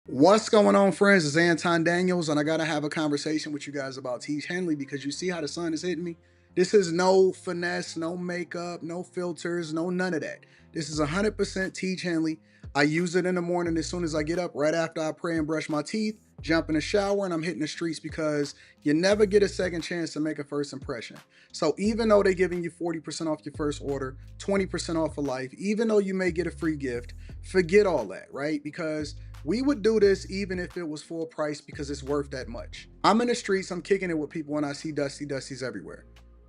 What's going on, friends? It's Anton Daniels, and I gotta have a conversation with you guys about Tiege Hanley because you see how the sun is hitting me. This is no finesse, no makeup, no filters, no none of that. This is 100% Tiege Hanley. I use it in the morning as soon as I get up, right after I pray and brush my teeth, jump in the shower, and I'm hitting the streets because you never get a second chance to make a first impression. So even though they're giving you 40% off your first order, 20% off for life, even though you may get a free gift, forget all that, right? Because we would do this even if it was full price because it's worth that much. I'm in the streets, I'm kicking it with people, and I see Dusties everywhere.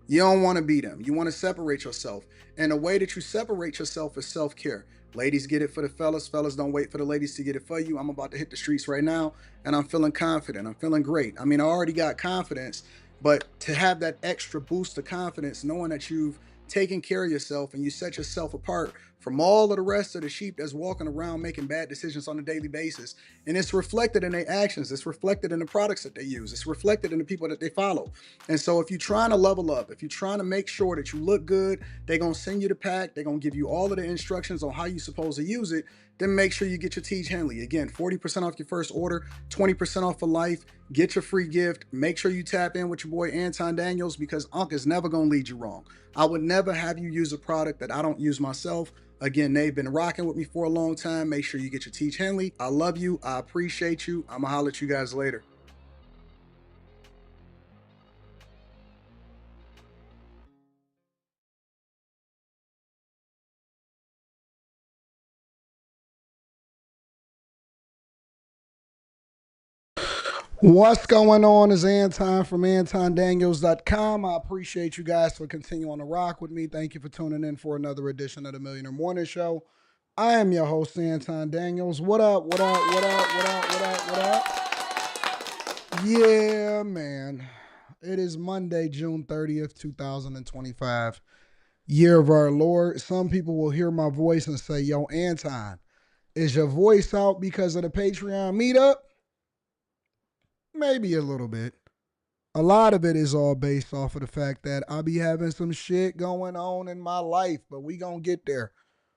You don't want to be them. You want to separate yourself. And the way that you separate yourself is self care. Ladies get it for the fellas. Fellas don't wait for the ladies to get it for you. I'm about to hit the streets right now, and I'm feeling confident. I'm feeling great. I mean, I already got confidence, but to have that extra boost of confidence, knowing that you've taken care of yourself and you set yourself apart from all of the rest of the sheep that's walking around making bad decisions on a daily basis. And it's reflected in their actions. It's reflected in the products that they use. It's reflected in the people that they follow. And so if you're trying to level up, if you're trying to make sure that you look good, they're going to send you the pack. They're going to give you all of the instructions on how you're supposed to use it. Then make sure you get your Tiege Hanley. Again, 40% off your first order, 20% off for life. Get your free gift. Make sure you tap in with your boy Anton Daniels because Unc is never going to lead you wrong. I would never have you use a product that I don't use myself. Again, they've been rocking with me for a long time. Make sure you get your Tiege Hanley. I love you. I appreciate you. I'm going to holler at you guys later. What's going on is Anton from AntonDaniels.com. I appreciate you guys for continuing to rock with me. Thank you for tuning in for another edition of the Millionaire Morning Show. I am your host, Anton Daniels. What up, what up, what up, what up, what up, what up? Yeah, man. It is Monday, June 30th, 2025. Year of our Lord. Some people will hear my voice and say, yo, Anton, is your voice out because of the Patreon meetup? Maybe a little bit. A lot of it is all based off of the fact that I be having some shit going on in my life, but we gonna get there.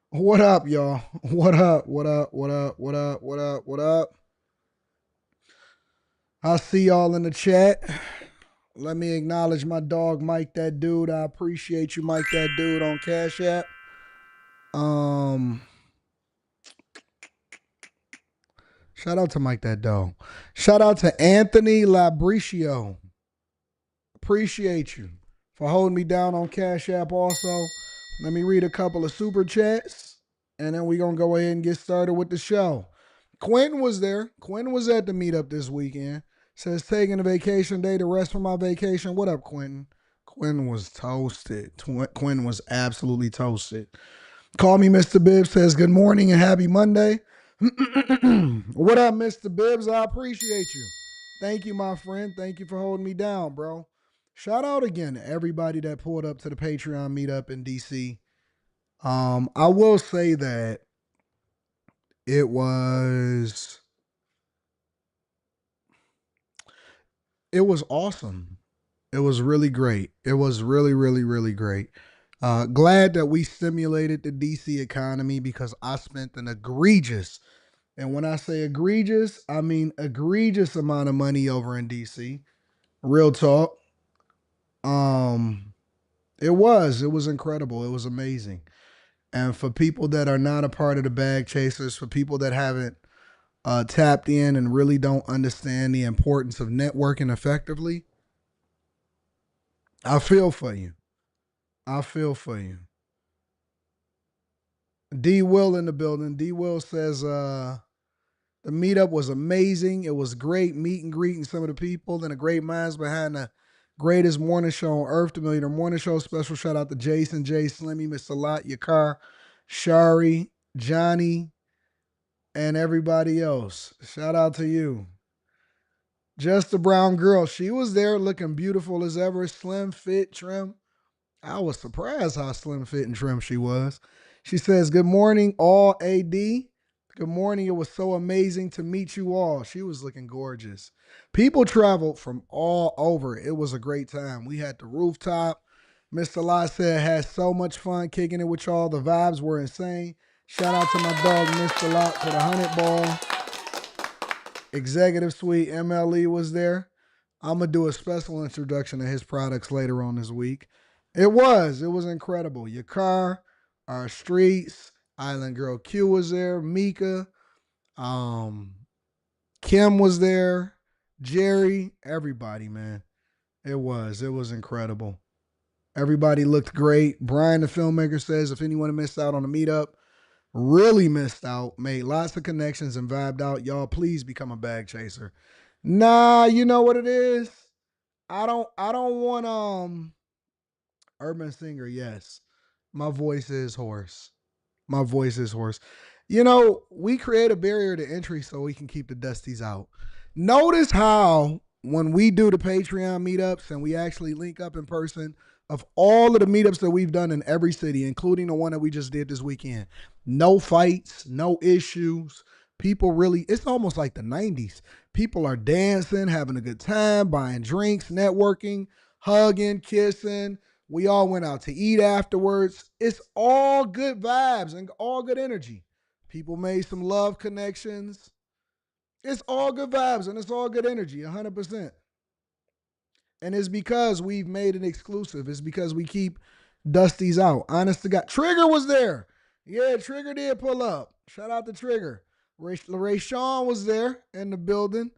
What up, y'all? What up? What up? What up? What up? What up? What up? I see y'all in the chat. Let me acknowledge my dog, Mike that dude. I appreciate you, Mike that dude on Cash App. Shout out to Mike that dog. Shout out to Anthony Labricio. Appreciate you for holding me down on Cash App also. Let me read a couple of super chats, and then we're going to go ahead and get started with the show. Quentin was there. Quentin was at the meetup this weekend. Says, taking a vacation day to rest from my vacation. What up, Quentin? Quentin was toasted. Quentin was absolutely toasted. Call me Mr. Bibbs. Says, good morning and happy Monday. What up, Mr. Bibbs? I appreciate you. Thank you, my friend. Thank you for holding me down, bro. Shout out again to everybody that pulled up to the Patreon meetup in DC. I will say that it was awesome. It was really great. It was really, really, really great. Glad that we stimulated the DC economy because I spent an egregious, and when I say egregious, I mean egregious amount of money over in DC. Real talk. It was incredible. It was amazing. And for people that are not a part of the bag chasers, for people that haven't tapped in and really don't understand the importance of networking effectively, I feel for you. I feel for you. D Will in the building. D Will says the meetup was amazing. It was great meet and greeting some of the people and the great minds behind the greatest morning show on earth, the Millionaire Morning Show. Special shout out to Jason, J, Slimmy, Mr. Lot, Yakar, Shari, Johnny, and everybody else. Shout out to you. Just a brown girl. She was there looking beautiful as ever. Slim, fit, trim. I was surprised how slim, fit, and trim she was. She says, good morning, all AD. Good morning. It was so amazing to meet you all. She was looking gorgeous. People traveled from all over. It was a great time. We had the rooftop. Mr. Lot said, had so much fun kicking it with y'all. The vibes were insane. Shout out to my dog, Mr. Lot, for the 100 ball. Executive Suite MLE was there. I'm gonna do a special introduction of his products later on this week. It was incredible. Your car, our streets, Island Girl Q was there, Mika, um, Kim was there, Jerry, everybody, man. It was incredible. Everybody looked great. Brian, the filmmaker, says if anyone missed out on the meetup, really missed out, made lots of connections and vibed out, y'all please become a bag chaser. Nah, you know what it is? I don't want urban singer, yes. My voice is hoarse. My voice is hoarse. You know, we create a barrier to entry so we can keep the dusties out. Notice how when we do the Patreon meetups and we actually link up in person, of all of the meetups that we've done in every city, including the one that we just did this weekend, no fights, no issues. People really, it's almost like the 90s. People are dancing, having a good time, buying drinks, networking, hugging, kissing. We all went out to eat afterwards. It's all good vibes and all good energy. People made some love connections. It's all good vibes and it's all good energy, 100%. And it's because we've made it exclusive. It's because we keep Dusty's out. Honest to God. Trigger was there. Yeah, Trigger did pull up. Shout out to Trigger. Ray Sean was there in the building.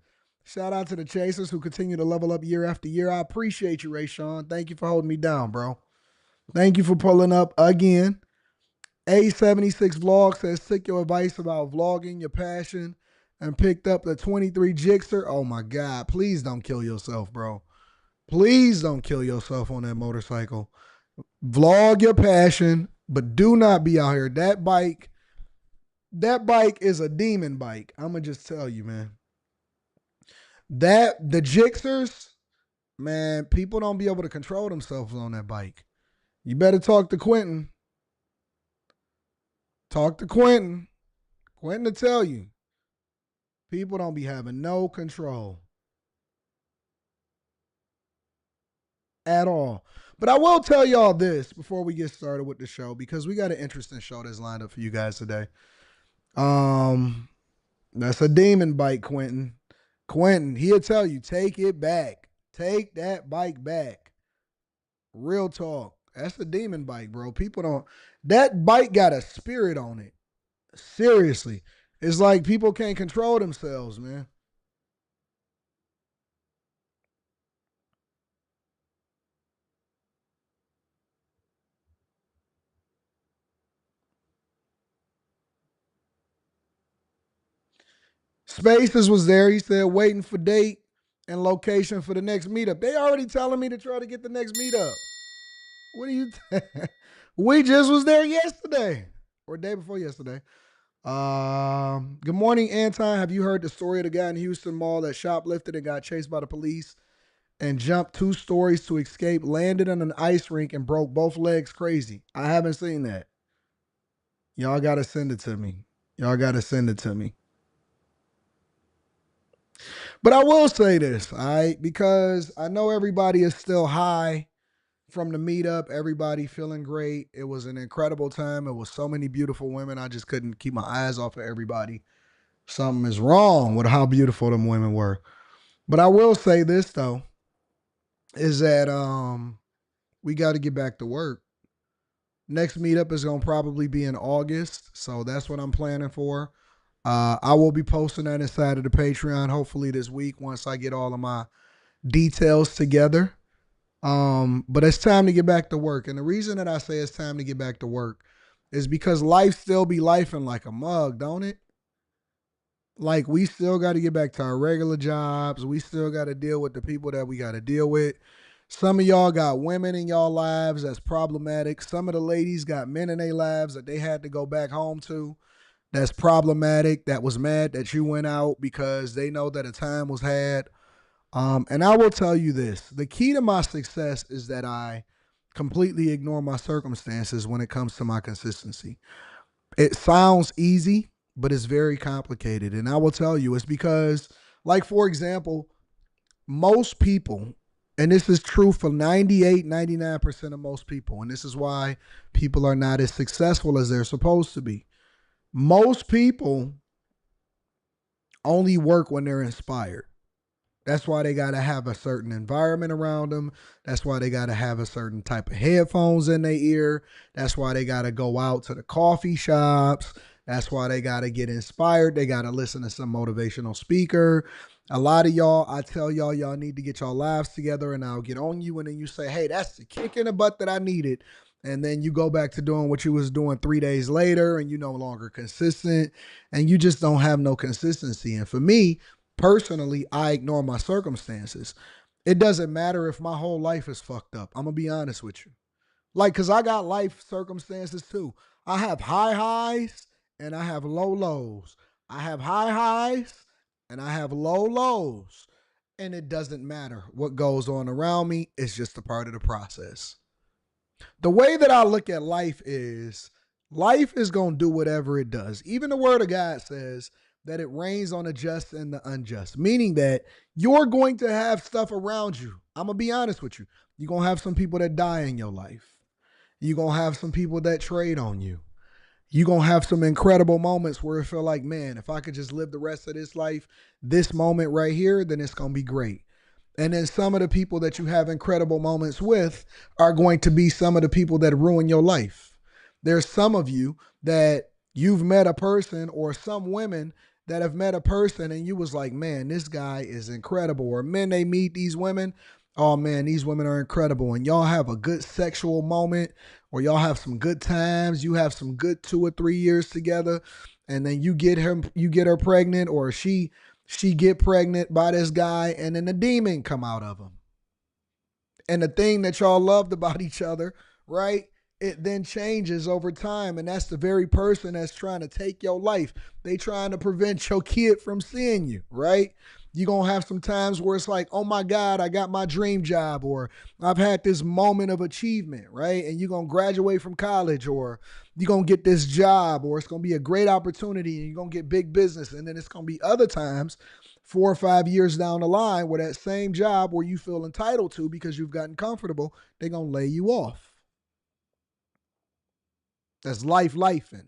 Shout out to the Chasers who continue to level up year after year. I appreciate you, Ray Sean. Thank you for holding me down, bro. Thank you for pulling up again. A76 Vlog says, "Seek your advice about vlogging, your passion, and picked up the 23 Gixxer." Oh my God. Please don't kill yourself, bro. Please don't kill yourself on that motorcycle. Vlog your passion, but do not be out here. That bike is a demon bike. I'm gonna just tell you, man. The Gixxers, man, people don't be able to control themselves on that bike. You better talk to Quentin. Talk to Quentin. Quentin to tell you. People don't be having no control at all. But I will tell y'all this before we get started with the show, because we got an interesting show that's lined up for you guys today. That's a demon bike, Quentin. Quentin, he'll tell you, take it back. Take that bike back. Real talk. That's a demon bike, bro. People don't. That bike got a spirit on it. Seriously. It's like people can't control themselves, man. Spaces was there. He said, waiting for date and location for the next meetup. They already telling me to try to get the next meetup. What do you We just was there yesterday or day before yesterday. Good morning, Anton. Have you heard the story of the guy in Houston Mall that shoplifted and got chased by the police and jumped 2 stories to escape, landed on an ice rink and broke both legs? Crazy. I haven't seen that. Y'all got to send it to me. Y'all got to send it to me. But I will say this, all right, because I know everybody is still high from the meetup. Everybody feeling great. It was an incredible time. It was so many beautiful women. I just couldn't keep my eyes off of everybody. Something is wrong with how beautiful them women were. But I will say this though, is that we got to get back to work. Next meetup is gonna probably be in August, so that's what I'm planning for. I will be posting that inside of the Patreon hopefully this week once I get all of my details together. But it's time to get back to work. And the reason that I say it's time to get back to work is because life still be lifing like a mug, don't it? Like we still got to get back to our regular jobs. We still got to deal with the people that we got to deal with. Some of y'all got women in y'all lives that's problematic. Some of the ladies got men in their lives that they had to go back home to. That's problematic. That was mad that you went out because they know that a time was had. And I will tell you this, the key to my success is that I completely ignore my circumstances when it comes to my consistency. It sounds easy, but it's very complicated. And I will tell you, it's because, like, for example, most people, and this is true for 98, 99% of most people, and this is why people are not as successful as they're supposed to be. Most people only work when they're inspired. That's why they got to have a certain environment around them. That's why they got to have a certain type of headphones in their ear. That's why they got to go out to the coffee shops. That's why they got to get inspired. They got to listen to some motivational speaker. A lot of y'all, I tell y'all need to get y'all lives together and I'll get on you. And then you say, hey, that's the kick in the butt that I needed. And then you go back to doing what you was doing 3 days later and you no longer consistent and you just don't have no consistency. And for me, personally, I ignore my circumstances. It doesn't matter if my whole life is fucked up. I'm going to be honest with you. Like, because I got life circumstances too. I have high highs and I have low lows. I have high highs and I have low lows. And it doesn't matter what goes on around me. It's just a part of the process. The way that I look at life is going to do whatever it does. Even the word of God says that it rains on the just and the unjust, meaning that you're going to have stuff around you. I'm going to be honest with you. You're going to have some people that die in your life. You're going to have some people that trade on you. You're going to have some incredible moments where it feel like, man, if I could just live the rest of this life, this moment right here, then it's going to be great. And then some of the people that you have incredible moments with are going to be some of the people that ruin your life. There's some of you that you've met a person or some women that have met a person and you was like, man, this guy is incredible. Or men, they meet these women. Oh man, these women are incredible. And y'all have a good sexual moment or y'all have some good times. You have some good 2 or 3 years together. And then you get her pregnant or she get pregnant by this guy and then the demon come out of him. And the thing that y'all loved about each other, right? It then changes over time. And that's the very person that's trying to take your life. They trying to prevent your kid from seeing you, right? You're going to have some times where it's like, oh my God, I got my dream job, or I've had this moment of achievement, right? And you're going to graduate from college, or you're going to get this job, or it's going to be a great opportunity and you're going to get big business. And then it's going to be other times 4 or 5 years down the line where that same job where you feel entitled to because you've gotten comfortable, they're going to lay you off. That's lifing.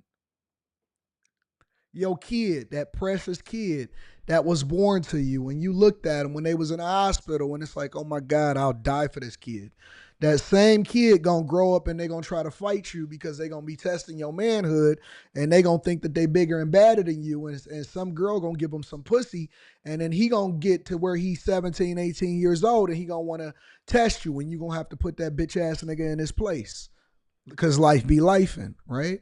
Your kid, that precious kid that was born to you, and you looked at them when they was in the hospital and it's like, oh my God, I'll die for this kid. That same kid gonna grow up and they gonna try to fight you because they gonna be testing your manhood and they gonna think that they bigger and badder than you, and some girl gonna give him some pussy and then he gonna get to where he's 17, 18 years old and he gonna wanna test you and you gonna have to put that bitch ass nigga in his place because life be lifing, right?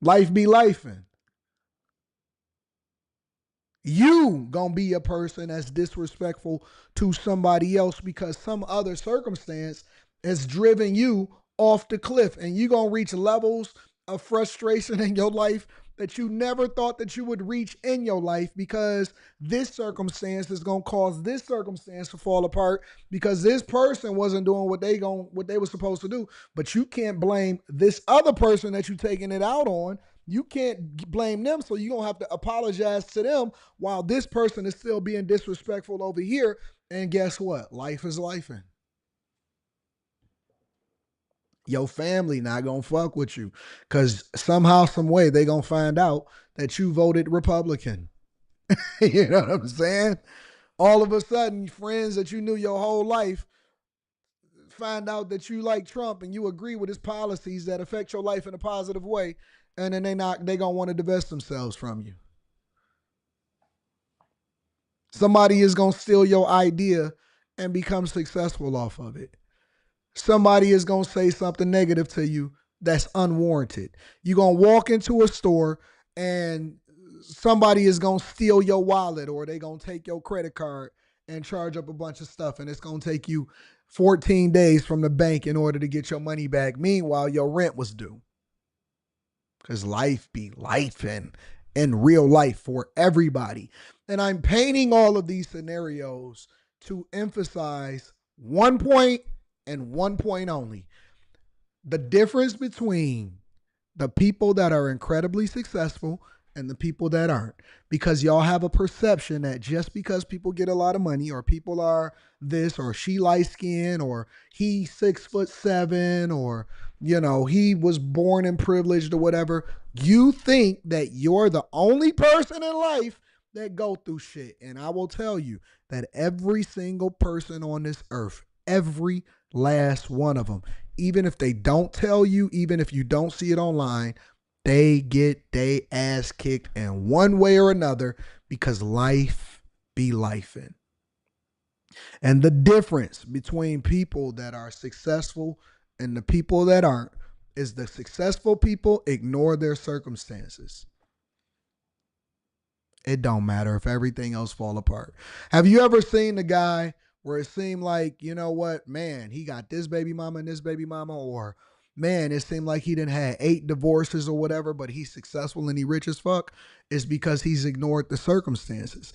Life be lifing. You gonna be a person that's disrespectful to somebody else because some other circumstance has driven you off the cliff, and you gonna reach levels of frustration in your life that you never thought that you would reach in your life because this circumstance is gonna cause this circumstance to fall apart because this person wasn't doing what they were supposed to do. But you can't blame this other person that you're taking it out on. You can't blame them, so you're going to have to apologize to them while this person is still being disrespectful over here. And guess what? Life is lifing. Your family not going to fuck with you because somehow, some way, they going to find out that you voted Republican. You know what I'm saying? All of a sudden, friends that you knew your whole life find out that you like Trump and you agree with his policies that affect your life in a positive way, and then they gonna want to divest themselves from you. Somebody is gonna steal your idea and become successful off of it. Somebody is gonna say something negative to you that's unwarranted. You're gonna walk into a store and somebody is gonna steal your wallet or they gonna take your credit card and charge up a bunch of stuff, and it's gonna take you 14 days from the bank in order to get your money back. Meanwhile, your rent was due. Because life be life in real life for everybody. And I'm painting all of these scenarios to emphasize one point and one point only. The difference between the people that are incredibly successful and the people that aren't, because y'all have a perception that just because people get a lot of money, or people are this, or she light skinned, or he 6'7", or he was born in privileged or whatever, you think that you're the only person in life that go through shit. And I will tell you that every single person on this earth, every last one of them, even if they don't tell you, even if you don't see it online, they get they ass kicked in one way or another, because life be lifing. And the difference between people that are successful and the people that aren't is the successful people ignore their circumstances. It don't matter if everything else fall apart. Have you ever seen the guy where it seemed like, you know what, man, he got this baby mama and this baby mama, or man, it seemed like he didn't have 8 divorces or whatever, but he's successful and he rich as fuck? It's because he's ignored the circumstances.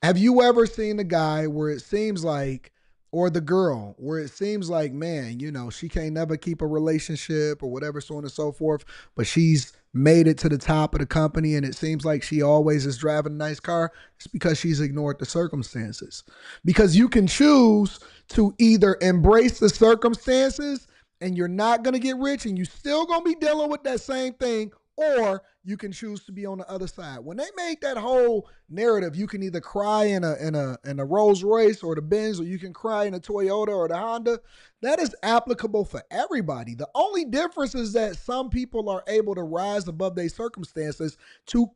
Have you ever seen the guy where it seems like, or the girl, where it seems like, man, she can't never keep a relationship or whatever, so on and so forth, but she's made it to the top of the company and it seems like she always is driving a nice car? It's because she's ignored the circumstances. Because you can choose to either embrace the circumstances and you're not going to get rich and you still going to be dealing with that same thing, or you can choose to be on the other side. When they made that whole narrative, you can either cry in a Rolls Royce or the Benz, or you can cry in a Toyota or the Honda. That is applicable for everybody. The only difference is that some people are able to rise above their circumstances to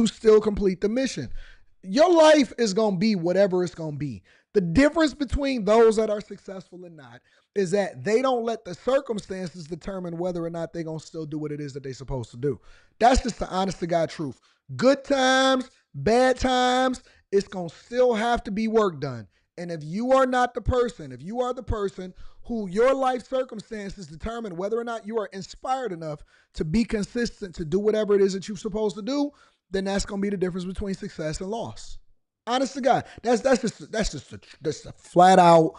still complete the mission. Your life is going to be whatever it's going to be. The difference between those that are successful and not is that they don't let the circumstances determine whether or not they're going to still do what it is that they're supposed to do. That's just the honest to God truth. Good times, bad times, it's going to still have to be work done. And if you are not the person, if you are the person who your life circumstances determine whether or not you are inspired enough to be consistent to do whatever it is that you're supposed to do, then that's going to be the difference between success and loss. Honest to God, that's just a flat out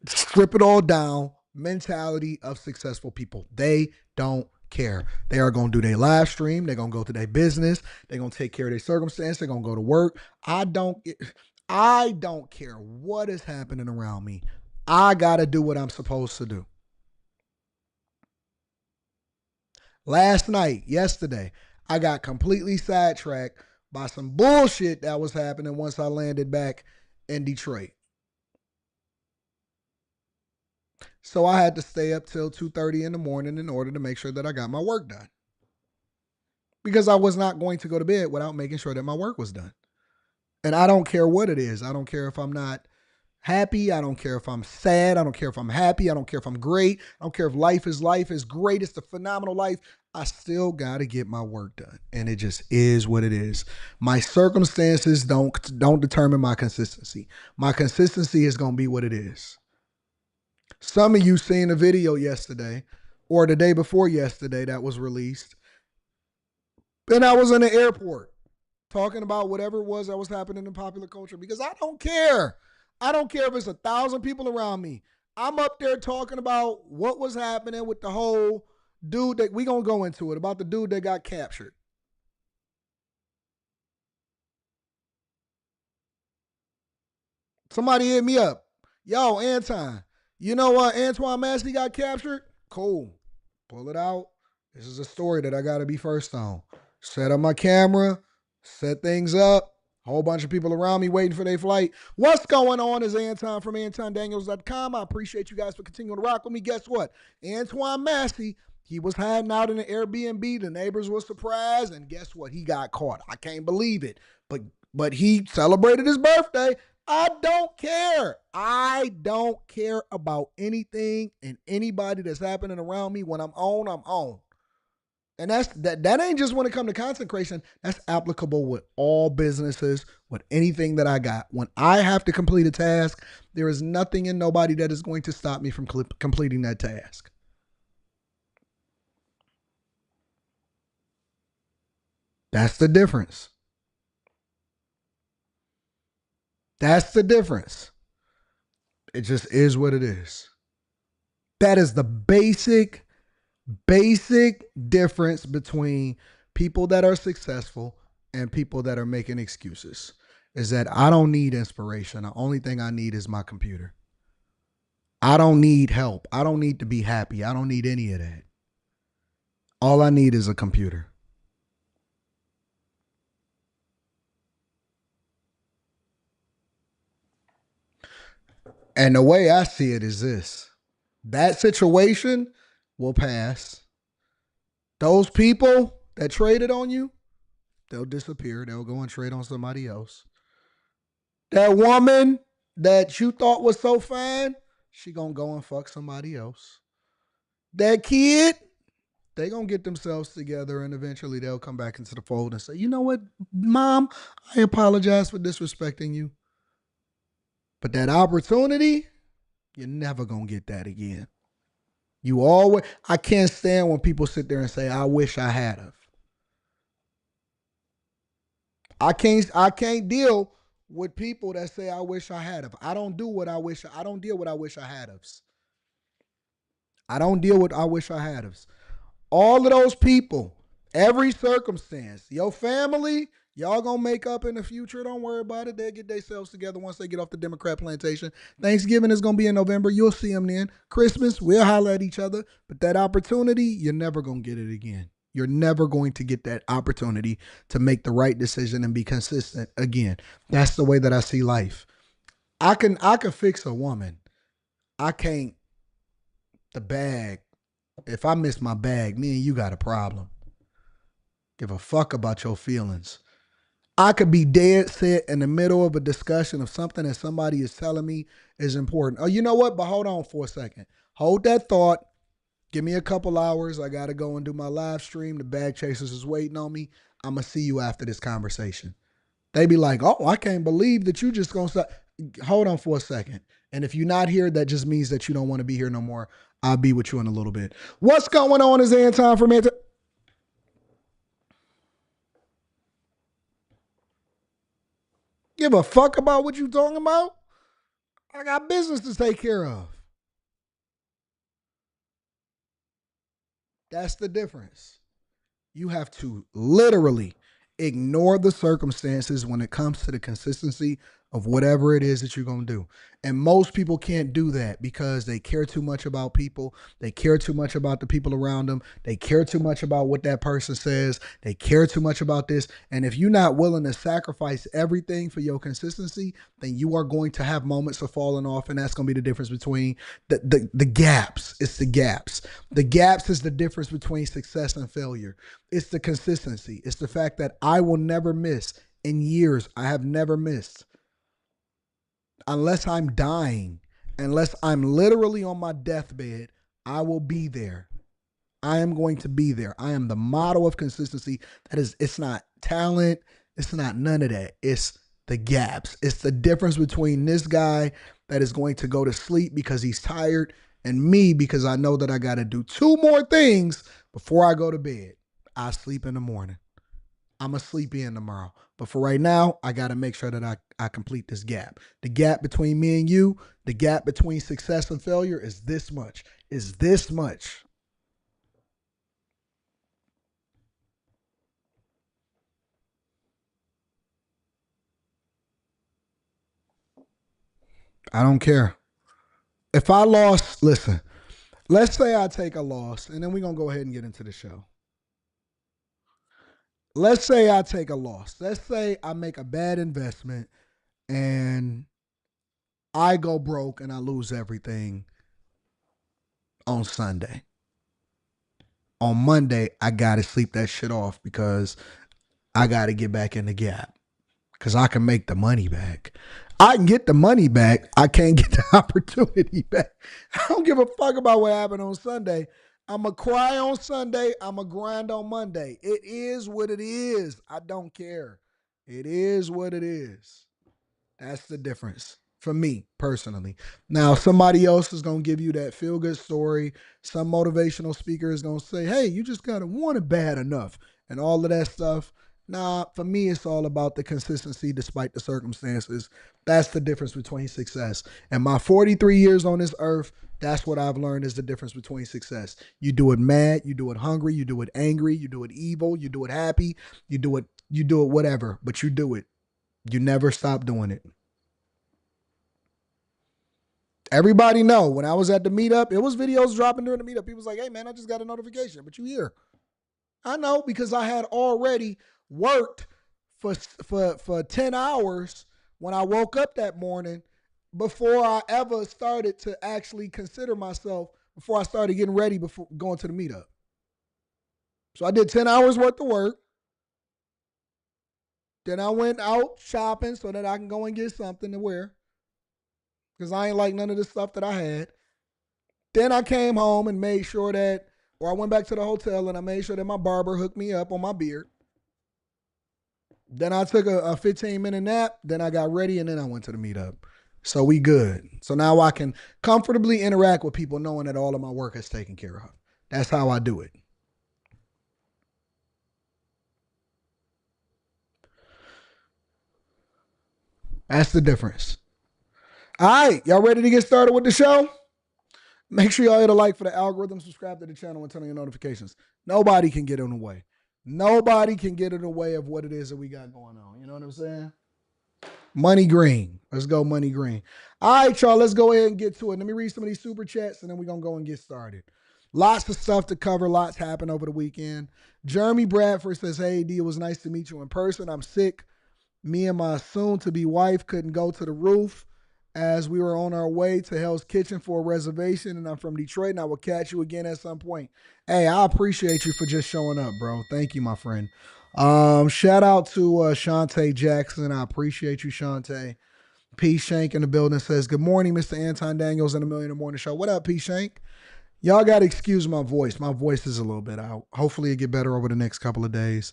strip it all down mentality of successful people. They don't care. They are going to do their live stream. They're going to go to their business. They're going to take care of their circumstance. They're going to go to work. I don't care what is happening around me. I got to do what I'm supposed to do. Yesterday, I got completely sidetracked by some bullshit that was happening once I landed back in Detroit. So I had to stay up till 2:30 in the morning in order to make sure that I got my work done. Because I was not going to go to bed without making sure that my work was done. And I don't care what it is. I don't care if I'm not happy. I don't care if I'm sad. I don't care if I'm happy. I don't care if I'm great. I don't care if life is great. It's a phenomenal life. I still got to get my work done. And it just is what it is. My circumstances don't determine my consistency. My consistency is going to be what it is. Some of you seen a video yesterday or the day before yesterday that was released. And I was in the airport talking about whatever it was that was happening in popular culture, because I don't care. I don't care if it's 1,000 people around me. I'm up there talking about what was happening with the whole dude that we gonna go into it, about the dude that got captured. Somebody hit me up. Yo, Anton, you know what? Antoine Massey got captured? Cool. Pull it out. This is a story that I got to be first on. Set up my camera, set things up. Whole bunch of people around me waiting for their flight. What's going on? Is Anton from AntonDaniels.com. I appreciate you guys for continuing to rock with me. Guess what? Antoine Massey, he was hiding out in an Airbnb. The neighbors were surprised, and guess what? He got caught. I can't believe it. But he celebrated his birthday. I don't care. I don't care about anything and anybody that's happening around me. When I'm on, I'm on. And that ain't just when it comes to content creation. That's applicable with all businesses, with anything that I got. When I have to complete a task, there is nothing and nobody that is going to stop me from completing that task. That's the difference. That's the difference. It just is what it is. That is the basic difference between people that are successful and people that are making excuses is that I don't need inspiration. The only thing I need is my computer. I don't need help. I don't need to be happy. I don't need any of that. All I need is a computer. And the way I see it is this: that situation will pass. Those people that traded on you, they'll disappear. They'll go and trade on somebody else. That woman that you thought was so fine, she gonna go and fuck somebody else. That kid, they gonna get themselves together and eventually they'll come back into the fold and say, you know what, mom, I apologize for disrespecting you. But that opportunity, you're never gonna get that again. You always, I can't stand when people sit there and say, I wish I had of. I can't deal with people that say I wish I had of. I don't do what I wish. I don't deal with I wish I had of. I don't deal with I wish I had of. All of those people, every circumstance, your family, y'all gonna make up in the future. Don't worry about it. They'll get themselves together once they get off the Democrat plantation. Thanksgiving is gonna be in November. You'll see them then. Christmas, we'll holler at each other. But that opportunity, you're never gonna get it again. You're never going to get that opportunity to make the right decision and be consistent again. That's the way that I see life. I can fix a woman. I can't the bag. If I miss my bag, me and you got a problem. Give a fuck about your feelings. I could be dead set in the middle of a discussion of something that somebody is telling me is important. Oh, you know what? But hold on for a second. Hold that thought. Give me a couple hours. I got to go and do my live stream. The bag chasers is waiting on me. I'm going to see you after this conversation. They be like, oh, I can't believe that you just going to stop. Hold on for a second. And if you're not here, that just means that you don't want to be here no more. I'll be with you in a little bit. What's going on? Is Anton from Anton? Give a fuck about what you talking about? I got business to take care of. That's the difference. You have to literally ignore the circumstances when it comes to the consistency of whatever it is that you're going to do. And most people can't do that because they care too much about people. They care too much about the people around them. They care too much about what that person says. They care too much about this. And if you're not willing to sacrifice everything for your consistency, then you are going to have moments of falling off. And that's going to be the difference between the gaps. It's the gaps. The gaps is the difference between success and failure. It's the consistency. It's the fact that I will never miss. In years, I have never missed. Unless I'm dying, unless I'm literally on my deathbed, I will be there. I am going to be there. I am the model of consistency. That is, it's not talent. It's not none of that. It's the gaps. It's the difference between this guy that is going to go to sleep because he's tired and me because I know that I got to do two more things before I go to bed. I sleep in the morning. I'm going to sleep in tomorrow. But for right now, I got to make sure that I complete this gap. The gap between me and you, the gap between success and failure is this much. Is this much. I don't care. If I lost, listen, let's say I take a loss, and then we're going to go ahead and get into the show. Let's say I take a loss. Let's say I make a bad investment and I go broke and I lose everything on Sunday. On Monday, I got to sleep that shit off because I got to get back in the gap because I can make the money back. I can get the money back. I can't get the opportunity back. I don't give a fuck about what happened on Sunday. I'm going to cry on Sunday. I'm going to grind on Monday. It is what it is. I don't care. It is what it is. That's the difference for me personally. Now, somebody else is going to give you that feel good story. Some motivational speaker is going to say, hey, you just got to want it bad enough and all of that stuff. Nah, for me, it's all about the consistency despite the circumstances. That's the difference between success. And my 43 years on this earth, that's what I've learned is the difference between success. You do it mad, you do it hungry, you do it angry, you do it evil, you do it happy, you do it you do it, whatever, but you do it. You never stop doing it. Everybody know when I was at the meetup, it was videos dropping during the meetup. People was like, hey man, I just got a notification, but you here. I know because I had already worked for 10 hours when I woke up that morning before I ever started to actually consider myself, before I started getting ready before going to the meetup. So I did 10 hours worth of work. Then I went out shopping so that I can go and get something to wear because I ain't like none of the stuff that I had. Then I came home and made sure that, or I went back to the hotel and I made sure that my barber hooked me up on my beard. Then I took a 15-minute nap. Then I got ready and then I went to the meetup. So we good. So now I can comfortably interact with people knowing that all of my work is taken care of. That's how I do it. That's the difference. All right, y'all ready to get started with the show? Make sure y'all hit a like for the algorithm, subscribe to the channel, and turn on your notifications. Nobody can get in the way. Nobody can get in the way of what it is that we got going on. You know what I'm saying? Money Green. Let's go Money Green. All right, y'all, let's go ahead and get to it. Let me read some of these super chats, and then we're going to go and get started. Lots of stuff to cover. Lots happened over the weekend. Jeremy Bradford says, hey, D, it was nice to meet you in person. I'm sick. Me and my soon-to-be wife couldn't go to the roof as we were on our way to Hell's Kitchen for a reservation, and I'm from Detroit, and I will catch you again at some point. Hey, I appreciate you for just showing up, bro. Thank you, my friend. Shout out to Shantae Jackson. I appreciate you, Shantae. P. Shank in the building says, good morning, Mr. Anton Daniels and the Million in the Morning Show. What up, P. Shank? Y'all got to excuse my voice. My voice is a little bit out. Hopefully it get better over the next couple of days.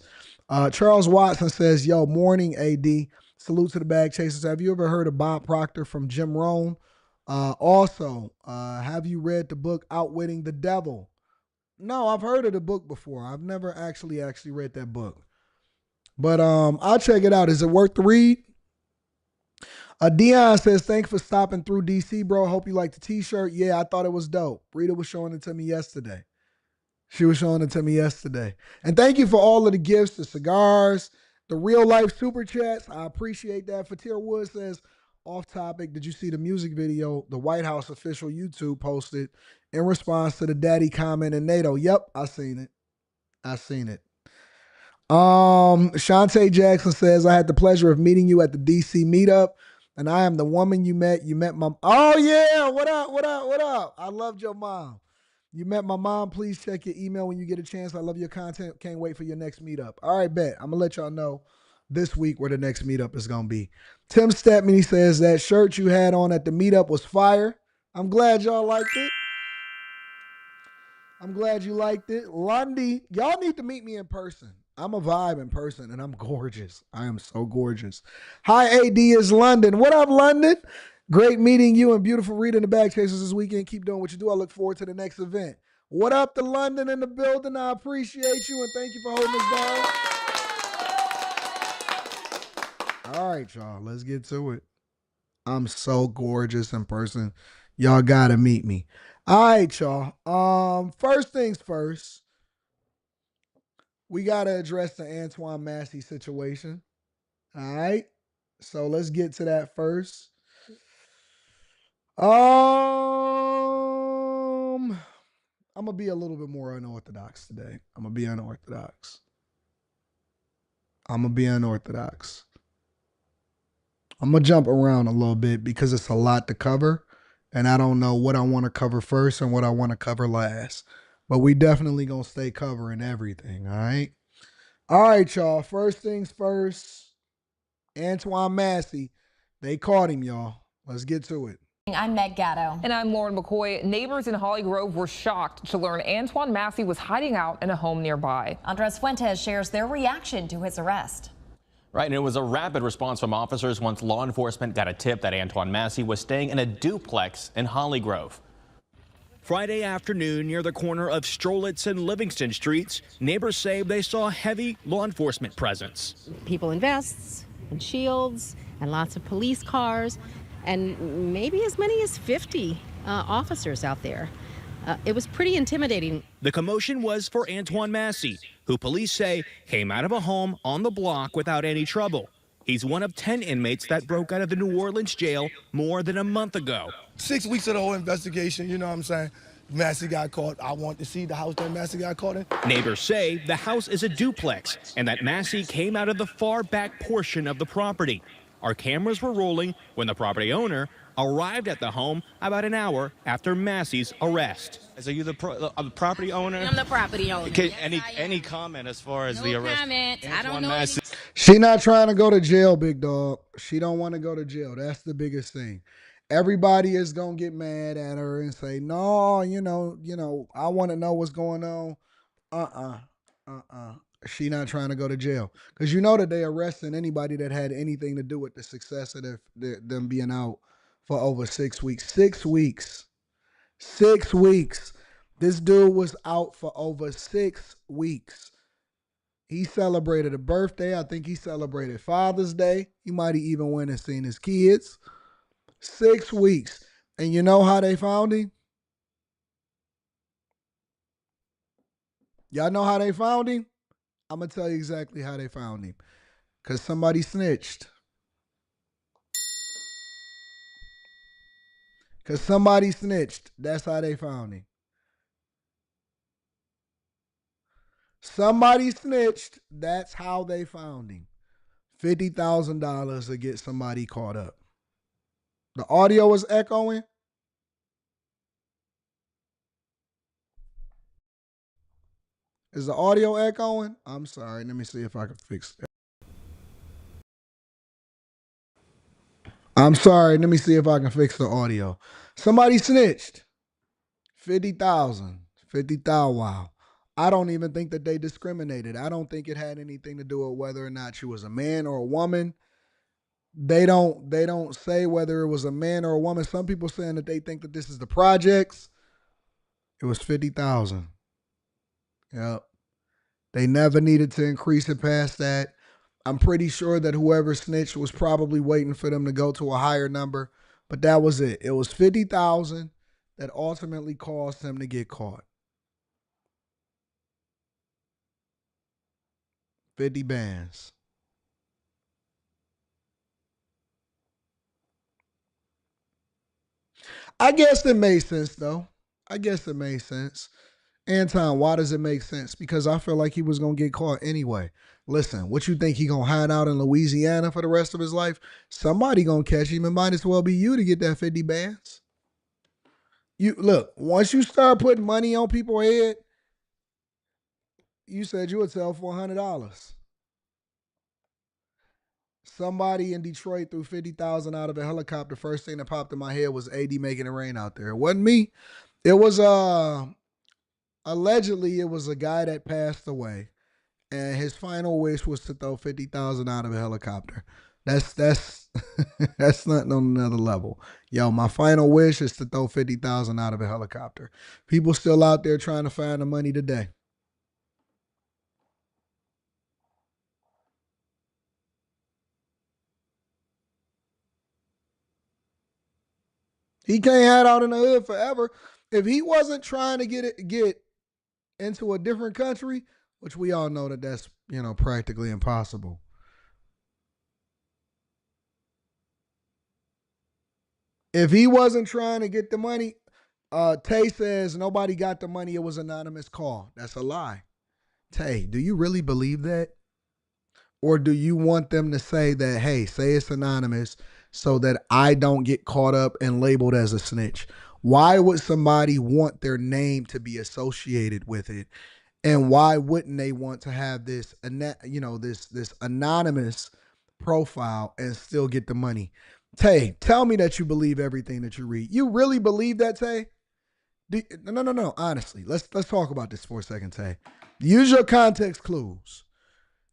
Charles Watson says, yo, morning, AD. Salute to the bag chasers. Have you ever heard of Bob Proctor from Jim Rohn? Also, have you read the book Outwitting the Devil? No, I've heard of the book before. I've never actually read that book. But I'll check it out. Is it worth the read? Dion says, thanks for stopping through DC, bro. Hope you like the t-shirt. Yeah, I thought it was dope. Rita was showing it to me yesterday. She was showing it to me yesterday. And thank you for all of the gifts, the cigars, the real life super chats. I appreciate that. Fatir Wood says, off topic, did you see the music video the White House official YouTube posted in response to the daddy comment in NATO? Yep, I seen it. Shantae Jackson says, I had the pleasure of meeting you at the DC meetup, and I am the woman you met. You met my, oh yeah, what up? I loved your mom. You met my mom. Please check your email when you get a chance. I love your content. Can't wait for your next meetup. All right, bet. I'm going to let y'all know this week where the next meetup is going to be. Tim Stepney says, that shirt you had on at the meetup was fire. I'm glad y'all liked it. I'm glad you liked it. Lundy, y'all need to meet me in person. I'm a vibe in person, and I'm gorgeous. I am so gorgeous. Hi, AD is London. What up, London? Great meeting you and beautiful Rita in the Bag Chasers this weekend. Keep doing what you do. I look forward to the next event. What up to London in the building? I appreciate you, and thank you for holding us down. All right, y'all. Let's get to it. I'm so gorgeous in person. Y'all got to meet me. All right, y'all. First things first. We got to address the Antoine Massey situation. All right. So let's get to that first. I'm going to be a little bit more unorthodox today. I'm going to be unorthodox. I'm going to jump around a little bit because it's a lot to cover, and I don't know what I want to cover first and what I want to cover last. But we definitely going to stay covering everything, all right? All right, y'all. First things first, Antoine Massey. They caught him, y'all. Let's get to it. I'm Meg Gatto. And I'm Lauren McCoy. Neighbors in Holly Grove were shocked to learn Antoine Massey was hiding out in a home nearby. Andres Fuentes shares their reaction to his arrest. Right, and it was a rapid response from officers once law enforcement got a tip that Antoine Massey was staying in a duplex in Holly Grove. Friday afternoon near the corner of Strolitz and Livingston Streets, neighbors say they saw heavy law enforcement presence. People in vests and shields and lots of police cars and maybe as many as 50 officers out there. It was pretty intimidating. The commotion was for Antoine Massey. who police say came out of a home on the block without any trouble. He's one of 10 inmates that broke out of the New Orleans jail more than a month ago. 6 weeks of the whole investigation, you know what I'm saying? Massey got caught. I want to see the house that Massey got caught in. Neighbors say the house is a duplex and that Massey came out of the far back portion of the property. Our cameras were rolling when the property owner arrived at the home about an hour after Massey's arrest. So you the property owner? I'm the property owner. Okay, Yes, any comment as far as no the arrest? comment. I don't Antoine know. Massey. She not trying to go to jail, big dog. She don't want to go to jail. That's the biggest thing. Everybody is gonna get mad at her and say, "No, I want to know what's going on." She not trying to go to jail because you know that they arresting anybody that had anything to do with the success of them being out for over 6 weeks. 6 weeks. 6 weeks. This dude was out for over 6 weeks. He celebrated a birthday. I think he celebrated Father's Day. He might have even went and seen his kids. 6 weeks. And you know how they found him? Y'all know how they found him? I'm going to tell you exactly how they found him. Because somebody snitched. Because somebody snitched. That's how they found him. Somebody snitched. That's how they found him. $50,000 to get somebody caught up. The audio is echoing. Is the audio echoing? I'm sorry. Let me see if I can fix it. I'm sorry. Let me see if I can fix the audio. Somebody snitched. 50,000. 50,000. Wow. I don't even think that they discriminated. I don't think it had anything to do with whether or not she was a man or a woman. They don't say whether it was a man or a woman. Some people saying that they think that this is the projects. It was 50,000. Yep. They never needed to increase it past that. I'm pretty sure that whoever snitched was probably waiting for them to go to a higher number, but that was it. It was 50,000 that ultimately caused them to get caught. 50 bands. I guess it made sense, though. I guess it made sense. Anton, why does it make sense? Because I feel like he was going to get caught anyway. Listen, what you think he going to hide out in Louisiana for the rest of his life? Somebody going to catch him. It might as well be you to get that 50 bands. You look, once you start putting money on people's head, you said you would sell for $100. Somebody in Detroit threw 50,000 out of a helicopter. First thing that popped in my head was AD making it rain out there. It wasn't me. It was allegedly it was a guy that passed away, and his final wish was to throw 50,000 out of a helicopter. That's that's nothing on another level. Yo, my final wish is to throw 50,000 out of a helicopter. People still out there trying to find the money today. He can't hide out in the hood forever. If he wasn't trying to get into a different country, which we all know that that's, practically impossible. If he wasn't trying to get the money, Tay says nobody got the money. It was an anonymous call. That's a lie. Tay, do you really believe that? Or do you want them to say that, hey, say it's anonymous so that I don't get caught up and labeled as a snitch? Why would somebody want their name to be associated with it? And why wouldn't they want to have this anonymous profile and still get the money? Tay, tell me that you believe everything that you read. You really believe that, Tay? No. Honestly, let's talk about this for a second, Tay. Use your context clues.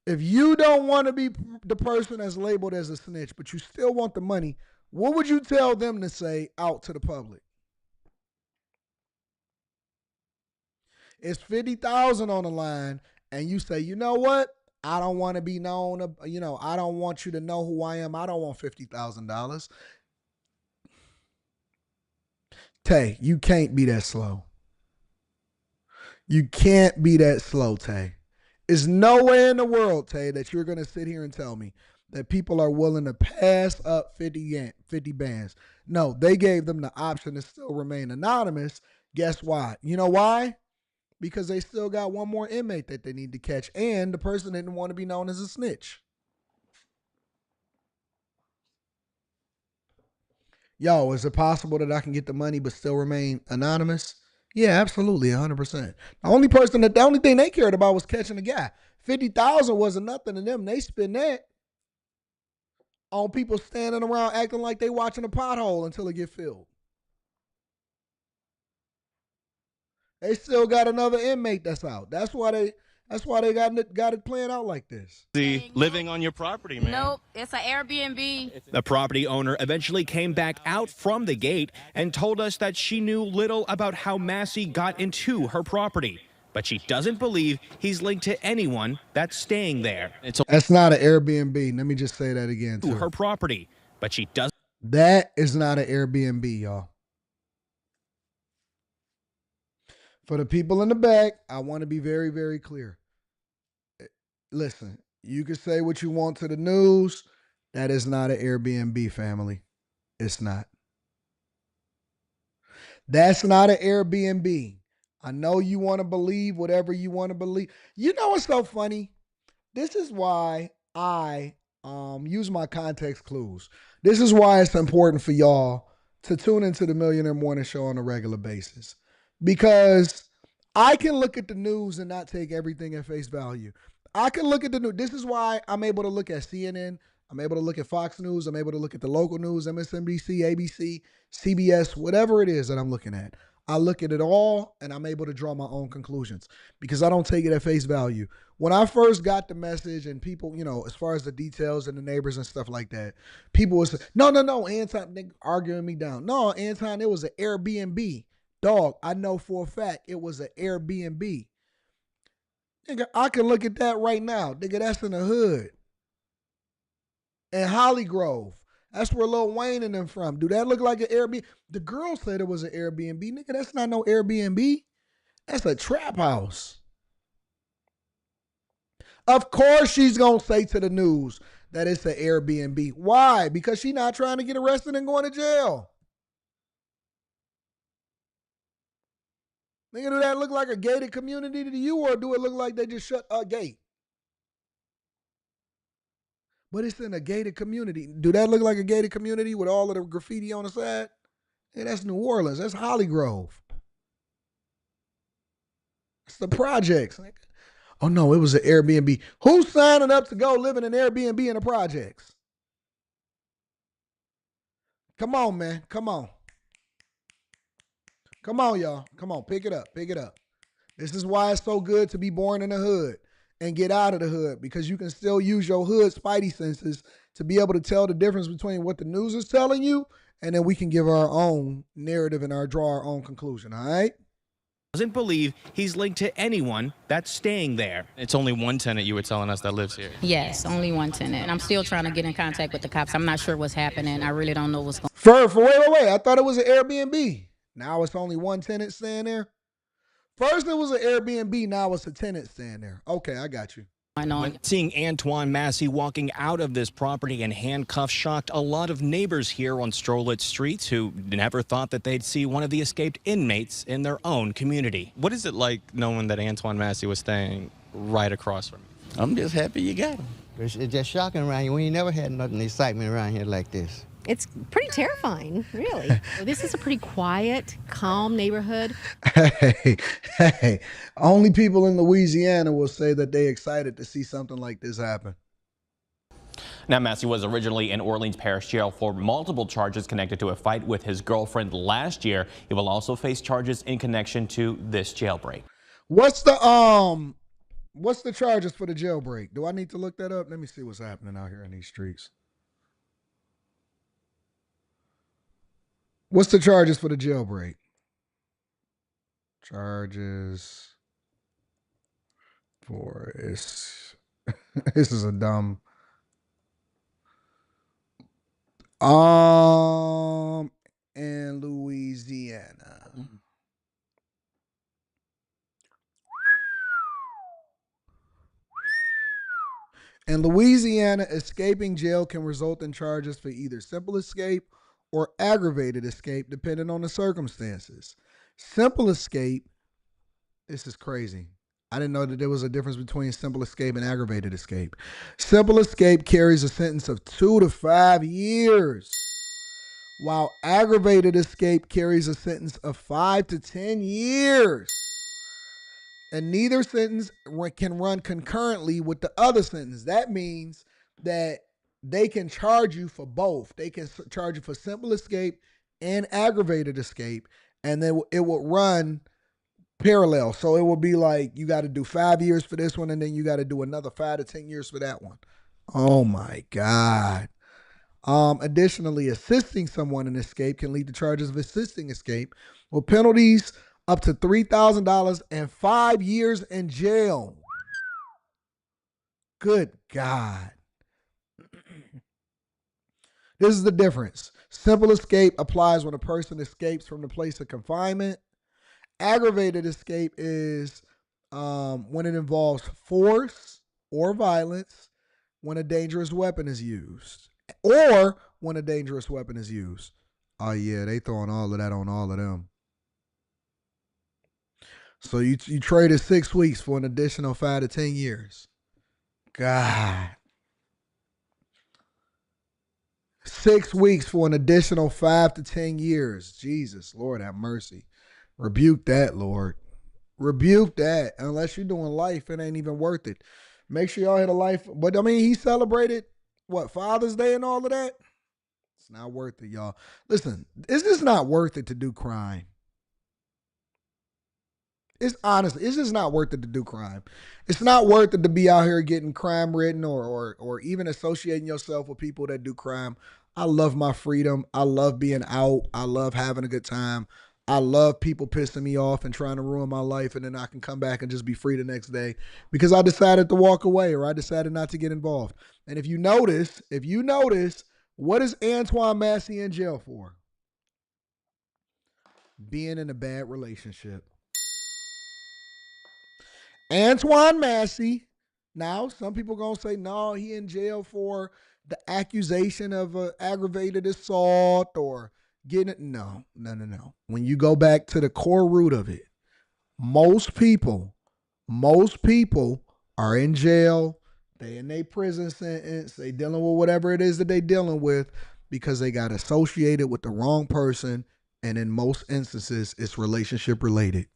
If you don't want to be the person that's labeled as a snitch, but you still want the money, what would you tell them to say out to the public? It's 50,000 on the line, and you say, you know what? I don't want to be known. I don't want you to know who I am. I don't want $50,000. Tay, you can't be that slow. You can't be that slow, Tay. There's no way in the world, Tay, that you're going to sit here and tell me that people are willing to pass up 50 bands. No, they gave them the option to still remain anonymous. Guess why? You know why? Because they still got one more inmate that they need to catch, and the person didn't want to be known as a snitch. Yo, is it possible that I can get the money but still remain anonymous? Yeah, absolutely, 100%. The only thing they cared about was catching the guy. 50,000 wasn't nothing to them. They spend that on people standing around acting like they watching a pothole until it get filled. They still got another inmate that's out. That's why they got it playing out like this. Living on your property, man. Nope, it's an Airbnb. The property owner eventually came back out from the gate and told us that she knew little about how Massey got into her property. But she doesn't believe he's linked to anyone that's staying there. That's not an Airbnb. Let me just say that again, too. To her property, but she doesn't. That is not an Airbnb, y'all. For the people in the back, I want to be very, very clear. Listen, you can say what you want to the news. That is not an Airbnb, family. It's not. That's not an Airbnb. I know you want to believe whatever you want to believe. You know what's so funny? This is why I use my context clues. This is why it's important for y'all to tune into the Millionaire Morning Show on a regular basis. Because I can look at the news and not take everything at face value. I can look at the news. This is why I'm able to look at CNN. I'm able to look at Fox News. I'm able to look at the local news, MSNBC, ABC, CBS, whatever it is that I'm looking at. I look at it all and I'm able to draw my own conclusions because I don't take it at face value. When I first got the message and people, as far as the details and the neighbors and stuff like that, people would say, no, Anton, they arguing me down. No, Anton, it was an Airbnb. Dog, I know for a fact it was an Airbnb. Nigga, I can look at that right now. Nigga, that's in the hood. And Holly Grove. That's where Lil Wayne and them from. Do that look like an Airbnb? The girl said it was an Airbnb. Nigga, that's not no Airbnb. That's a trap house. Of course she's going to say to the news that it's an Airbnb. Why? Because she's not trying to get arrested and going to jail. Nigga, do that look like a gated community to you, or do it look like they just shut a gate? But it's in a gated community. Do that look like a gated community with all of the graffiti on the side? Hey, that's New Orleans. That's Holly Grove. It's the projects. Oh, no, it was an Airbnb. Who's signing up to go live in an Airbnb in the projects? Come on, man. Come on. Come on, y'all. Come on. Pick it up. Pick it up. This is why it's so good to be born in the hood and get out of the hood, because you can still use your hood spidey senses to be able to tell the difference between what the news is telling you, and then we can give our own narrative and draw our own conclusion, all right? Doesn't believe he's linked to anyone that's staying there. It's only one tenant you were telling us that lives here. Yes, only one tenant. I'm still trying to get in contact with the cops. I'm not sure what's happening. I really don't know what's going on. Wait. I thought it was an Airbnb. Now it's only one tenant staying there? First it was an Airbnb, now it's a tenant staying there. Okay, I got you. I know. Seeing Antoine Massey walking out of this property in handcuffs shocked a lot of neighbors here on Strollett Street who never thought that they'd see one of the escaped inmates in their own community. What is it like knowing that Antoine Massey was staying right across from you? I'm just happy you got him. It's just shocking around here. We ain't never had nothing excitement around here like this. It's pretty terrifying, really. This is a pretty quiet, calm neighborhood. Hey, only people in Louisiana will say that they excited to see something like this happen. Now, Massey was originally in Orleans Parish Jail for multiple charges connected to a fight with his girlfriend last year. He will also face charges in connection to this jailbreak. What's the charges for the jailbreak? Do I need to look that up? Let me see what's happening out here in these streets. What's the charges for the jailbreak? Charges for this. This is a dumb. In Louisiana. In Louisiana, escaping jail can result in charges for either simple escape or aggravated escape, depending on the circumstances. Simple escape, this is crazy. I didn't know that there was a difference between simple escape and aggravated escape. Simple escape carries a sentence of 2 to 5 years, while aggravated escape carries a sentence of 5 to 10 years. And neither sentence can run concurrently with the other sentence. That means that they can charge you for both. They can charge you for simple escape and aggravated escape, and then it will run parallel. So it will be like you got to do 5 years for this one, and then you got to do another 5 to 10 years for that one. Oh my God. Additionally, assisting someone in escape can lead to charges of assisting escape with penalties up to $3,000 and 5 years in jail. Good God. This is the difference. Simple escape applies when a person escapes from the place of confinement. Aggravated escape is when it involves force or violence when a dangerous weapon is used. Or when a dangerous weapon is used. Oh yeah, they throwing all of that on all of them. So you traded 6 weeks for an additional 5 to 10 years. God. 6 weeks for an additional 5 to 10 years. Jesus, Lord have mercy. Rebuke that, Lord. Rebuke that. Unless you're doing life, it ain't even worth it. Make sure y'all hit a life. But I mean, he celebrated, Father's Day and all of that? It's not worth it, y'all. Listen, it's just not worth it to do crime. It's honestly, it's just not worth it to do crime. It's not worth it to be out here getting crime ridden or even associating yourself with people that do crime. I love my freedom. I love being out. I love having a good time. I love people pissing me off and trying to ruin my life, and then I can come back and just be free the next day because I decided to walk away or I decided not to get involved. And if you notice, what is Antoine Massey in jail for? Being in a bad relationship. Antoine Massey. Now, some people going to say, no, he in jail for the accusation of aggravated assault or getting it. No. When you go back to the core root of it, most people are in jail. They in their prison sentence. They dealing with whatever it is that they dealing with because they got associated with the wrong person. And in most instances, it's relationship related.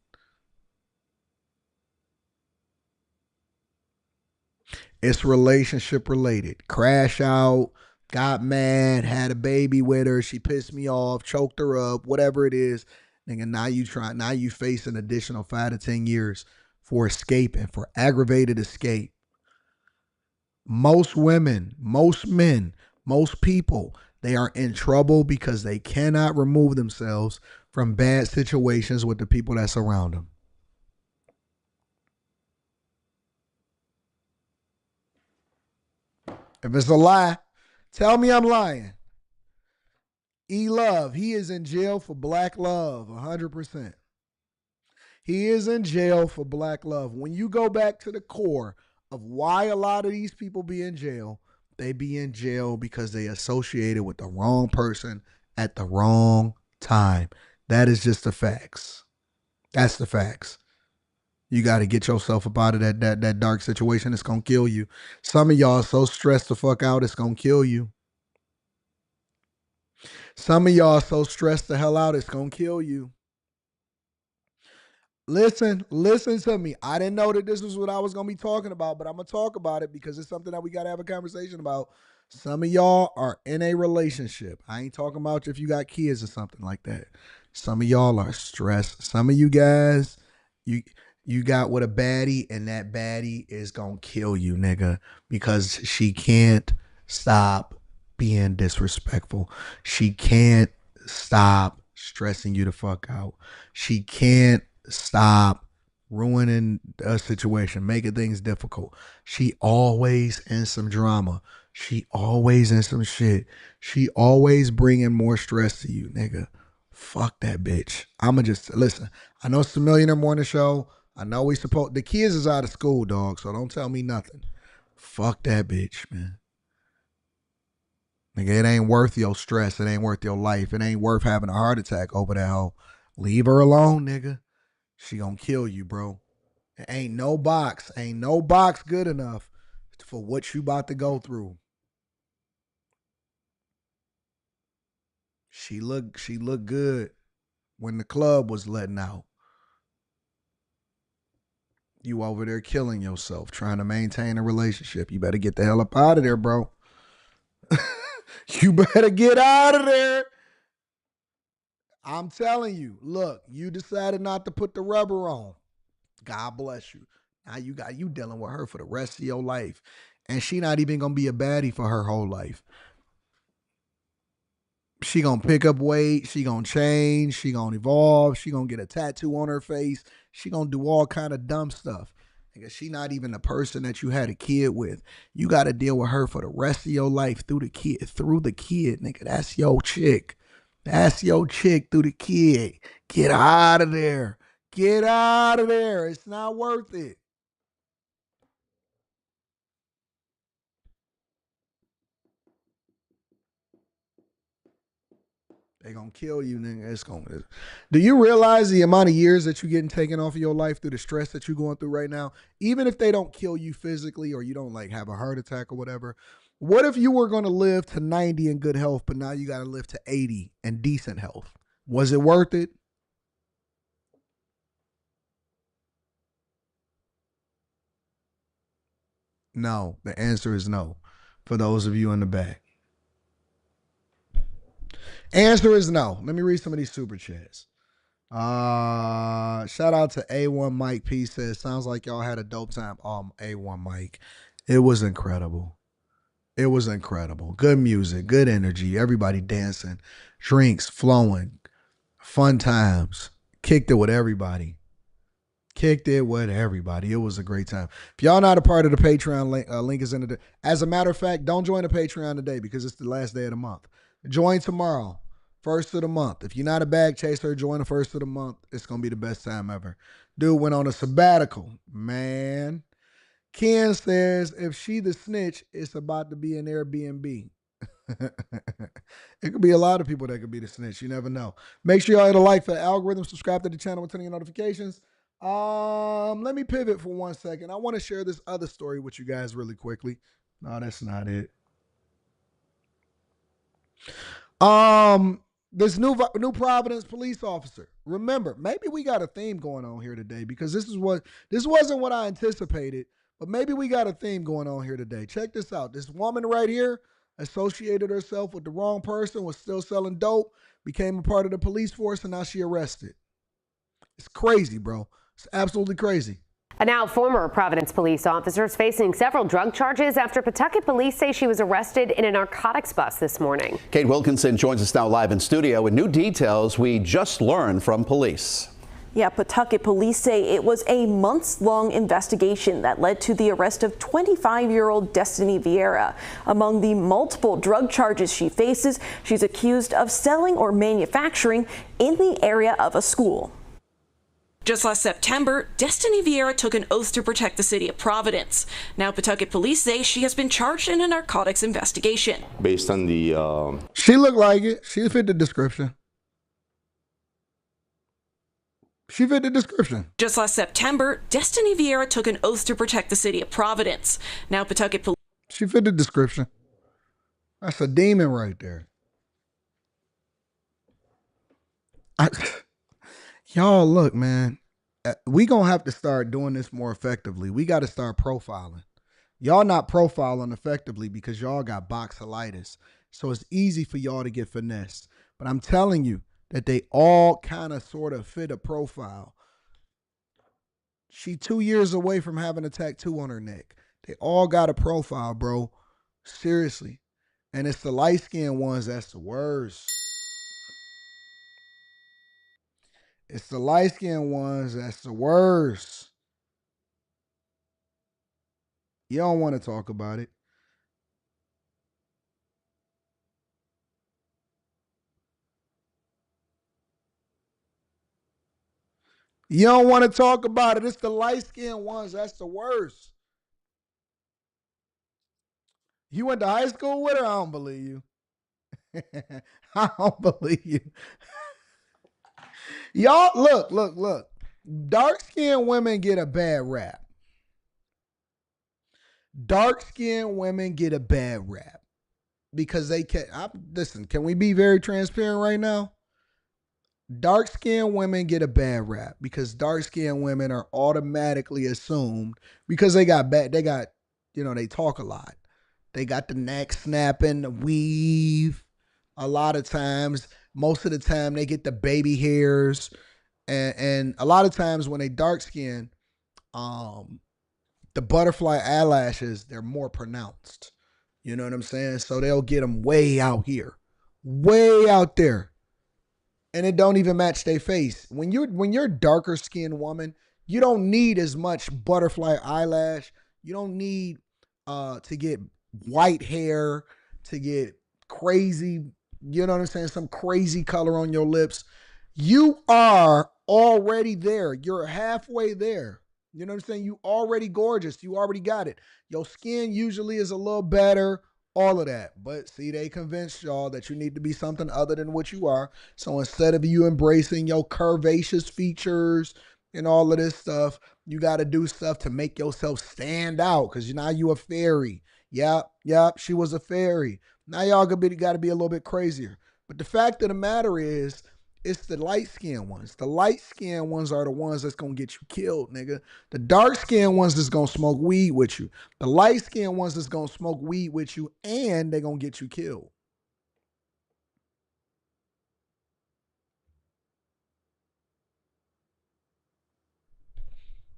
It's relationship related. Crash out, got mad, had a baby with her, she pissed me off, choked her up, whatever it is. Nigga, now you face an additional 5 to 10 years for escaping, for aggravated escape. Most women, most men, most people, they are in trouble because they cannot remove themselves from bad situations with the people that surround them. If it's a lie, tell me I'm lying. E-Love, he is in jail for black love, 100%. He is in jail for black love. When you go back to the core of why a lot of these people be in jail, they be in jail because they associated with the wrong person at the wrong time. That is just the facts. That's the facts. You got to get yourself up out of that dark situation. It's going to kill you. Some of y'all are so stressed the fuck out, it's going to kill you. Some of y'all are so stressed the hell out, it's going to kill you. Listen to me. I didn't know that this was what I was going to be talking about, but I'm going to talk about it because it's something that we got to have a conversation about. Some of y'all are in a relationship. I ain't talking about if you got kids or something like that. Some of y'all are stressed. Some of you guys, you got with a baddie, and that baddie is going to kill you, nigga, because she can't stop being disrespectful. She can't stop stressing you the fuck out. She can't stop ruining a situation, making things difficult. She always in some drama. She always in some shit. She always bringing more stress to you, nigga. Fuck that bitch. I'ma just, listen, I know it's the Millionaire Morning Show. I know the kids is out of school, dog, so don't tell me nothing. Fuck that bitch, man. Nigga, it ain't worth your stress. It ain't worth your life. It ain't worth having a heart attack over that hoe. Leave her alone, nigga. She gonna kill you, bro. Ain't no box good enough for what you about to go through. She looked good when the club was letting out. You over there killing yourself, trying to maintain a relationship. You better get the hell up out of there, bro. You better get out of there. I'm telling you, look, you decided not to put the rubber on. God bless you. Now you dealing with her for the rest of your life. And she not even gonna be a baddie for her whole life. She gonna pick up weight, she gonna change, she gonna evolve, she gonna get a tattoo on her face, she gonna do all kind of dumb stuff. Nigga, she not even the person that you had a kid with. You gotta deal with her for the rest of your life through the kid, nigga. That's your chick. That's your chick through the kid. Get out of there. Get out of there. It's not worth it. They gonna kill you, nigga. Do you realize the amount of years that you're getting taken off of your life through the stress that you're going through right now? Even if they don't kill you physically or you don't like have a heart attack or whatever, what if you were gonna live to 90 in good health, but now you gotta live to 80 in decent health? Was it worth it? No. The answer is no. For those of you in the back. Answer is no. Let me read some of these super chats. Shout out to A1 Mike P says, sounds like y'all had a dope time. A1 Mike. It was incredible. It was incredible. Good music, good energy, everybody dancing, drinks flowing, fun times. Kicked it with everybody. It was a great time. If y'all not a part of the Patreon, link is in the. As a matter of fact, don't join the Patreon today because it's the last day of the month. Join tomorrow, first of the month. If you're not a bag chaser, join the first of the month. It's gonna be the best time ever. Dude went on a sabbatical, man. Ken says if she the snitch, it's about to be an Airbnb. It could be a lot of people that could be the snitch. You never know. Make sure y'all hit a like for the algorithm, subscribe to the channel with turning your notifications. Let me pivot for 1 second. I want to share this other story with you guys really quickly. No, that's not it. This new Providence police officer. Remember, maybe we got a theme going on here today because this wasn't what I anticipated, but maybe we got a theme going on here today. Check this out. This woman right here associated herself with the wrong person, was still selling dope, became a part of the police force, and now she arrested. It's crazy, bro. It's absolutely crazy. And now former Providence police officers facing several drug charges after Pawtucket police say she was arrested in a narcotics bust this morning. Kate Wilkinson joins us now live in studio with new details we just learned from police. Yeah, Pawtucket police say it was a months-long investigation that led to the arrest of 25-year-old Destiny Vieira. Among the multiple drug charges she faces, she's accused of selling or manufacturing in the area of a school. Just last September, Destiny Vieira took an oath to protect the city of Providence. Now Pawtucket police say she has been charged in a narcotics investigation. Based on the... She looked like it. She fit the description. Just last September, Destiny Vieira took an oath to protect the city of Providence. Now Pawtucket police... She fit the description. That's a demon right there. Y'all, look, man, we gonna have to start doing this more effectively. We got to start profiling. Y'all not profiling effectively because y'all got boxalitis. So it's easy for y'all to get finessed. But I'm telling you that they all kind of sort of fit a profile. She 2 years away from having a tattoo on her neck. They all got a profile, bro. Seriously. And it's the light-skinned ones that's the worst. It's the light-skinned ones that's the worst. You don't want to talk about it. You don't want to talk about it. It's the light-skinned ones that's the worst. You went to high school with her? I don't believe you. I don't believe you. Y'all, look. Dark-skinned women get a bad rap. Dark-skinned women get a bad rap because they can. Listen, can we be very transparent right now? Dark-skinned women get a bad rap because dark-skinned women are automatically assumed because they got, they talk a lot. They got the neck snapping, the weave. A lot of times, most of the time, they get the baby hairs. And a lot of times when they dark-skinned, the butterfly eyelashes, they're more pronounced. You know what I'm saying? So they'll get them way out here, way out there. And it don't even match their face. When you're darker skinned woman, you don't need as much butterfly eyelash. You don't need to get white hair, to get crazy, you know what I'm saying, some crazy color on your lips. You are already there. You're halfway there. You know what I'm saying? You already gorgeous. You already got it. Your skin usually is a little better, all of that. But see, they convinced y'all that you need to be something other than what you are. So instead of you embracing your curvaceous features and all of this stuff, you got to do stuff to make yourself stand out because now you a fairy. Yep, she was a fairy. Now y'all got to be a little bit crazier. But the fact of the matter is, it's the light-skinned ones. The light-skinned ones are the ones that's going to get you killed, nigga. The dark-skinned ones that's going to smoke weed with you. The light-skinned ones that's going to smoke weed with you, and they're going to get you killed.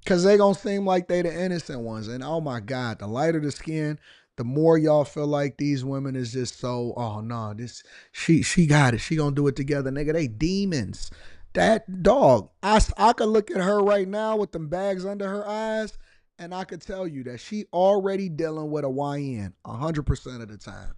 Because they going to seem like they the innocent ones. And oh my God, the lighter the skin, the more y'all feel like these women is just so, oh no, she got it. She going to do it together, nigga. They demons. That dog, I could look at her right now with them bags under her eyes, and I could tell you that she already dealing with a YN 100% of the time.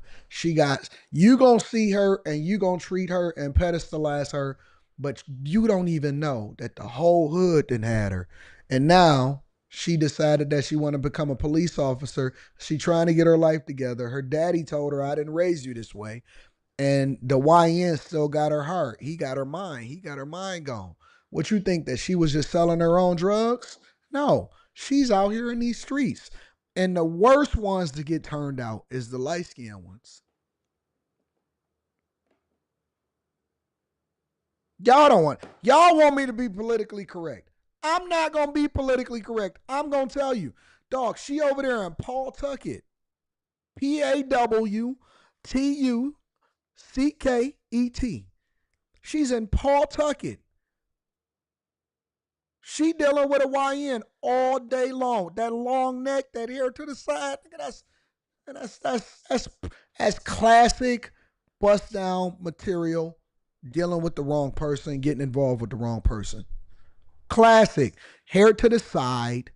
You going to see her and you going to treat her and pedestalize her, but you don't even know that the whole hood done had her. And now she decided that she want to become a police officer. She trying to get her life together. Her daddy told her, I didn't raise you this way. And the YN still got her heart. He got her mind. He got her mind gone. What you think, that she was just selling her own drugs? No, she's out here in these streets. And the worst ones to get turned out is the light-skinned ones. Y'all want me to be politically correct. I'm not going to be politically correct. I'm going to tell you. Dog, she over there in Pawtucket. Pawtucket. She's in Pawtucket. She dealing with a YN all day long. That long neck, that hair to the side. That's classic bust down material. Dealing with the wrong person, getting involved with the wrong person. Classic. Hair to the side,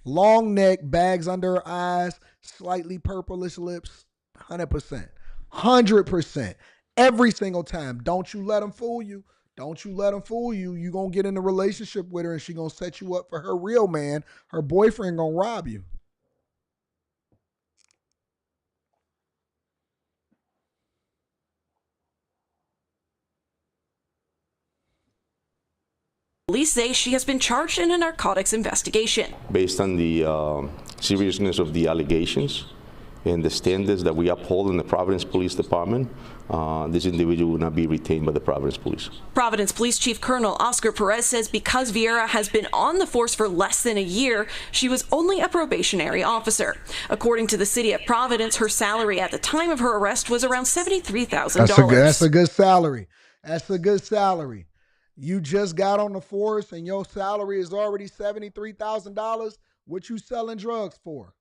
long neck, bags under her eyes, slightly purplish lips. 100%. 100%. Every single time. Don't you let them fool you. Don't you let them fool you. You going to get in a relationship with her and she going to set you up for her real man. Her boyfriend going to rob you. Police say she has been charged in a narcotics investigation. Based on the seriousness of the allegations and the standards that we uphold in the Providence Police Department, this individual will not be retained by the Providence Police. Providence Police Chief Colonel Oscar Perez says because Vieira has been on the force for less than a year, she was only a probationary officer. According to the city of Providence, her salary at the time of her arrest was around $73,000. That's a good salary. That's a good salary. You just got on the force and your salary is already $73,000. What you selling drugs for?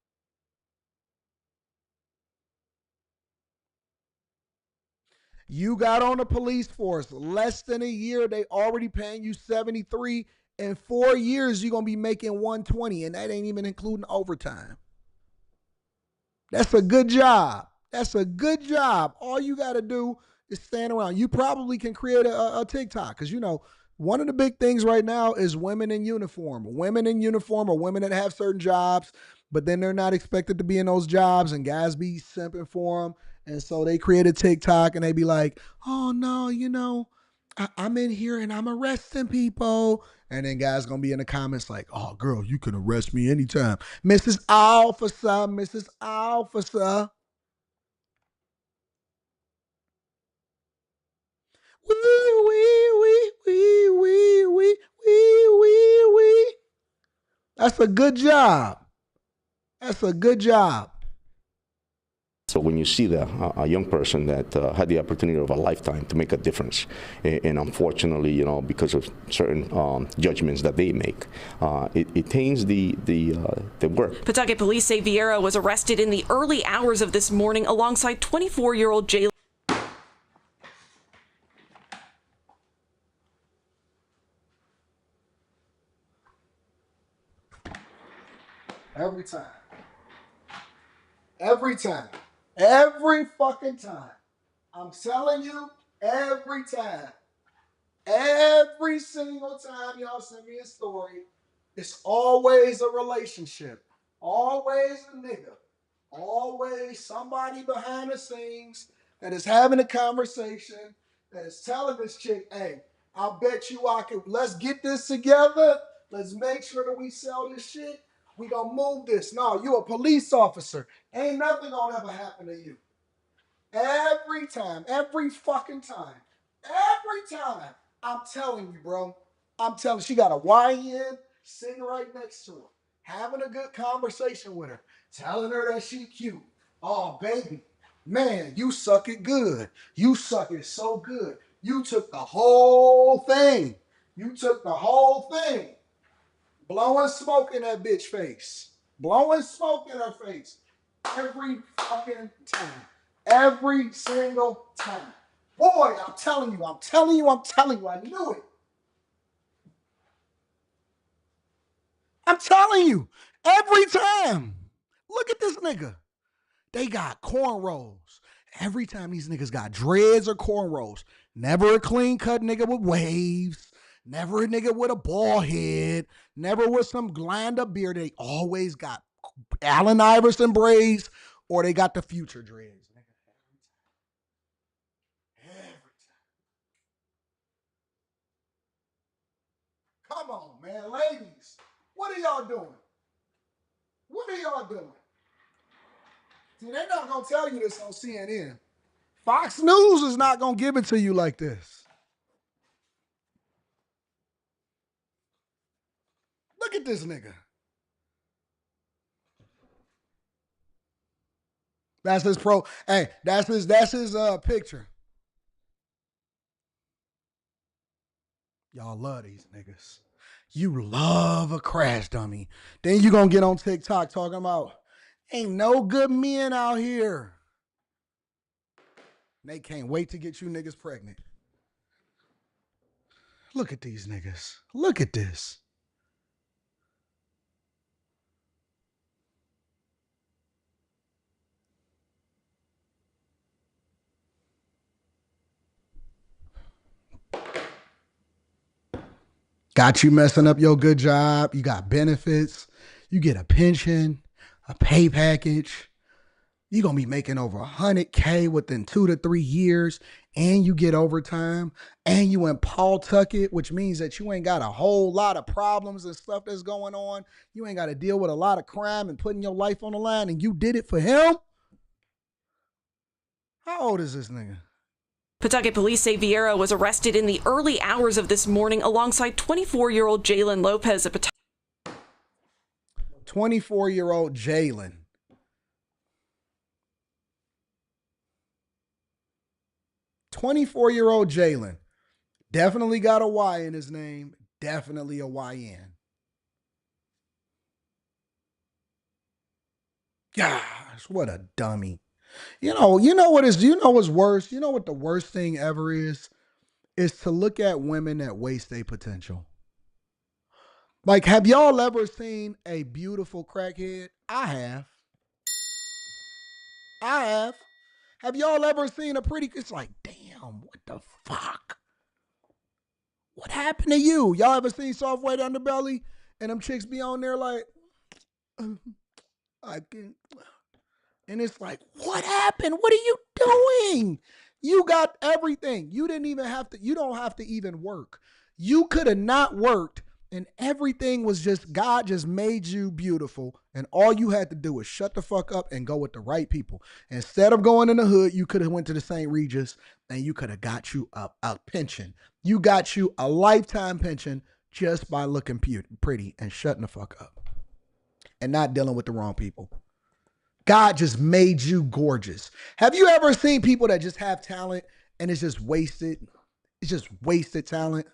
You got on the police force less than a year. They already paying you 73. In 4 years, you're going to be making 120, and that ain't even including overtime. That's a good job. That's a good job. All you got to do is stand around. You probably can create a TikTok because, you know, one of the big things right now is women in uniform. Women in uniform or women that have certain jobs. but then they're not expected to be in those jobs, and guys be simping for them. And so they create a TikTok and they be like, oh no, I'm in here and I'm arresting people. And then guys gonna be in the comments like, oh girl, you can arrest me anytime. Mrs. Officer, Mrs. Officer. Wee, wee, wee, wee, wee, wee, wee, wee, wee. That's a good job. That's a good job. So when you see a young person that had the opportunity of a lifetime to make a difference, and unfortunately, because of certain judgments that they make, it taints the work. Pawtucket police say Vieira was arrested in the early hours of this morning alongside 24-year-old Jalen. Every time. Every time. Every fucking time. I'm telling you, every time. Every single time y'all send me a story, it's always a relationship. Always a nigga. Always somebody behind the scenes that is having a conversation, that is telling this chick, hey, I bet you I can, let's get this together. Let's make sure that we sell this shit. We gonna move this. No, you a police officer. Ain't nothing gonna ever happen to you. Every time, every fucking time, every time. I'm telling you, bro. I'm telling you, she got a YN sitting right next to her, having a good conversation with her, telling her that she cute. Oh, baby, man, you suck it good. You suck it so good. You took the whole thing. You took the whole thing. Blowing smoke in that bitch face. Blowing smoke in her face. Every fucking time. Every single time. Boy, I'm telling you, I knew it. I'm telling you, every time. Look at this nigga. They got cornrows. Every time these niggas got dreads or cornrows. Never a clean cut nigga with waves. Never a nigga with a bald head. Never with some gland up beard. They always got Allen Iverson braids or they got the Future dreads. Come on, man. Ladies, what are y'all doing? What are y'all doing? See, they're not going to tell you this on CNN. Fox News is not going to give it to you like this. Look at this nigga. That's his that's his picture. Y'all love these niggas. You love a crash dummy. Then you gonna get on TikTok talking about ain't no good men out here. They can't wait to get you niggas pregnant. Look at these niggas. Look at this. Got you messing up your good job. You got benefits. You get a pension, a pay package. You're going to be making over $100K within 2 to 3 years. And you get overtime. And you in Pawtucket, which means that you ain't got a whole lot of problems and stuff that's going on. You ain't got to deal with a lot of crime and putting your life on the line. And you did it for him? How old is this nigga? Pawtucket police say Vieira was arrested in the early hours of this morning alongside 24-year-old Jalen Lopez at Pawtucket. 24-year-old Jalen. Definitely got a Y in his name. Definitely a YN. Gosh, what a dummy. You know what's worse? You know what the worst thing ever is? Is to look at women that waste their potential. Like, have y'all ever seen a beautiful crackhead? I have. Have y'all ever seen a pretty? It's like, damn, what the fuck? What happened to you? Y'all ever seen Soft White Underbelly? And them chicks be on there like, I can, and it's like, what happened? What are you doing? You got everything. You didn't even have to, you don't have to even work. You could have not worked, and everything was just, God just made you beautiful, and all you had to do was shut the fuck up and go with the right people. Instead of going in the hood, you could have went to the St. Regis, and you could have got you a pension. You got you a lifetime pension just by looking pretty and shutting the fuck up and not dealing with the wrong people. God just made you gorgeous. Have you ever seen people that just have talent and it's just wasted? It's just wasted talent.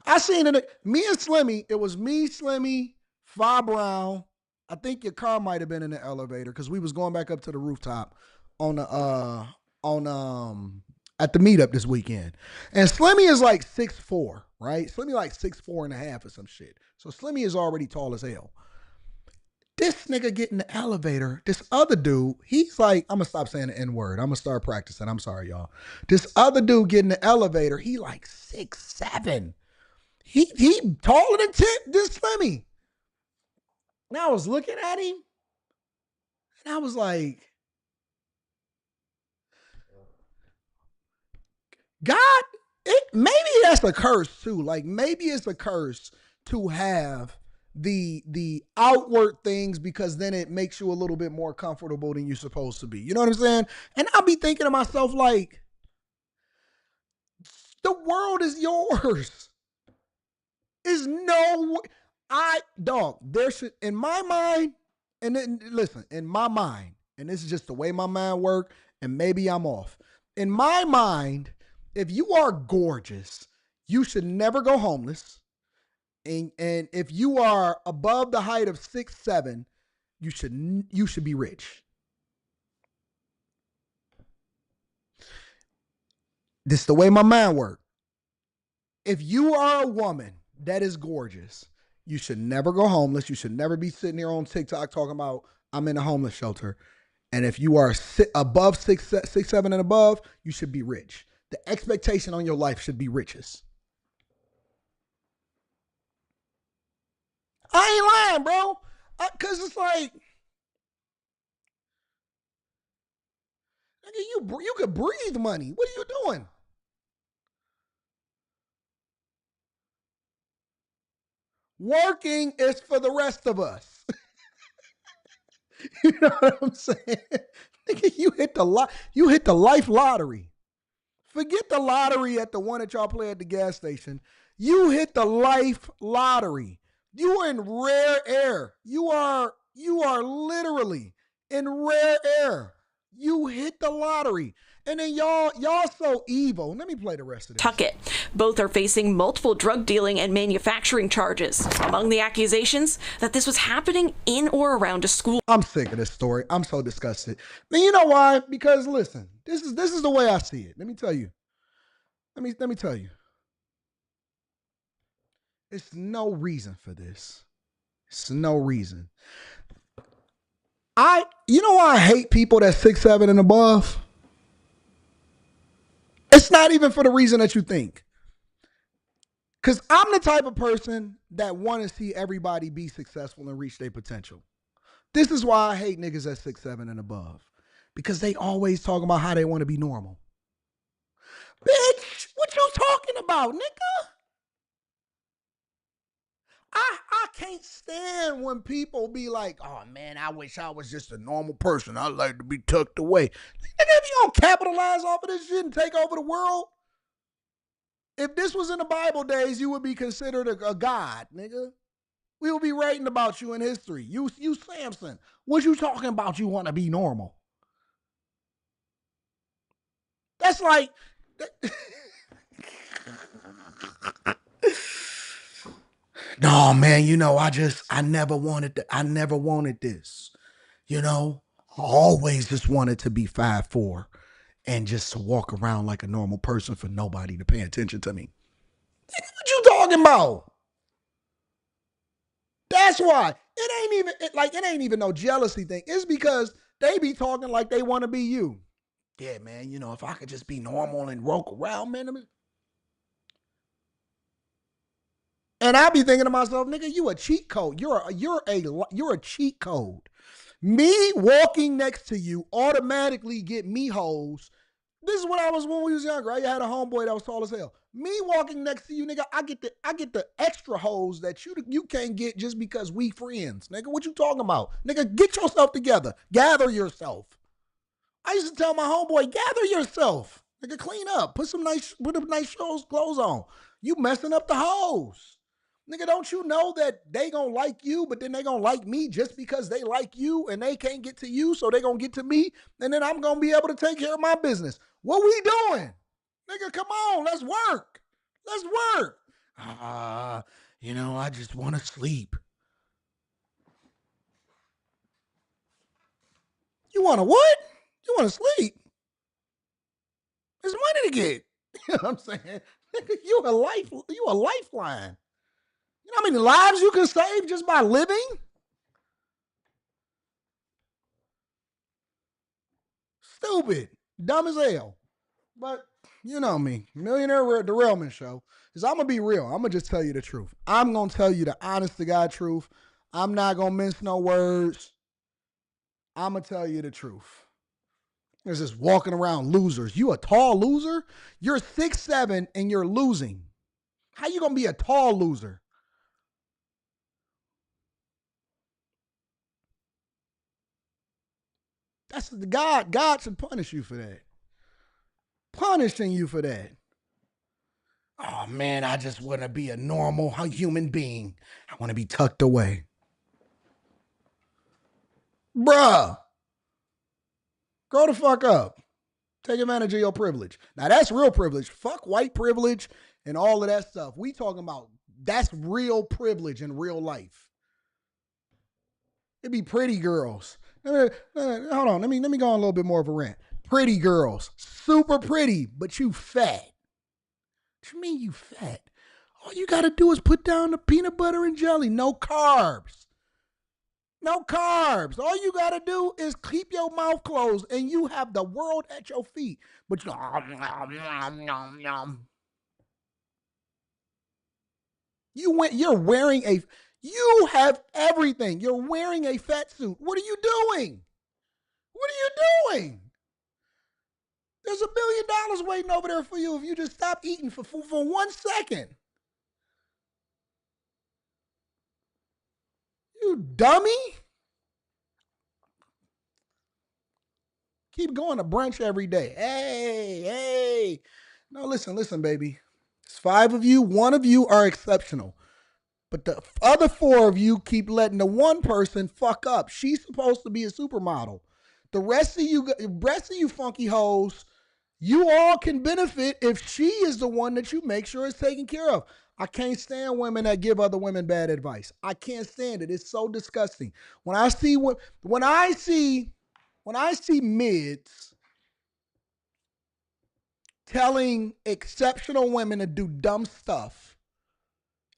I seen it. Me and Slimmy. It was me, Slimmy, Fa Brown. I think your car might have been in the elevator because we was going back up to the rooftop on the at the meetup this weekend. And Slimmy is like 6'4", right? Slimmy like 6'4.5" or some shit. So Slimmy is already tall as hell. This nigga get in the elevator. This other dude, he's like, I'm gonna stop saying the N-word. I'm gonna start practicing. I'm sorry, y'all. This other dude get in the elevator. He like 6'7". He taller than this Slimmy. And I was looking at him, and I was like, God, maybe that's a curse too. Like maybe it's a curse to have the outward things because then it makes you a little bit more comfortable than you're supposed to be. You know what I'm saying? And I'll be thinking to myself like, the world is yours. Is no, there should, in my mind, and then, listen, in my mind, and this is just the way my mind works, and maybe I'm off. In my mind, if you are gorgeous, you should never go homeless. And if you are above the height of 6'7", you should be rich. This is the way my mind works. If you are a woman that is gorgeous, you should never go homeless. You should never be sitting here on TikTok talking about I'm in a homeless shelter. And if you are above 6'7" and above, you should be rich. The expectation on your life should be riches. I ain't lying, bro. Cause it's like, you could breathe money. What are you doing? Working is for the rest of us. You know what I'm saying? Nigga, you hit the life lottery. Forget the lottery at the one that y'all play at the gas station. You hit the life lottery. You are in rare air. You are literally in rare air. You hit the lottery. And then y'all so evil. Let me play the rest of this. Tuckett. Both are facing multiple drug dealing and manufacturing charges. Among the accusations, that this was happening in or around a school. I'm sick of this story. I'm so disgusted. Man, you know why? Because listen, this is the way I see it. Let me tell you. Let me tell you. It's no reason for this. It's no reason. You know why I hate people that's 6'7" and above? It's not even for the reason that you think. Because I'm the type of person that want to see everybody be successful and reach their potential. This is why I hate niggas at 6'7" and above. Because they always talking about how they want to be normal. Bitch, what you talking about, nigga? I can't stand when people be like, oh man, I wish I was just a normal person. I'd like to be tucked away. Nigga, if you don't capitalize off of this shit and take over the world, if this was in the Bible days, you would be considered a god, nigga. We would be writing about you in history. You Samson. What you talking about you want to be normal? That's like... No, man, you know, I never wanted this. You know, I always just wanted to be 5'4" and just to walk around like a normal person for nobody to pay attention to me. What you talking about? That's why. It ain't even no jealousy thing. It's because they be talking like they want to be you. Yeah, man, you know, if I could just be normal and walk around, man. And And I be thinking to myself, nigga, you a cheat code. You're a cheat code. Me walking next to you automatically get me hoes. This is what I was when we was younger. I had a homeboy that was tall as hell. Me walking next to you, nigga, I get the extra hoes that you can't get just because we friends. Nigga, what you talking about? Nigga, get yourself together. Gather yourself. I used to tell my homeboy, gather yourself. Nigga, clean up. Put some nice clothes on. You messing up the hoes. Nigga, don't you know that they gonna like you, but then they gonna like me just because they like you and they can't get to you, so they gonna get to me, and then I'm gonna be able to take care of my business. What we doing? Nigga, come on, let's work. Let's work. I just want to sleep. You want to what? You want to sleep? There's money to get. You know what I'm saying? Nigga, you a lifeline. You know how many lives you can save just by living? Stupid. Dumb as hell. But you know me. Millionaire Derailment Show. Is I'm going to be real. I'm going to just tell you the truth. I'm going to tell you the honest to God truth. I'm not going to mince no words. I'm going to tell you the truth. There's just walking around losers. You a tall loser? You're 6'7" and you're losing. How you going to be a tall loser? That's God. God should punish you for that. Punishing you for that. Oh, man, I just want to be a normal human being. I want to be tucked away. Bruh. Grow the fuck up. Take advantage of your privilege. Now, that's real privilege. Fuck white privilege and all of that stuff. We talking about that's real privilege in real life. It'd be pretty girls. Hold on. Let me go on a little bit more of a rant. Pretty girls. Super pretty, but you fat. What you mean you fat? All you got to do is put down the peanut butter and jelly. No carbs. No carbs. All you got to do is keep your mouth closed and you have the world at your feet. But you you have everything. You're wearing a fat suit. What are you doing? What are you doing? There's $1 billion waiting over there for you if you just stop eating for 1 second. You dummy. Keep going to brunch every day. Hey. No, listen, baby. It's 5 of you. 1 of you are exceptional. But the other 4 of you keep letting the one person fuck up. She's supposed to be a supermodel. The rest of you funky hoes, you all can benefit if she is the one that you make sure is taken care of. I can't stand women that give other women bad advice. I can't stand it. It's so disgusting. When I see mids telling exceptional women to do dumb stuff,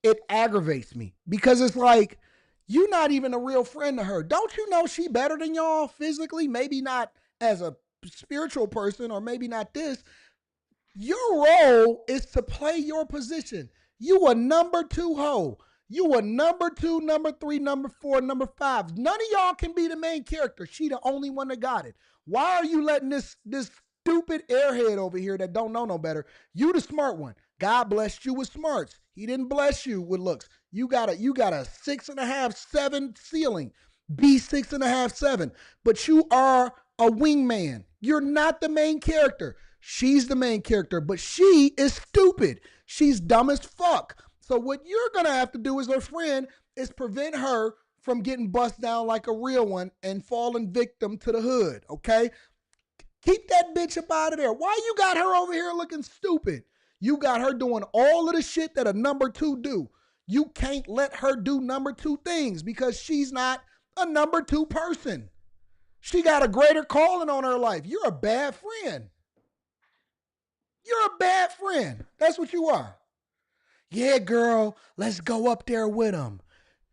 it aggravates me because it's like, you're not even a real friend to her. Don't you know she better than y'all physically? Maybe not as a spiritual person or maybe not this. Your role is to play your position. You a number 2 hoe. You a number 2, number 3, number 4, number 5. None of y'all can be the main character. She the only one that got it. Why are you letting this stupid airhead over here that don't know no better? You the smart one. God blessed you with smarts. He didn't bless you with looks. You got a 6.5, 7 ceiling. Be 6.5, 7. But you are a wingman. You're not the main character. She's the main character, but she is stupid. She's dumb as fuck. So what you're going to have to do as her friend is prevent her from getting bust down like a real one and falling victim to the hood, okay? Keep that bitch up out of there. Why you got her over here looking stupid? You got her doing all of the shit that a number 2 do. You can't let her do number 2 things because she's not a number 2 person. She got a greater calling on her life. You're a bad friend. You're a bad friend. That's what you are. Yeah, girl, let's go up there with him.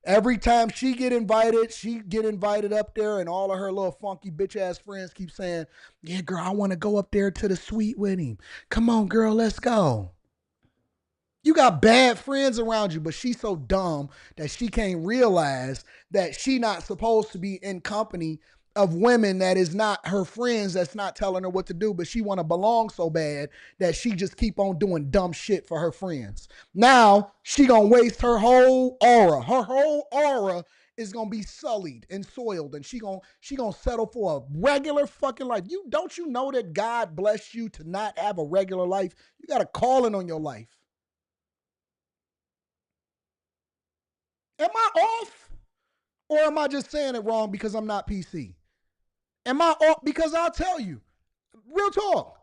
Every time she get invited up there, and all of her little funky bitch-ass friends keep saying, yeah, girl, I want to go up there to the suite with him. Come on, girl, let's go. You got bad friends around you, but she's so dumb that she can't realize that she not supposed to be in company of women that is not her friends, that's not telling her what to do, but she want to belong so bad that she just keep on doing dumb shit for her friends. Now she gonna waste her whole aura. Her whole aura is gonna be sullied and soiled, and she gonna settle for a regular fucking life. Don't you know that God blessed you to not have a regular life? You got a calling on your life. Am I off? Or am I just saying it wrong because I'm not PC? Am I off? Because I'll tell you, real talk,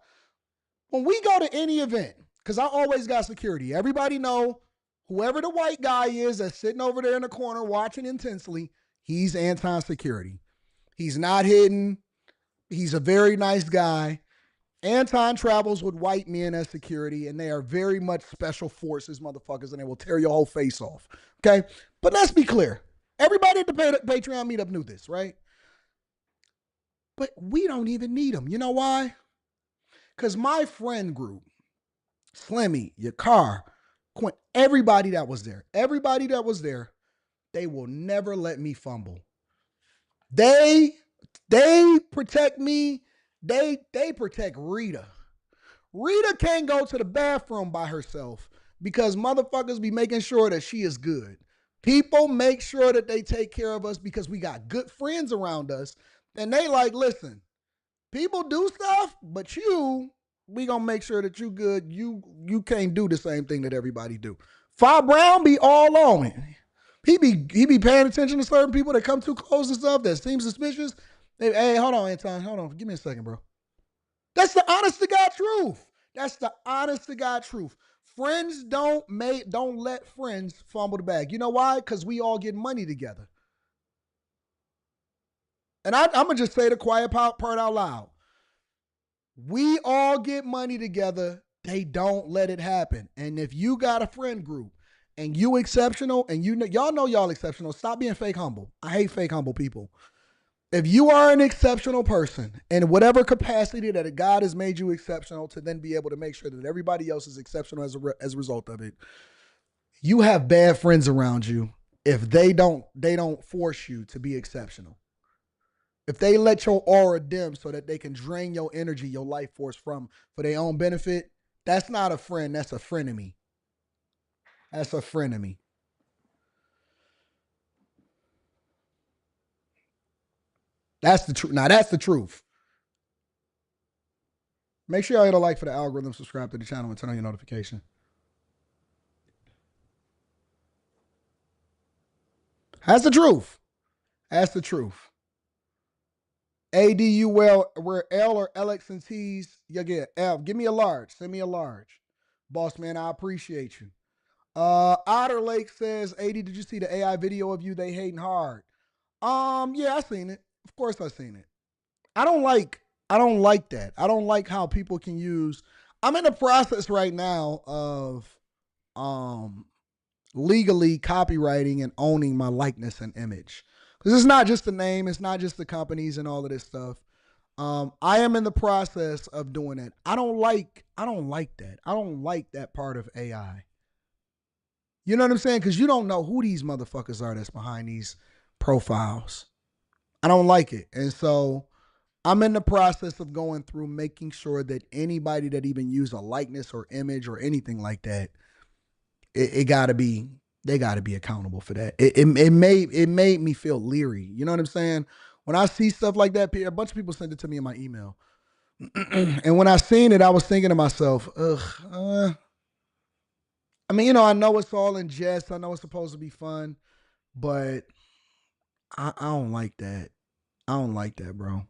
when we go to any event, because I always got security, everybody know whoever the white guy is that's sitting over there in the corner watching intensely, he's Anton security. He's not hidden. He's a very nice guy. Anton travels with white men as security, and they are very much special forces motherfuckers, and they will tear your whole face off. Okay? But let's be clear. Everybody at the Patreon meetup knew this, right? But we don't even need them. You know why? Because my friend group, Slimmy, Yakar, Quint, everybody that was there, they will never let me fumble. They protect me. They protect Rita. Rita can't go to the bathroom by herself because motherfuckers be making sure that she is good. People make sure that they take care of us because we got good friends around us. And they like, listen, people do stuff, but we gonna make sure that you good. You can't do the same thing that everybody do. Fa Brown be all on it. He be paying attention to certain people that come too close and stuff that seem suspicious. Hey, hold on, Anton. Hold on. Give me a second, bro. That's the honest to God truth. That's the honest to God truth. Friends don't let friends fumble the bag. You know why? Because we all get money together. And I'm going to just say the quiet part out loud. We all get money together. They don't let it happen. And if you got a friend group and you exceptional and y'all know y'all exceptional, stop being fake humble. I hate fake humble people. If you are an exceptional person in whatever capacity that God has made you exceptional to then be able to make sure that everybody else is exceptional as a result of it, you have bad friends around you if they don't force you to be exceptional. If they let your aura dim so that they can drain your energy, your life force for their own benefit, that's not a friend, that's a frenemy. That's a frenemy. That's the truth. Now that's the truth. Make sure y'all hit a like for the algorithm, subscribe to the channel, and turn on your notification. That's the truth. That's the truth. ADUL, where L or LX and T's, you get F. Give me a large. Send me a large. Boss man, I appreciate you. Otter Lake says, AD, did you see the AI video of you? They hating hard. Yeah, I seen it. Of course I seen it. I don't like that. I don't like how people can use. I'm in the process right now of legally copywriting and owning my likeness and image. Because it's not just the name, it's not just the companies and all of this stuff. I am in the process of doing it. I don't like that. I don't like that part of AI. You know what I'm saying? Because you don't know who these motherfuckers are that's behind these profiles. I don't like it. And so I'm in the process of going through making sure that anybody that even use a likeness or image or anything like that, they gotta be accountable for that. It made me feel leery. You know what I'm saying? When I see stuff like that, a bunch of people send it to me in my email. And when I seen it, I was thinking to myself, I mean, I know it's all in jest. I know it's supposed to be fun, but I don't like that. I don't like that, bro.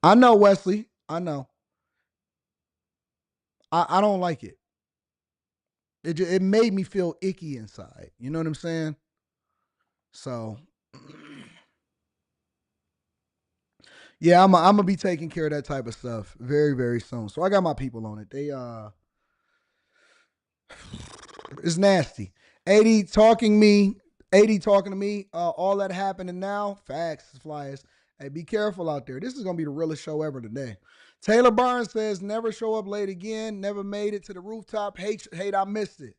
I know, Wesley. I know. I don't like it. It made me feel icky inside. You know what I'm saying? So, yeah, I'm gonna be taking care of that type of stuff very, very soon. So I got my people on it. It's nasty. 80 talking to me. All that happening now. Facts, flyers. Hey, be careful out there. This is gonna be the realest show ever today. Taylor Barnes says, never show up late again, never made it to the rooftop. Hate I missed it.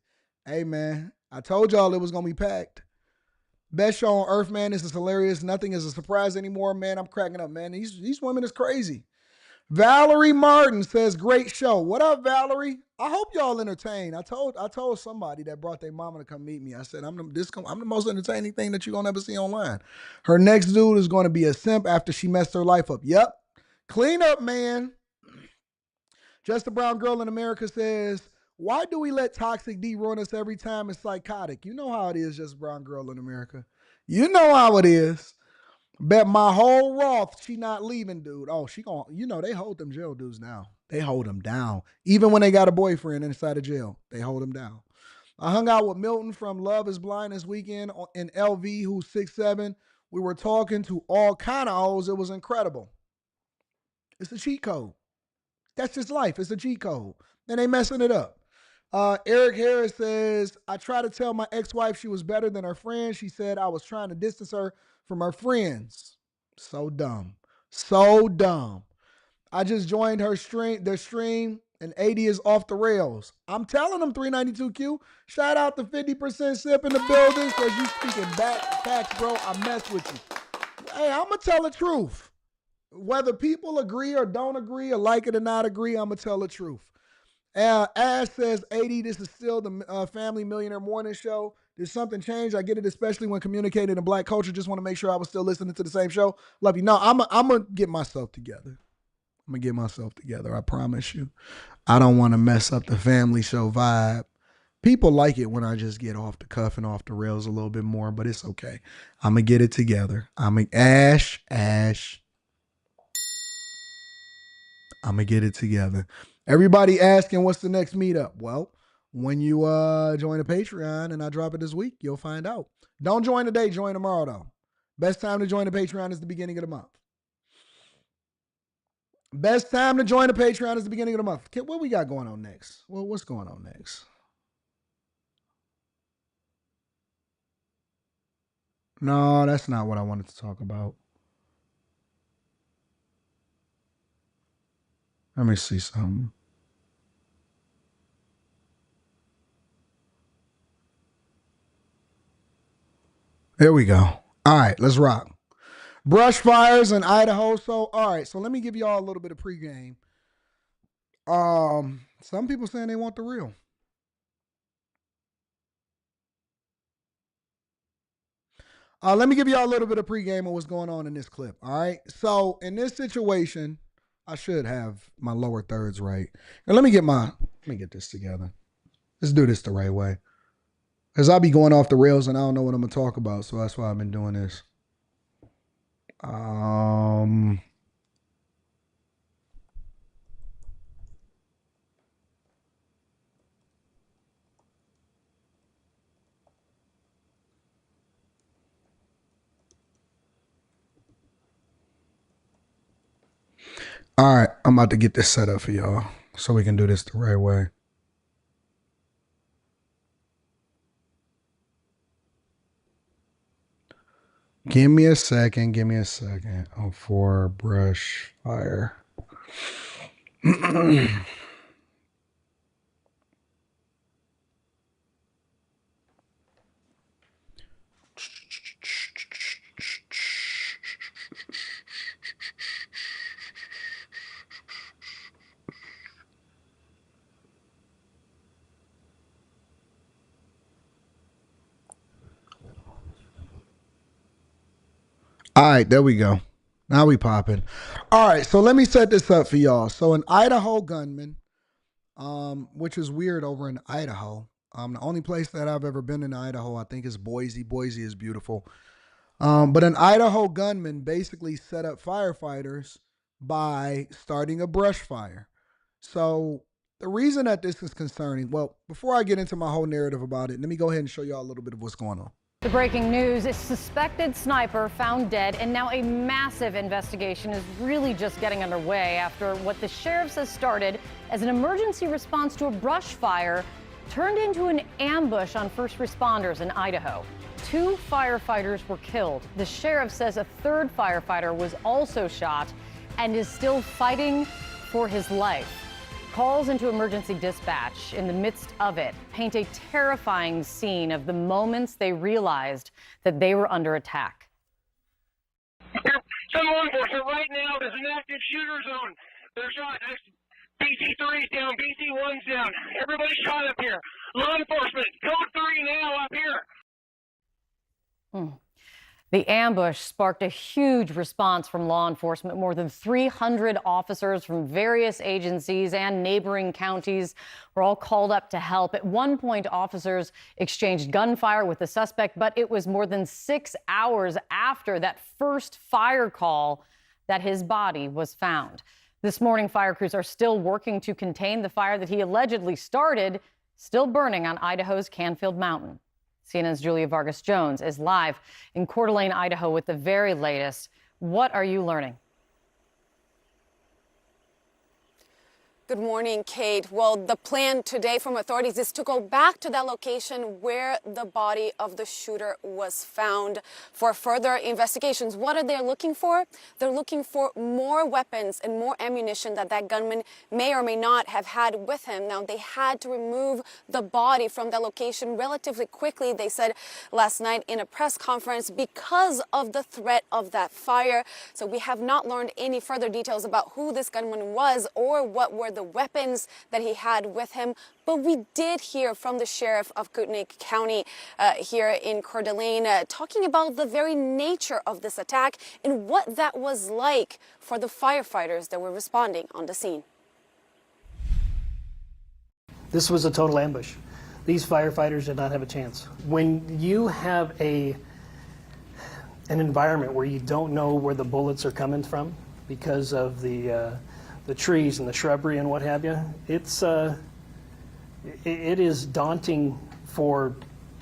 Hey, man, I told y'all it was going to be packed. Best show on earth, man. This is hilarious. Nothing is a surprise anymore, man. I'm cracking up, man. These women is crazy. Valerie Martin says, great show. What up, Valerie? I hope y'all entertained. I told somebody that brought their mama to come meet me. I said, I'm the most entertaining thing that you're going to ever see online. Her next dude is going to be a simp after she messed her life up. Yep. Clean up, man. Just a Brown Girl in America says, why do we let Toxic D ruin us every time it's psychotic? You know how it is, Just a Brown Girl in America. You know how it is. Bet my whole Roth she not leaving, dude. Oh, she gonna, they hold them jail dudes now. They hold them down. Even when they got a boyfriend inside of jail, they hold them down. I hung out with Milton from Love is Blind this weekend in LV, who's 6'7". We were talking to all kind of O's. It was incredible. It's a cheat code. That's just life. It's a cheat code. And they messing it up. Eric Harris says, I tried to tell my ex-wife she was better than her friend. She said I was trying to distance her from her friends. So dumb. So dumb. I just joined their stream, and 80 is off the rails. I'm telling them, 392Q. Shout out to 50% Sip in the building, because you speaking facts, bro. I mess with you. Hey, I'm going to tell the truth. Whether people agree or don't agree or like it or not agree, I'm going to tell the truth. Ash says, 80, this is still the Family Millionaire Morning Show. Did something change? I get it, especially when communicating in Black culture. Just want to make sure I was still listening to the same show. Love you. No, I'm going to get myself together. I promise you. I don't want to mess up the family show vibe. People like it when I just get off the cuff and off the rails a little bit more, but it's okay. I'm going to get it together. Ash. I'm going to get it together. Everybody asking what's the next meetup? Well, when you join the Patreon and I drop it this week, you'll find out. Don't join today, join tomorrow though. Best time to join the Patreon is the beginning of the month. Best time to join the Patreon is the beginning of the month. What we got going on next? Well, what's going on next? No, that's not what I wanted to talk about. Let me see something. There we go. All right, let's rock. Brush fires in Idaho. So, all right, so let me give y'all a little bit of pregame. Some people saying they want the real. Let me give y'all a little bit of pregame of what's going on in this clip. All right. So in this situation, I should have my lower thirds right. And let me get this together. Let's do this the right way. Because I'll be going off the rails and I don't know what I'm going to talk about. So that's why I've been doing this. All right, I'm about to get this set up for y'all so we can do this the right way. Give me a second. Oh, for brush fire. All right, there we go. Now we popping. All right, so let me set this up for y'all. So an Idaho gunman, which is weird over in Idaho. The only place that I've ever been in Idaho, I think, is Boise. Boise is beautiful. But an Idaho gunman basically set up firefighters by starting a brush fire. So the reason that this is concerning, well, before I get into my whole narrative about it, let me go ahead and show y'all a little bit of what's going on. The breaking news is suspected sniper found dead, and now a massive investigation is really just getting underway after what the sheriff says started as an emergency response to a brush fire turned into an ambush on first responders in Idaho. 2 firefighters were killed. The sheriff says a 3rd firefighter was also shot and is still fighting for his life. Calls into emergency dispatch in the midst of it paint a terrifying scene of the moments they realized that they were under attack. Some law enforcement right now, there's an active shooter zone. They're shot. BC3's down, BC1's down. Everybody's shot up here. Law enforcement, code 3 now up here. The ambush sparked a huge response from law enforcement. More than 300 officers from various agencies and neighboring counties were all called up to help. At one point, officers exchanged gunfire with the suspect, but it was more than 6 hours after that first fire call that his body was found. This morning, fire crews are still working to contain the fire that he allegedly started, still burning on Idaho's Canfield Mountain. CNN's Julia Vargas Jones is live in Coeur d'Alene, Idaho with the very latest. What are you learning? Good morning, Kate. Well, the plan today from authorities is to go back to that location where the body of the shooter was found for further investigations. What are they looking for? They're looking for more weapons and more ammunition that gunman may or may not have had with him. Now, they had to remove the body from that location relatively quickly, they said last night in a press conference, because of the threat of that fire. So we have not learned any further details about who this gunman was or what were the weapons that he had with him. But we did hear from the sheriff of Kootenai County here in Coeur d'Alene talking about the very nature of this attack and what that was like for the firefighters that were responding on the scene. This was a total ambush. These firefighters did not have a chance. When you have an environment where you don't know where the bullets are coming from because of the trees and the shrubbery and what have you, it is daunting for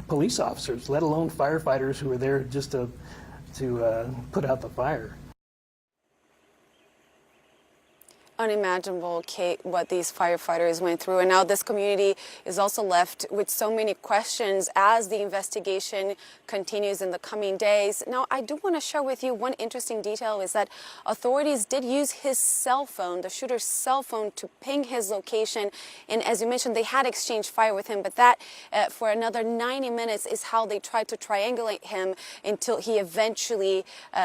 police officers, let alone firefighters who are there just to put out the fire. Unimaginable, Kate, what these firefighters went through. And now this community is also left with so many questions as the investigation continues in the coming days. Now, I do want to share with you one interesting detail is that authorities did use his cell phone, the shooter's cell phone, to ping his location. And as you mentioned, they had exchanged fire with him, but that for another 90 minutes is how they tried to triangulate him until he eventually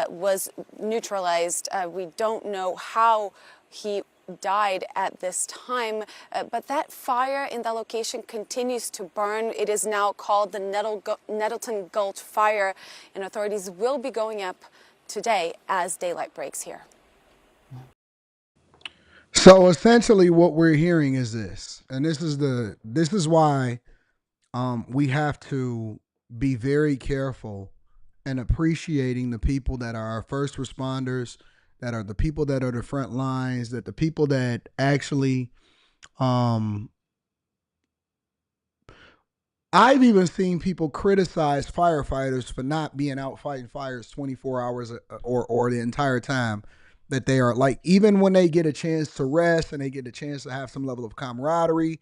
was neutralized. We don't know how he died at this time, but that fire in that location continues to burn. It is now called the Nettleton Gulch Fire, and authorities will be going up today as daylight breaks here. So essentially what we're hearing is this, and this is why we have to be very careful and appreciating the people that are our first responders, that are the people that are the front lines, that the people that actually, I've even seen people criticize firefighters for not being out fighting fires 24 hours or the entire time that they are, like, even when they get a chance to rest and they get a chance to have some level of camaraderie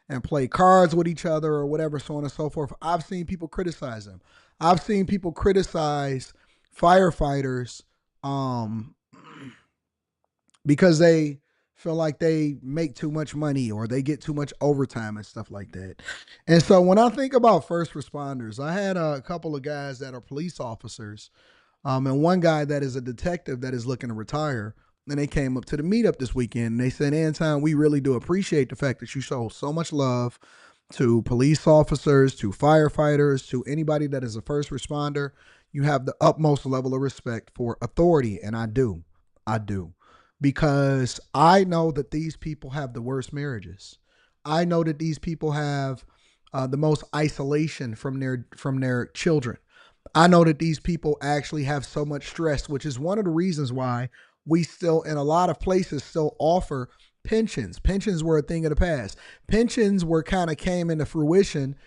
and play cards with each other or whatever, so on and so forth. I've seen people criticize them. I've seen people criticize firefighters, because they feel like they make too much money or they get too much overtime and stuff like that. And so when I think about first responders, I had a couple of guys that are police officers, and one guy that is a detective that is looking to retire. And they came up to the meetup this weekend and they said, Anton, we really do appreciate the fact that you show so much love to police officers, to firefighters, to anybody that is a first responder. You have the utmost level of respect for authority. And I do. Because I know that these people have the worst marriages. I know that these people have the most isolation from their children. I know that these people actually have so much stress, which is one of the reasons why we still, in a lot of places, still offer pensions. Pensions were a thing of the past. Pensions came into fruition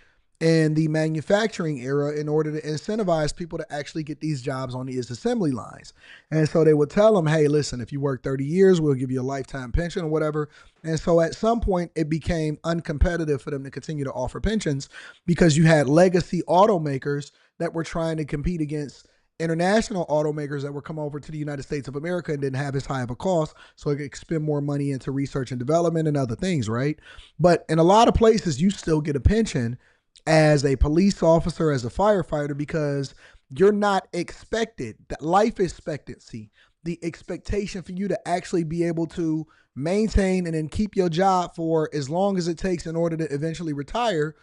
in the manufacturing era in order to incentivize people to actually get these jobs on these assembly lines. And so they would tell them, hey, listen, if you work 30 years, we'll give you a lifetime pension or whatever. And so at some point it became uncompetitive for them to continue to offer pensions because you had legacy automakers that were trying to compete against international automakers that were come over to the United States of America and didn't have as high of a cost, so it could spend more money into research and development and other things, right? But in a lot of places, you still get a pension as a police officer, as a firefighter, because you're not expected, that life expectancy, the expectation for you to actually be able to maintain and then keep your job for as long as it takes in order to eventually retire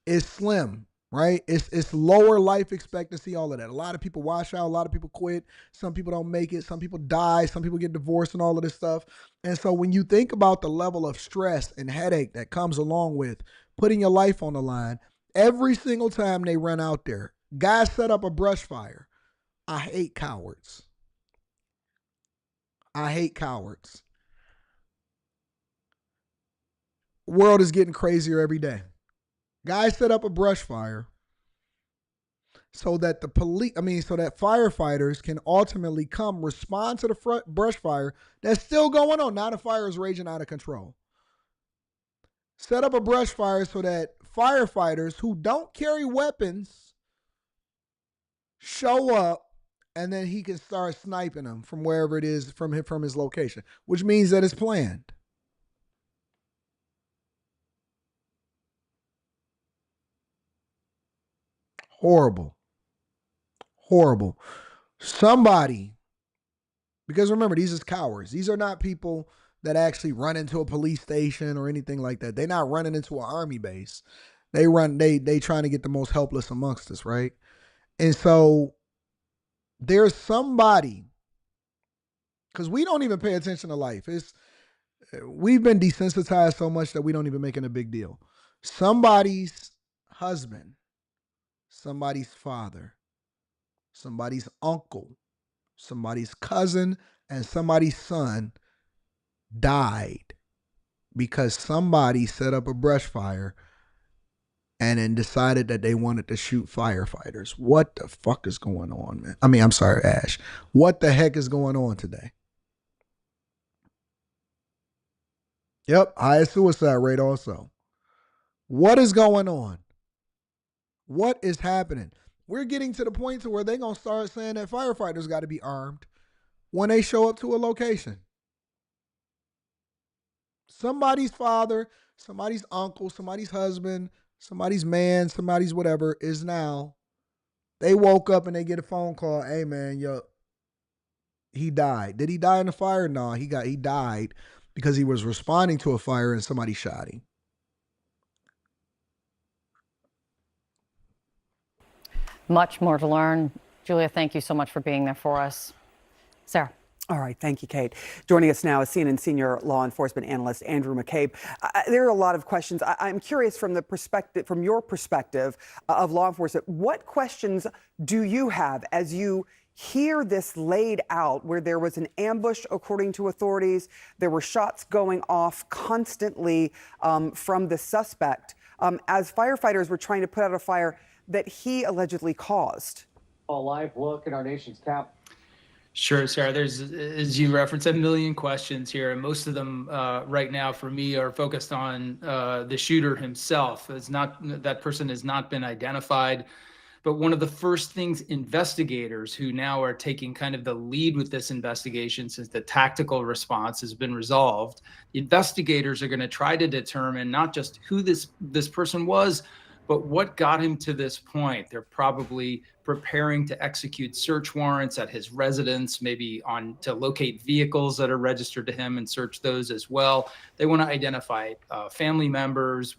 is slim, right? It's lower life expectancy, all of that. A lot of people wash out, a lot of people quit, some people don't make it, some people die, some people get divorced and all of this stuff. And so when you think about the level of stress and headache that comes along with putting your life on the line, every single time they run out there, guys set up a brush fire. I hate cowards. I hate cowards. World is getting crazier every day. Guys set up a brush fire so that the so that firefighters can ultimately come respond to the brush fire that's still going on. Now the fire is raging out of control. Set up a brush fire so that firefighters who don't carry weapons show up, and then he can start sniping them from wherever it is from his location, which means that it's planned. Horrible. Horrible. Somebody, because remember, these is cowards. These are not people that actually run into a police station or anything like that. They're not running into an army base. They trying to get the most helpless amongst us, right? And so there's somebody, because we don't even pay attention to life. We've been desensitized so much that we don't even make it a big deal. Somebody's husband, somebody's father, somebody's uncle, somebody's cousin, and somebody's son died because somebody set up a brush fire and then decided that they wanted to shoot firefighters. What the fuck is going on, man? I mean, I'm sorry, Ash. What the heck is going on today? Yep, highest suicide rate also. What is going on? What is happening? We're getting to the point to where they're going to start saying that firefighters got to be armed when they show up to a location. Somebody's father, somebody's uncle, somebody's husband, somebody's man, somebody's whatever is now, they woke up and they get a phone call, hey man, he died. Did he die in the fire? No, he died because he was responding to a fire and somebody shot him. Much more to learn. Julia, thank you so much for being there for us. Sarah. All right. Thank you, Kate. Joining us now is CNN senior law enforcement analyst Andrew McCabe. There are a lot of questions. I'm curious from your perspective of law enforcement, what questions do you have as you hear this laid out, where there was an ambush, according to authorities, there were shots going off constantly from the suspect as firefighters were trying to put out a fire that he allegedly caused? A live look at our nation's cap. Sure, Sarah. There's, as you referenced, a million questions here, and most of them right now for me are focused on the shooter himself. That person has not been identified. But one of the first things investigators, who now are taking kind of the lead with this investigation since the tactical response has been resolved, investigators are going to try to determine not just who this person was, but what got him to this point. They're probably preparing to execute search warrants at his residence, maybe to locate vehicles that are registered to him and search those as well. They want to identify family members,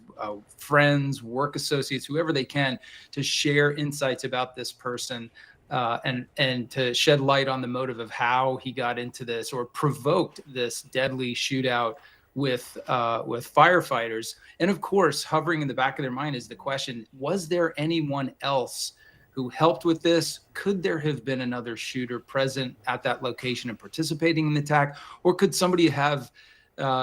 friends, work associates, whoever they can, to share insights about this person and to shed light on the motive of how he got into this or provoked this deadly shootout with firefighters. And of course, hovering in the back of their mind is the question, was there anyone else who helped with this? Could there have been another shooter present at that location and participating in the attack? Or could somebody have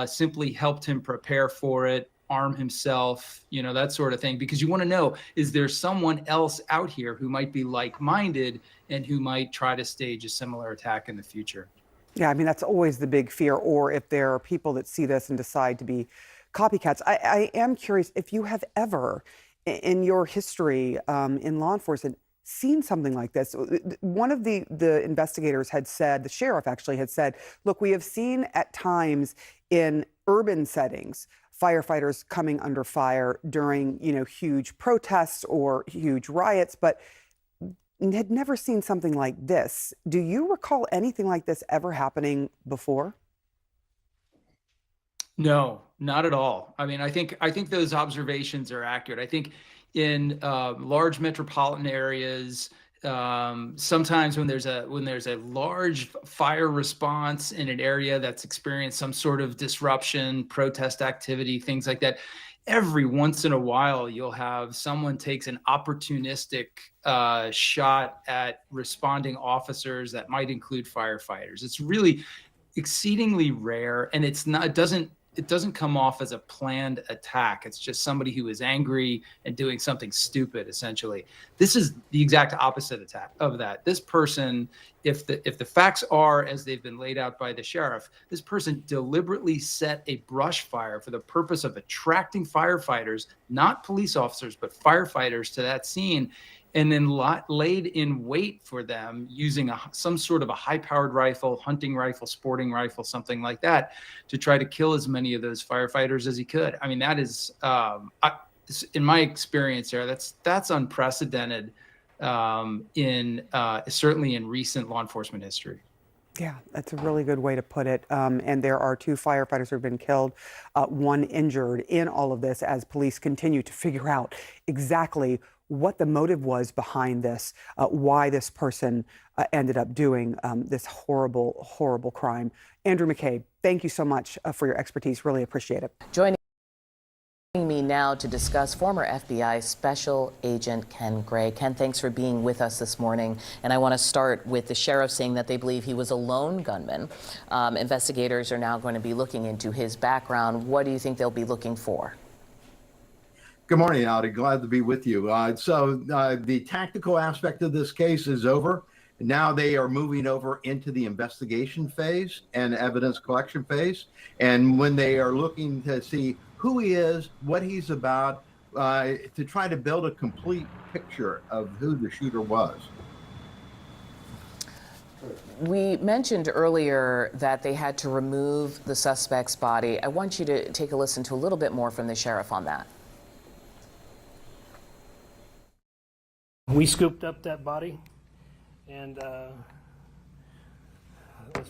simply helped him prepare for it, arm himself, that sort of thing? Because you want to know, is there someone else out here who might be like-minded and who might try to stage a similar attack in the future? Yeah, I mean, that's always the big fear, or if there are people that see this and decide to be copycats. I am curious if you have ever, in your history in law enforcement, seen something like this. One of the investigators had said, the sheriff actually had said, look, we have seen at times in urban settings firefighters coming under fire during, huge protests or huge riots, but had never seen something like this. Do you recall anything like this ever happening before? No, not at all. I mean, I think those observations are accurate. I think in large metropolitan areas, sometimes when there's a large fire response in an area that's experienced some sort of disruption, protest activity, things like that, every once in a while you'll have someone takes an opportunistic shot at responding officers that might include firefighters. It's really exceedingly rare, and it doesn't come off as a planned attack. It's just somebody who is angry and doing something stupid, essentially. This is the exact opposite attack of that. This person, if the facts are as they've been laid out by the sheriff, this person deliberately set a brush fire for the purpose of attracting firefighters, not police officers, but firefighters to that scene, and then laid in wait for them using some sort of a high-powered rifle, hunting rifle, sporting rifle, something like that, to try to kill as many of those firefighters as he could. I mean, that is, in my experience here, that's unprecedented certainly in recent law enforcement history. Yeah, that's a really good way to put it. And there are 2 firefighters who have been killed, 1 injured in all of this as police continue to figure out exactly what the motive was behind this, why this person ended up doing this horrible, horrible crime. Andrew McCabe, thank you so much for your expertise. Really appreciate it. Joining me now to discuss former FBI Special Agent Ken Gray. Ken, thanks for being with us this morning. And I want to start with the sheriff saying that they believe he was a lone gunman. Investigators are now going to be looking into his background. What do you think they'll be looking for? Good morning, Audi. Glad to be with you. The tactical aspect of this case is over. Now they are moving over into the investigation phase and evidence collection phase. And when they are looking to see who he is, what he's about, to try to build a complete picture of who the shooter was. We mentioned earlier that they had to remove the suspect's body. I want you to take a listen to a little bit more from the sheriff on that. We scooped up that body, and as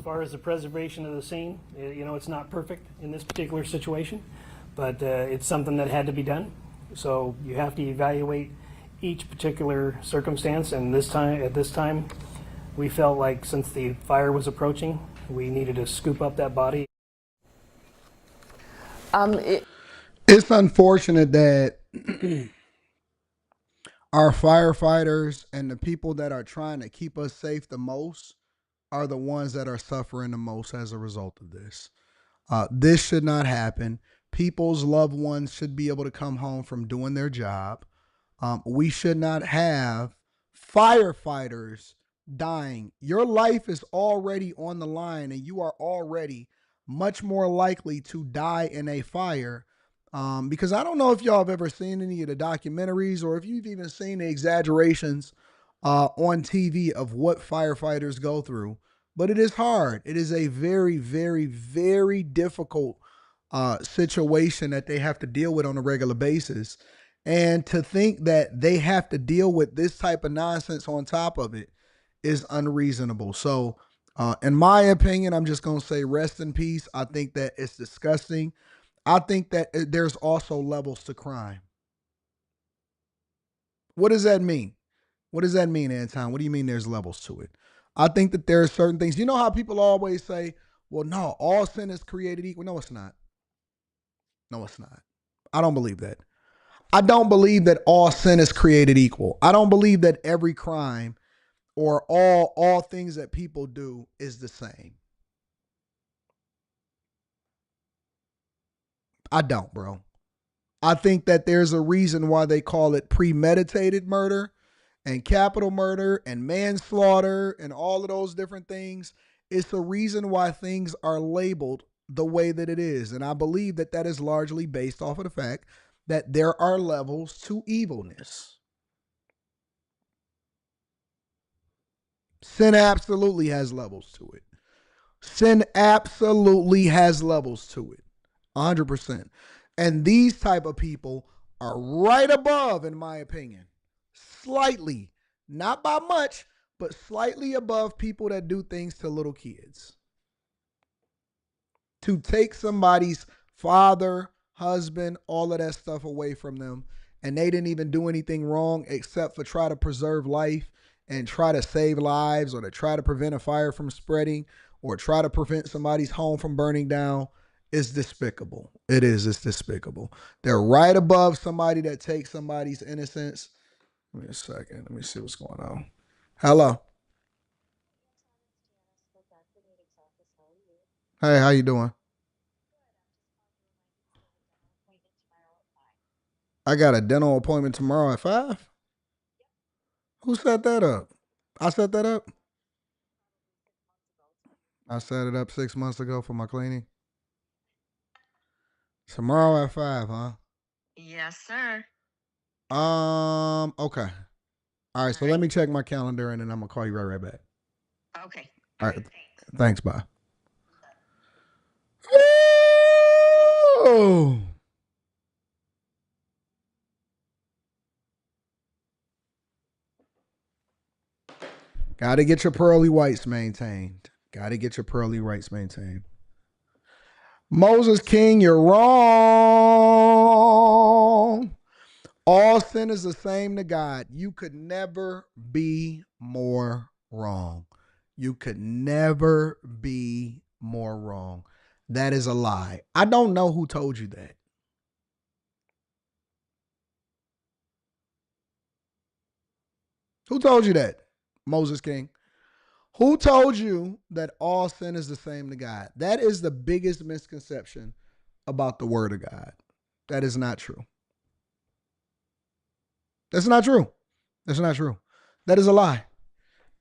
far as the preservation of the scene, it's not perfect in this particular situation, but it's something that had to be done. So you have to evaluate each particular circumstance, and at this time, we felt like since the fire was approaching, we needed to scoop up that body. It's unfortunate that our firefighters and the people that are trying to keep us safe the most are the ones that are suffering the most as a result of this. This should not happen. People's loved ones should be able to come home from doing their job. We should not have firefighters dying. Your life is already on the line, and you are already much more likely to die in a fire. Because I don't know if y'all have ever seen any of the documentaries or if you've even seen the exaggerations on TV of what firefighters go through, but it is hard. It is a very, very, very difficult situation that they have to deal with on a regular basis. And to think that they have to deal with this type of nonsense on top of it is unreasonable. So in my opinion, I'm just going to say rest in peace. I think that it's disgusting. I think that there's also levels to crime. What does that mean? What does that mean, Anton? What do you mean there's levels to it? I think that there are certain things. You know how people always say, well, no, all sin is created equal. No, it's not. No, it's not. I don't believe that. I don't believe that all sin is created equal. I don't believe that every crime or all things that people do is the same. I don't, bro. I think that there's a reason why they call it premeditated murder and capital murder and manslaughter and all of those different things. It's the reason why things are labeled the way that it is. And I believe that that is largely based off of the fact that there are levels to evilness. Sin absolutely has levels to it. Sin absolutely has levels to it. 100%. And these type of people are right above, in my opinion. Slightly, not by much, but slightly above people that do things to little kids. To take somebody's father, husband, all of that stuff away from them, and they didn't even do anything wrong except for try to preserve life and try to save lives, or to try to prevent a fire from spreading, or try to prevent somebody's home from burning down, is despicable. It is. It's despicable. They're right above somebody that takes somebody's innocence. Give me a second. Let me see what's going on. Hello. Hey, how you doing? I got a dental appointment tomorrow at 5. Who set that up? I set that up. I set it up 6 months ago for my cleaning. Tomorrow at 5, huh? Yes, sir. Okay. All right, so let me check my calendar and then I'm gonna call you right back. Okay. All right. Thanks, bye. Oh. Gotta get your pearly whites maintained. Gotta get your pearly whites maintained. Moses King, you're wrong. All sin is the same to God. You could never be more wrong. You could never be more wrong. That is a lie. I don't know who told you that. Who told you that, Moses King? Who told you that all sin is the same to God? That is the biggest misconception about the word of God. That is not true. That's not true. That's not true. That is a lie.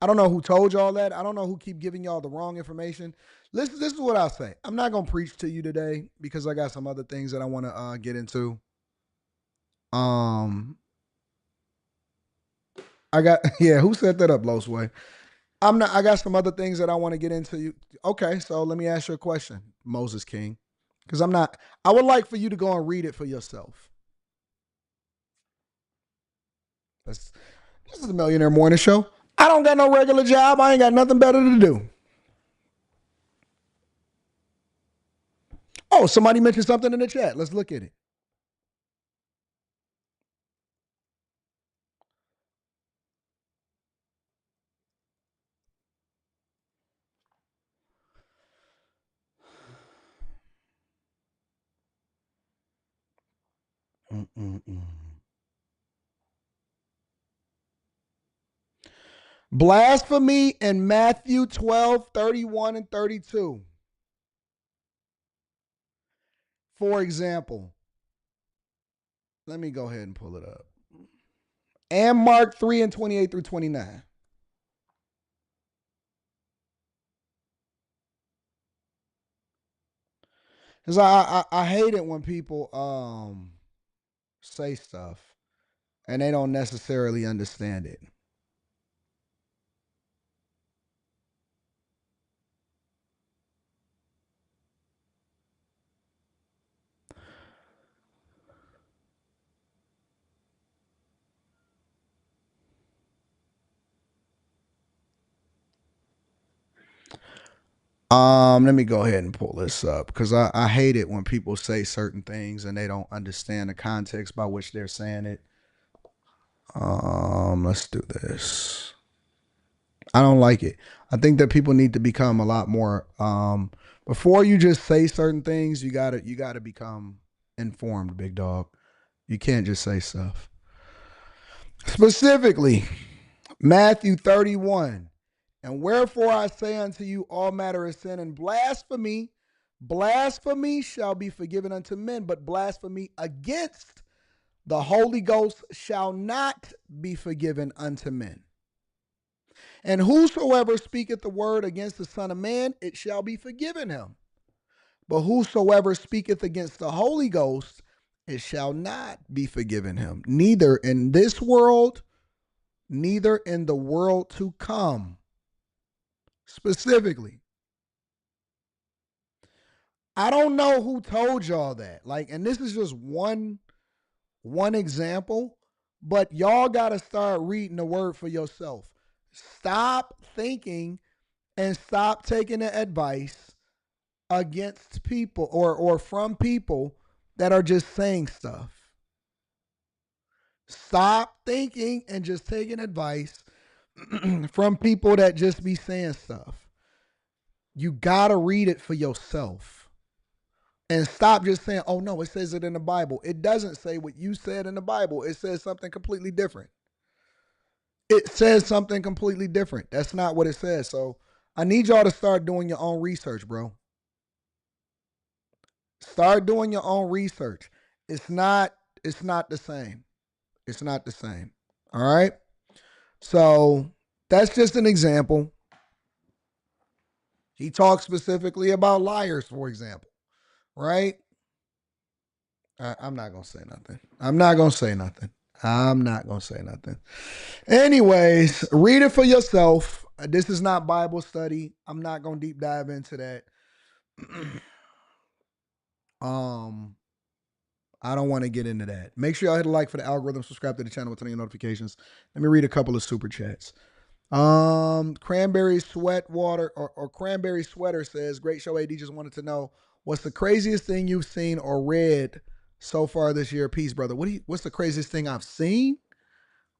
I don't know who told y'all that. I don't know who keep giving y'all the wrong information. Listen, this is what I'll say. I'm not going to preach to you today because I got some other things that I want to get into. I got, yeah, who set that up, Losway? I got some other things that I want to get into. Okay, so let me ask you a question, Moses King. Because I would like for you to go and read it for yourself. This is the Millionaire Morning Show. I don't got no regular job. I ain't got nothing better to do. Oh, somebody mentioned something in the chat. Let's look at it. Blasphemy in Matthew 12, 31 and 32. For example, let me go ahead and pull it up. And Mark 3 and 28 through 29. Because I hate it when people say stuff and they don't necessarily understand it. Let me go ahead and pull this up because I hate it when people say certain things and they don't understand the context by which they're saying it. Let's do this. I don't like it. I think that people need to become a lot more before you just say certain things, you gotta become informed, big dog. You can't just say stuff. Specifically, Matthew 31. And wherefore I say unto you, all matter of sin and blasphemy shall be forgiven unto men, but blasphemy against the Holy Ghost shall not be forgiven unto men. And whosoever speaketh the word against the Son of Man, it shall be forgiven him. But whosoever speaketh against the Holy Ghost, it shall not be forgiven him. Neither in this world, neither in the world to come. Specifically. I don't know who told y'all that. Like, and this is just one example, but y'all got to start reading the word for yourself. Stop thinking and stop taking the advice against people or from people that are just saying stuff. Stop thinking and just taking advice from people that just be saying stuff. You got to read it for yourself. And stop just saying, oh no, it says it in the Bible. It doesn't say what you said in the Bible. It says something completely different. It says something completely different. That's not what it says. So I need y'all to start doing your own research, bro. Start doing your own research. It's not the same. It's not the same. All right? So that's just an example. He talks specifically about liars, for example. Right? I'm not going to say nothing. I'm not going to say nothing. Anyways, read it for yourself. This is not Bible study. I'm not going to deep dive into that. I don't want to get into that. Make sure y'all hit a like for the algorithm, subscribe to the channel with turn on your notifications. Let me read a couple of super chats. Cranberry Sweat Water or Cranberry Sweater says, great show, AD. Just wanted to know, what's the craziest thing you've seen or read so far this year? Peace, brother. What's the craziest thing I've seen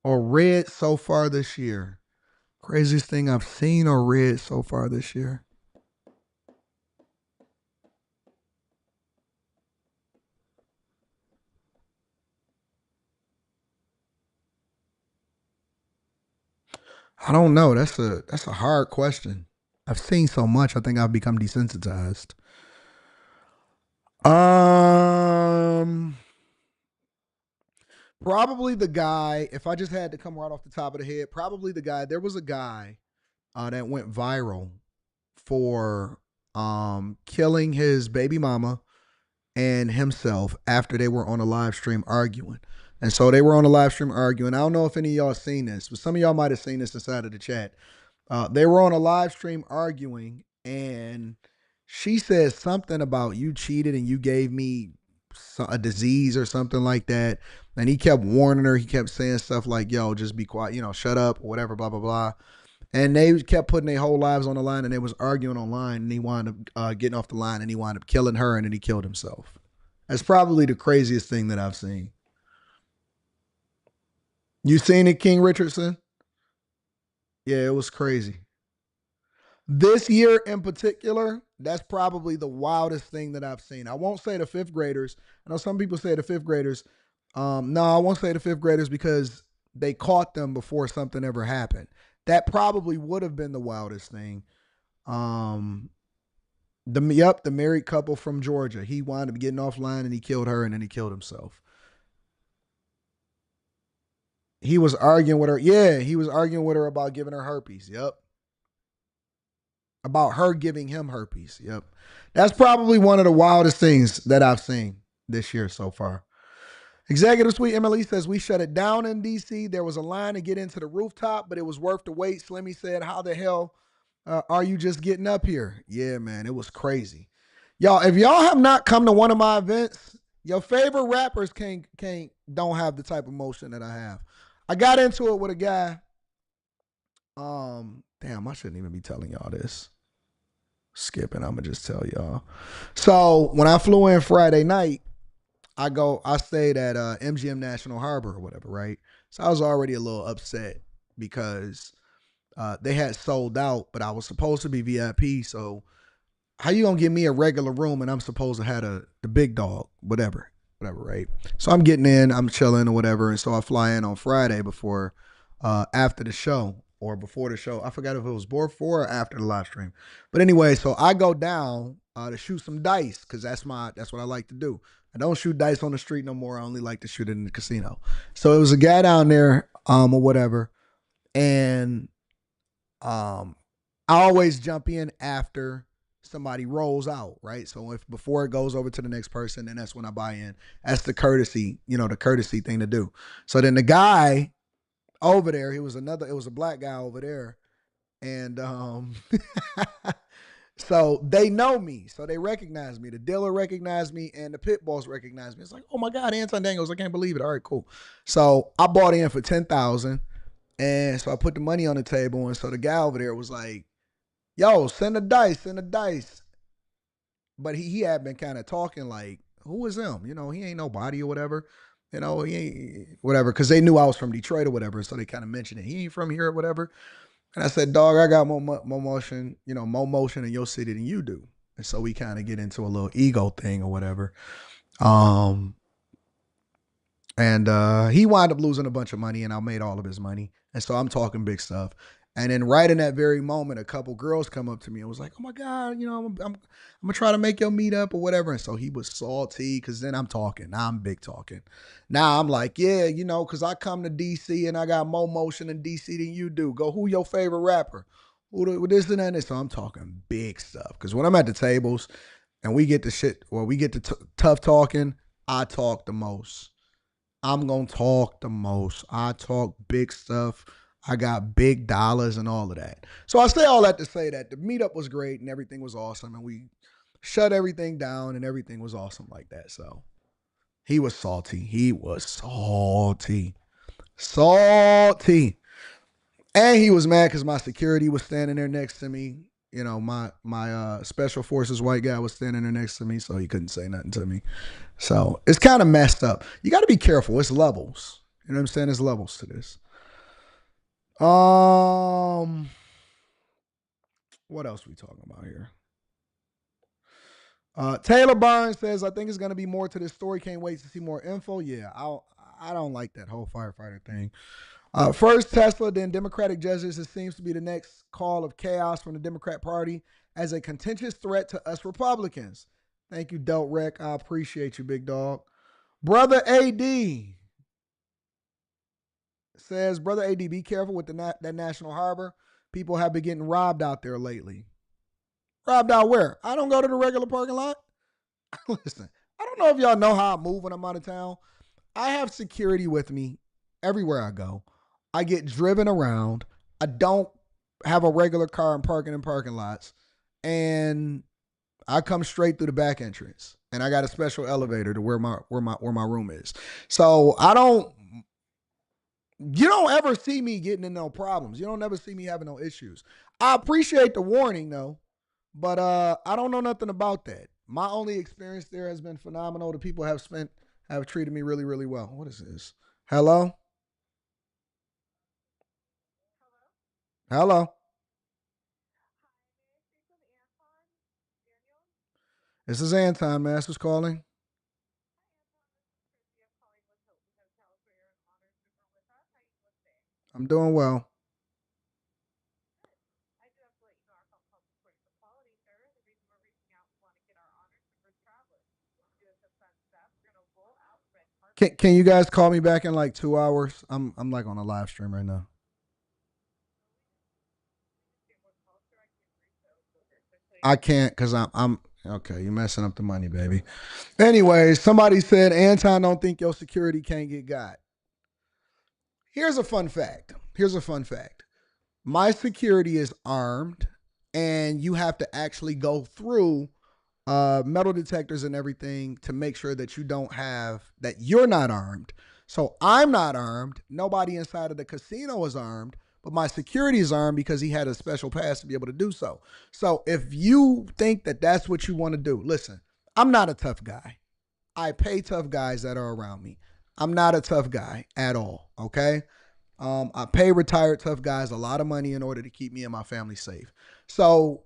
or read so far this year? Craziest thing I've seen or read so far this year. I don't know. That's a hard question. I've seen so much. I think I've become desensitized. Probably the guy, if I just had to come right off the top of the head, probably the guy. There was a guy that went viral for killing his baby mama and himself after they were on a live stream arguing. And so they were on a live stream arguing. I don't know if any of y'all seen this, but some of y'all might have seen this inside of the chat. They were on a live stream arguing, and she said something about you cheated and you gave me a disease or something like that. And he kept warning her. He kept saying stuff like, yo, just be quiet, shut up, or whatever, blah, blah, blah. And they kept putting their whole lives on the line, and they was arguing online, and he wound up getting off the line, and he wound up killing her, and then he killed himself. That's probably the craziest thing that I've seen. You seen it, King Richardson? Yeah, it was crazy. This year in particular, that's probably the wildest thing that I've seen. I won't say the fifth graders. I know some people say the fifth graders. No, I won't say the fifth graders because they caught them before something ever happened. That probably would have been the wildest thing. The married couple from Georgia. He wound up getting offline and he killed her and then he killed himself. He was arguing with her. Yeah, he was arguing with her about giving her herpes. Yep. About her giving him herpes. Yep. That's probably one of the wildest things that I've seen this year so far. Executive Suite MLE says, we shut it down in D.C. There was a line to get into the rooftop, but it was worth the wait. Slimmy said, how the hell are you just getting up here? Yeah, man, it was crazy. Y'all, if y'all have not come to one of my events, your favorite rappers don't have the type of motion that I have. I got into it with a guy. Damn, I shouldn't even be telling y'all this. Skipping, I'm gonna just tell y'all. So when I flew in Friday night, I stayed at MGM National Harbor or whatever, right? So I was already a little upset because they had sold out, but I was supposed to be VIP. So how you gonna give me a regular room and I'm supposed to have the big dog, whatever, right? So I'm getting in, I'm chilling or whatever, and so I fly in on Friday before, after the show or before the show. I forgot if it was before or after the live stream, but anyway, so I go down to shoot some dice because that's what I like to do. I don't shoot dice on the street no more. I only like to shoot it in the casino. So it was a guy down there, or whatever, and I always jump in after somebody rolls out, right? So before it goes over to the next person, then that's when I buy in. That's the courtesy, the courtesy thing to do. So then the guy over there, it was a black guy over there. And so they know me. So they recognize me. The dealer recognized me and the pit boss recognized me. It's like, oh my God, Anton Daniels, I can't believe it. All right, cool. So I bought in for $10,000. And so I put the money on the table. And so the guy over there was like, yo, send the dice. But he had been kind of talking like, who is him? You know, he ain't nobody or whatever. You know, he ain't whatever. Because they knew I was from Detroit or whatever. So they kind of mentioned it. He ain't from here or whatever. And I said, dog, I got more motion in your city than you do. And so we kind of get into a little ego thing or whatever. And he wound up losing a bunch of money, and I made all of his money. And so I'm talking big stuff. And then right in that very moment, a couple girls come up to me and was like, oh my God, you know, I'm gonna try to make your meet up or whatever. And so he was salty because then I'm talking. Now I'm big talking. Now I'm like, yeah, you know, because I come to DC and I got more motion in DC than you do. Go, who your favorite rapper? Who this and that? So I'm talking big stuff. Because when I'm at the tables and we get to tough talking, I talk the most. I'm going to talk the most. I talk big stuff. I got big dollars and all of that. So I say all that to say that the meetup was great and everything was awesome. And we shut everything down and everything was awesome like that. So he was salty. Salty. And he was mad because my security was standing there next to me. You know, my special forces white guy was standing there next to me, so he couldn't say nothing to me. So it's kind of messed up. You got to be careful. It's levels. You know what I'm saying? There's levels to this. What else we talking about here? Taylor Barnes says, I think it's going to be more to this story. Can't wait to see more info. Yeah, I don't like that whole firefighter thing. First Tesla, then Democratic judges. It seems to be the next call of chaos from the Democrat Party as a contentious threat to us Republicans. Thank you, Delt Rec. I appreciate you, big dog. Brother AD says, Brother AD, be careful with that National Harbor. People have been getting robbed out there lately. Robbed out where? I don't go to the regular parking lot. Listen, I don't know if y'all know how I move when I'm out of town. I have security with me everywhere I go. I get driven around. I don't have a regular car and parking in parking lots. And I come straight through the back entrance. And I got a special elevator to where my room is. So you don't ever see me getting in no problems. You don't ever see me having no issues. I appreciate the warning though. But I don't know nothing about that. My only experience there has been phenomenal. The people have treated me really, really well. What is this? Hello? Hello? This is Anton Massey calling. I'm doing well. Can you guys call me back in like 2 hours? I'm like on a live stream right now. I can't because I'm okay. You're messing up the money, baby. Anyway, somebody said Anton don't think your security can't get got. Here's a fun fact. My security is armed, and you have to actually go through metal detectors and everything to make sure that you're not armed. So I'm not armed. Nobody inside of the casino is armed, but my security is armed because he had a special pass to be able to do so. So if you think that that's what you want to do, listen, I'm not a tough guy. I pay tough guys that are around me. I'm not a tough guy at all, okay? I pay retired tough guys a lot of money in order to keep me and my family safe. So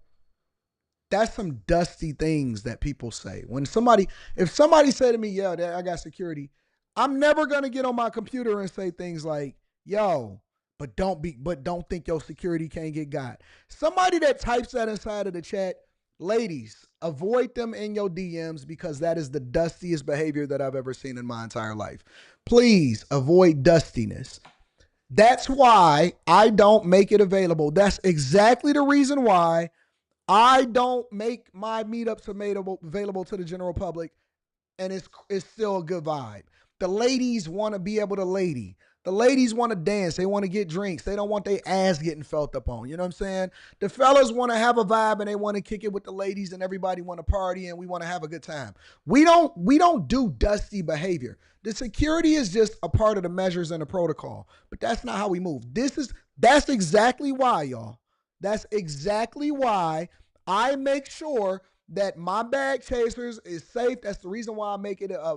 that's some dusty things that people say. If somebody say to me, yeah, I got security, I'm never gonna get on my computer and say things like, yo, but don't think your security can't get got. Somebody that types that inside of the chat, ladies, avoid them in your DMs because that is the dustiest behavior that I've ever seen in my entire life. Please avoid dustiness. That's why I don't make it available. That's exactly the reason why I don't make my meetups available to the general public, and it's still a good vibe. The ladies want to be able to lady. The ladies want to dance. They want to get drinks. They don't want their ass getting felt up on. You know what I'm saying? The fellas want to have a vibe and they want to kick it with the ladies and everybody want to party and we want to have a good time. We don't do dusty behavior. The security is just a part of the measures and the protocol. But that's not how we move. That's exactly why, y'all. That's exactly why I make sure that my bag chasers is safe. That's the reason why I make it a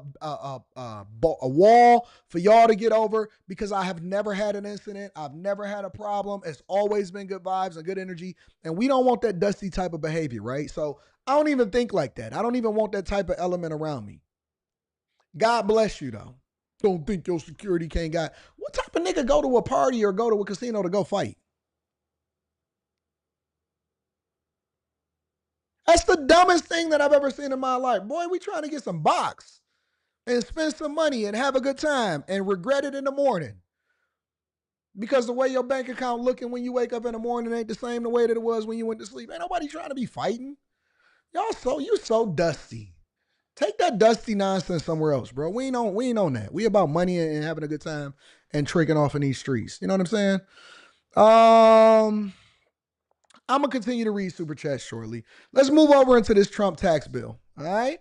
wall for y'all to get over, because I have never had an incident. I've never had a problem. It's always been good vibes and good energy. And we don't want that dusty type of behavior, right? So I don't even think like that. I don't even want that type of element around me. God bless you, though. Don't think your security can't got. What type of nigga go to a party or go to a casino to go fight? That's the dumbest thing that I've ever seen in my life. Boy, we trying to get some box and spend some money and have a good time and regret it in the morning. Because the way your bank account looking when you wake up in the morning ain't the same the way that it was when you went to sleep. Ain't nobody trying to be fighting. You so dusty. Take that dusty nonsense somewhere else, bro. We ain't on that. We about money and having a good time and tricking off in these streets. You know what I'm saying? I'm going to continue to read Super Chat shortly. Let's move over into this Trump tax bill. All right?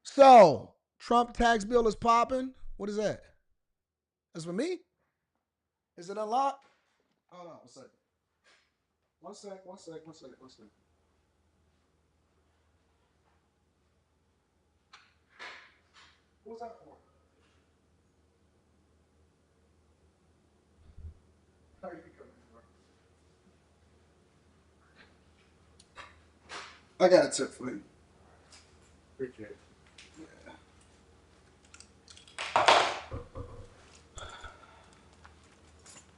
So, Trump tax bill is popping. What is that? That's for me? Is it unlocked? Hold on one second. One sec. What's that for? How are you coming for? I got a tip for you. Appreciate it. Yeah.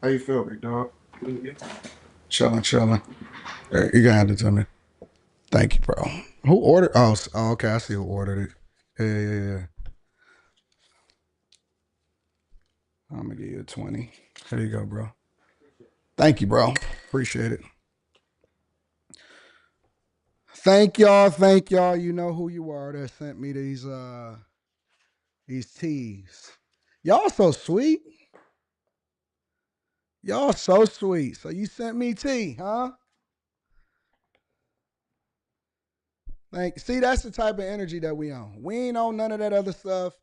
How you feel, big dog? Chilling. Hey, you gotta hand it to me. Thank you, bro. Who ordered? Oh, okay. I see who ordered it. Yeah. I'm gonna give you a 20. There you go, bro. Thank you, bro. Appreciate it. Thank y'all. You know who you are that sent me these teas. Y'all so sweet. So you sent me tea, huh? See, that's the type of energy that we on. We ain't on none of that other stuff.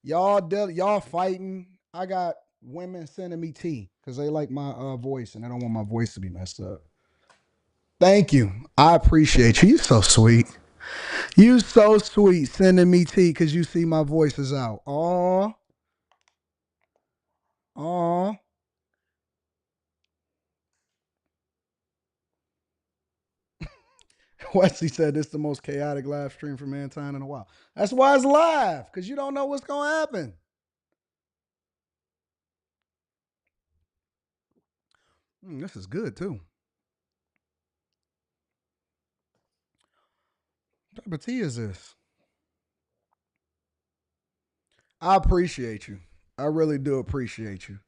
Y'all fighting. I got women sending me tea because they like my voice and they don't want my voice to be messed up. Thank you. I appreciate you. You so sweet. You so sweet sending me tea because you see my voice is out. Aw. Wesley said this is the most chaotic live stream from Anton in a while. That's why it's live, because you don't know what's going to happen. This is good, too. What type of tea is this? I appreciate you. I really do appreciate you.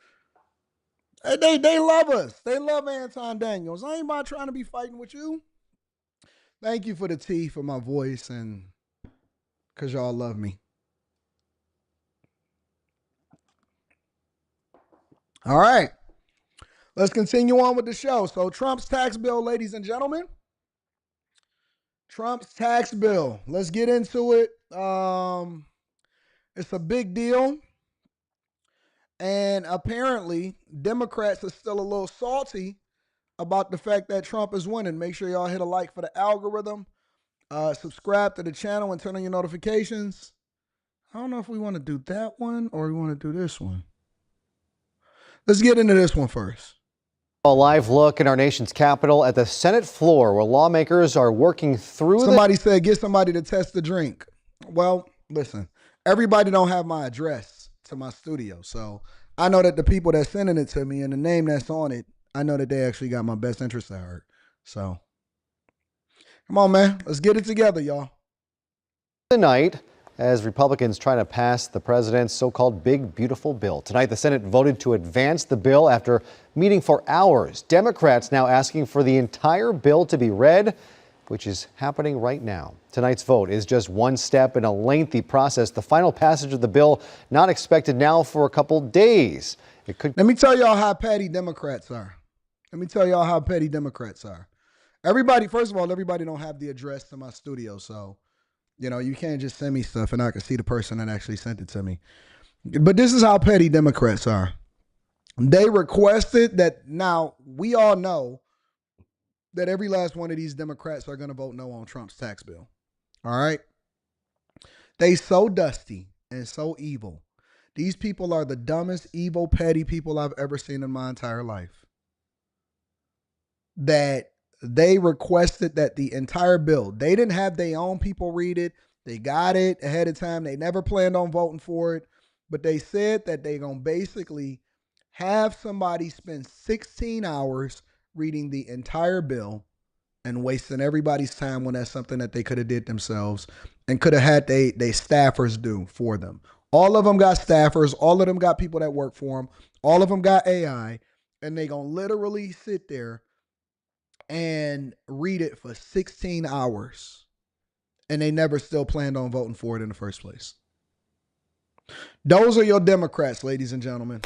They love us. They love Anton Daniels. I ain't about trying to be fighting with you. Thank you for the tea, for my voice, and because y'all love me. All right. Let's continue on with the show. So Trump's tax bill, ladies and gentlemen. Trump's tax bill. Let's get into it. It's a big deal. And apparently, Democrats are still a little salty about the fact that Trump is winning. Make sure y'all hit a like for the algorithm. Subscribe to the channel and turn on your notifications. I don't know if we want to do that one or we want to do this one. Let's get into this one first. A live look in our nation's capital at the Senate floor where lawmakers are working through. Somebody said, get somebody to test the drink. Well, listen, everybody don't have my address to my studio. So I know that the people that's sending it to me and the name that's on it, I know that they actually got my best interest at heart. So come on, man. Let's get it together, y'all. Tonight, as Republicans try to pass the president's so-called big, beautiful bill. Tonight, the Senate voted to advance the bill after meeting for hours. Democrats now asking for the entire bill to be read which is happening right now. Tonight's vote is just one step in a lengthy process. The final passage of the bill not expected now for a couple days. It could. Let me tell y'all how petty Democrats are. Everybody, first of all, everybody don't have the address to my studio, so, you can't just send me stuff and I can see the person that actually sent it to me. But this is how petty Democrats are. They requested that. Now, we all know that every last one of these Democrats are going to vote no on Trump's tax bill. All right? They so dusty and so evil. These people are the dumbest, evil, petty people I've ever seen in my entire life. That they requested that the entire bill, they didn't have their own people read it. They got it ahead of time. They never planned on voting for it. But they said that they're going to basically have somebody spend 16 hours reading the entire bill and wasting everybody's time when that's something that they could have did themselves and could have had they staffers do for them. All of them got staffers. All of them got people that work for them. All of them got AI. And they going to literally sit there and read it for 16 hours. And they never still planned on voting for it in the first place. Those are your Democrats, ladies and gentlemen.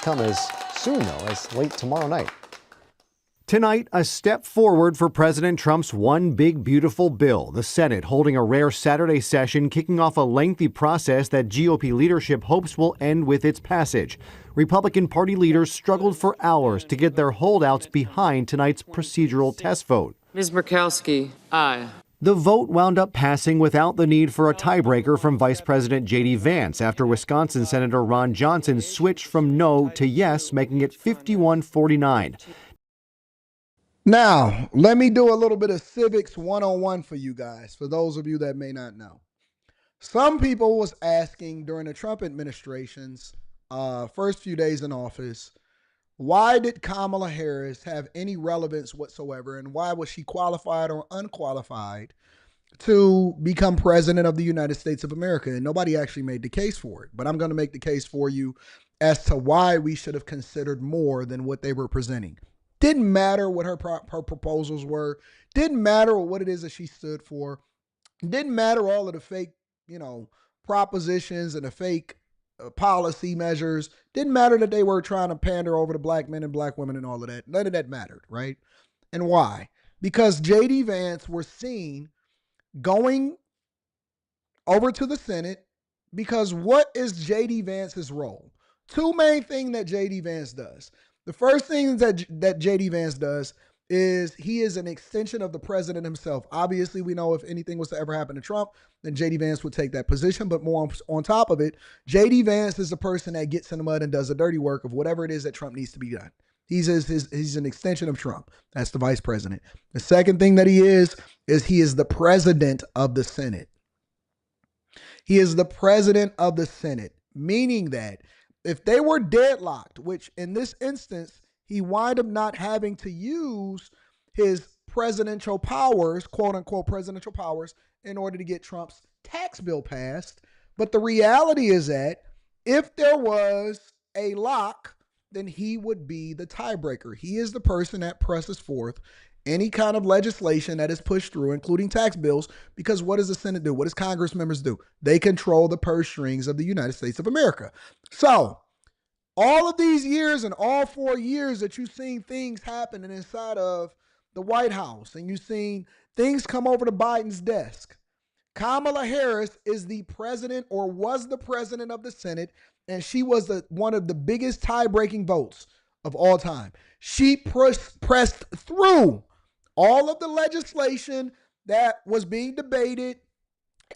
Come as soon, though, as late tomorrow night. Tonight, a step forward for President Trump's one big, beautiful bill. The Senate holding a rare Saturday session, kicking off a lengthy process that GOP leadership hopes will end with its passage. Republican Party leaders struggled for hours to get their holdouts behind tonight's procedural test vote. Ms. Murkowski, aye. The vote wound up passing without the need for a tiebreaker from Vice President J.D. Vance after Wisconsin Senator Ron Johnson switched from no to yes, making it 51-49. Now, let me do a little bit of civics 101 for you guys, for those of you that may not know. Some people was asking during the Trump administration's first few days in office, why did Kamala Harris have any relevance whatsoever, and why was she qualified or unqualified to become president of the United States of America? And nobody actually made the case for it, but I'm going to make the case for you as to why we should have considered more than what they were presenting. Didn't matter what her proposals were. Didn't matter what it is that she stood for. Didn't matter all of the fake, propositions and the fake policy measures. Didn't matter that they were trying to pander over to black men and black women and all of that. None of that mattered, right? And why? Because J.D. Vance was seen going over to the Senate, because what is J.D. Vance's role? Two main things that J.D. Vance does. The first thing that J.D. Vance does is he is an extension of the president himself. Obviously, we know if anything was to ever happen to Trump, then J.D. Vance would take that position. But more on top of it, J.D. Vance is the person that gets in the mud and does the dirty work of whatever it is that Trump needs to be done. He's an extension of Trump. That's the vice president. The second thing that he is he is the president of the Senate. He is the president of the Senate, meaning that if they were deadlocked, which in this instance, he wind up not having to use his presidential powers, quote unquote presidential powers, in order to get Trump's tax bill passed. But the reality is that if there was a lock, then he would be the tiebreaker. He is the person that presses forth any kind of legislation that is pushed through, including tax bills, because what does the Senate do? What does Congress members do? They control the purse strings of the United States of America. So all of these years and all 4 years that you've seen things happen inside of the White House and you've seen things come over to Biden's desk, Kamala Harris is the president or was the president of the Senate, and she was one of the biggest tie-breaking votes of all time. She pressed through all of the legislation that was being debated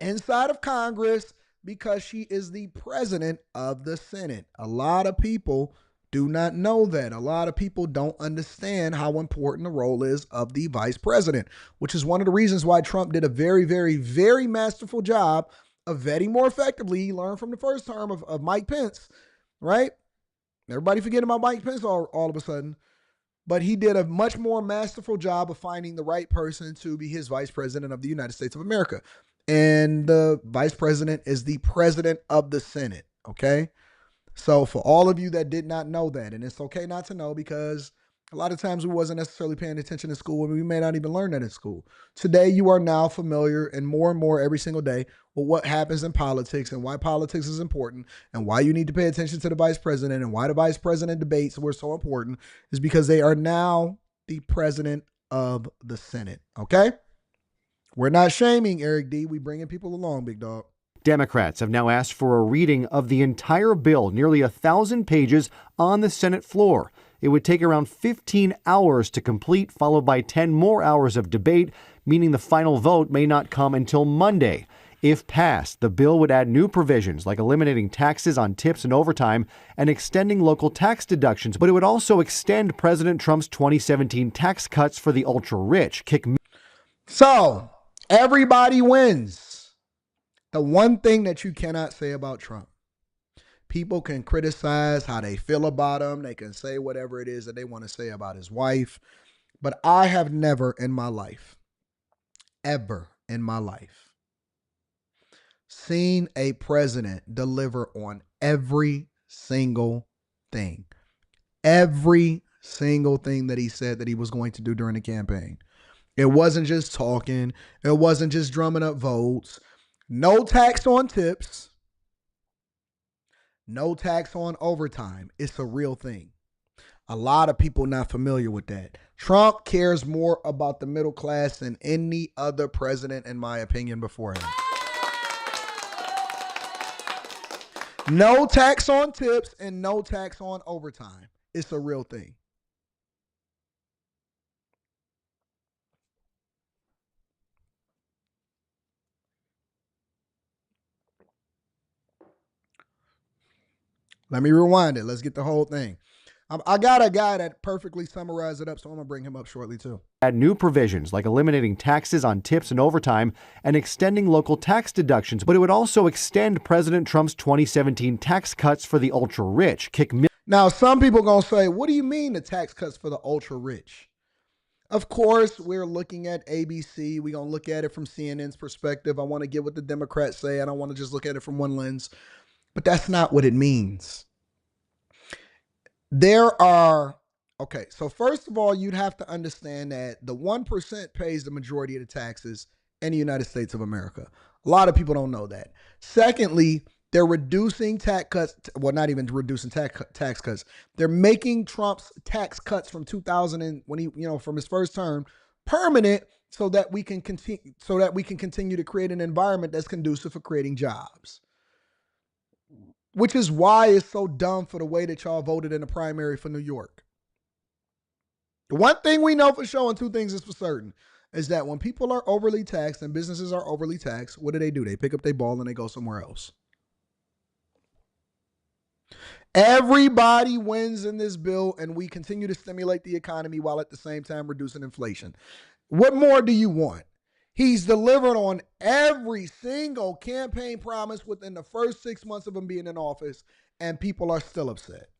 inside of Congress because she is the president of the Senate. A lot of people do not know that. A lot of people don't understand how important the role is of the vice president, which is one of the reasons why Trump did a very, very, very masterful job of vetting more effectively. He learned from the first term of Mike Pence, right? Everybody forgetting about Mike Pence all of a sudden. But he did a much more masterful job of finding the right person to be his vice president of the United States of America. And the vice president is the president of the Senate, okay? So for all of you that did not know that, and it's okay not to know because A lot of times we wasn't necessarily paying attention in school, and we may not even learn that in school. Today, you are now familiar and more every single day with what happens in politics and why politics is important and why you need to pay attention to the vice president and why the vice president debates were so important is because they are now the president of the Senate, okay? We're not shaming Eric D. We bringing people along, big dog. Democrats have now asked for a reading of the entire bill, nearly 1,000 pages, on the Senate floor. It would take around 15 hours to complete, followed by 10 more hours of debate, meaning the final vote may not come until Monday. If passed, the bill would add new provisions like eliminating taxes on tips and overtime and extending local tax deductions, but it would also extend President Trump's 2017 tax cuts for the ultra-rich. So, everybody wins. The one thing that you cannot say about Trump. People can criticize how they feel about him. They can say whatever it is that they want to say about his wife. But I have never in my life, ever in my life, seen a president deliver on every single thing. Every single thing that he said that he was going to do during the campaign. It wasn't just talking. It wasn't just drumming up votes. No tax on tips. No tax on overtime. It's a real thing. A lot of people not familiar with that. Trump cares more about the middle class than any other president, in my opinion, before him. No tax on tips and no tax on overtime. It's a real thing. Let me rewind it. Let's get the whole thing. I got a guy that perfectly summarized it up, so I'm going to bring him up shortly too. Add new provisions like eliminating taxes on tips and overtime and extending local tax deductions, but it would also extend President Trump's 2017 tax cuts for the ultra-rich. Now, some people are going to say, what do you mean the tax cuts for the ultra-rich? Of course, we're looking at ABC. We're going to look at it from CNN's perspective. I want to get what the Democrats say. I don't want to just look at it from one lens. But that's not what it means. Okay, so first of all, you'd have to understand that the 1% pays the majority of the taxes in the United States of America. A lot of people don't know that. Secondly, they're reducing tax cuts. Well, not even reducing tax cuts. They're making Trump's tax cuts from 2000 from his first term permanent so that we can continue to create an environment that's conducive for creating jobs. Which is why it's so dumb for the way that y'all voted in the primary for New York. The one thing we know for sure and two things is for certain is that when people are overly taxed and businesses are overly taxed, what do? They pick up their ball and they go somewhere else. Everybody wins in this bill, and we continue to stimulate the economy while at the same time reducing inflation. What more do you want? He's delivered on every single campaign promise within the first 6 months of him being in office, and people are still upset.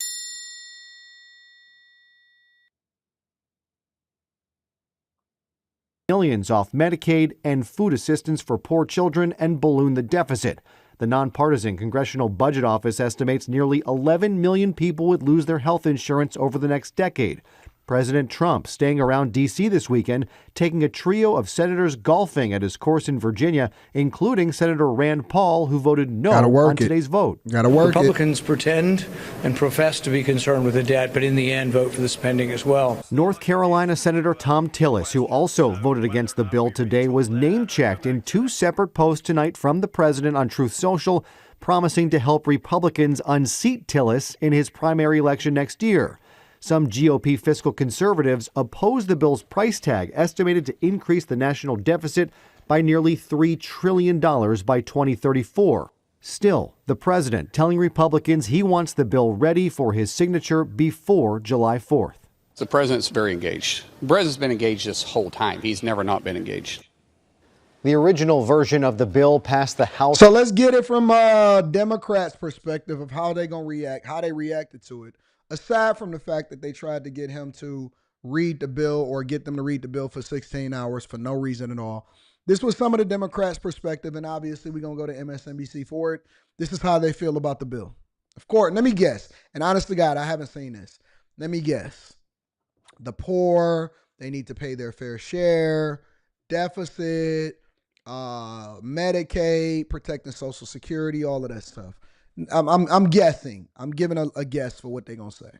Millions off Medicaid and food assistance for poor children and balloon the deficit. The nonpartisan Congressional Budget Office estimates nearly 11 million people would lose their health insurance over the next decade. President Trump staying around D.C. this weekend, taking a trio of senators golfing at his course in Virginia, including Senator Rand Paul, who voted no on today's vote. Republicans pretend and profess to be concerned with the debt, but in the end vote for the spending as well. North Carolina Senator Tom Tillis, who also voted against the bill today, was name-checked in two separate posts tonight from the president on Truth Social, promising to help Republicans unseat Tillis in his primary election next year. Some GOP fiscal conservatives oppose the bill's price tag, estimated to increase the national deficit by nearly $3 trillion by 2034. Still, the president telling Republicans he wants the bill ready for his signature before July 4th. The president's very engaged. The president's been engaged this whole time. He's never not been engaged. The original version of the bill passed the House. So let's get it from Democrats' perspective of how they're going to react, how they reacted to it. Aside from the fact that they tried to get him to read the bill or get them to read the bill for 16 hours for no reason at all. This was some of the Democrats' perspective, and obviously we're going to go to MSNBC for it. This is how they feel about the bill. Of course, let me guess. And honest to God, I haven't seen this. Let me guess. the poor, they need to pay their fair share, deficit, Medicaid, protecting Social Security, all of that stuff. I'm guessing. I'm giving a guess for what they're going to say.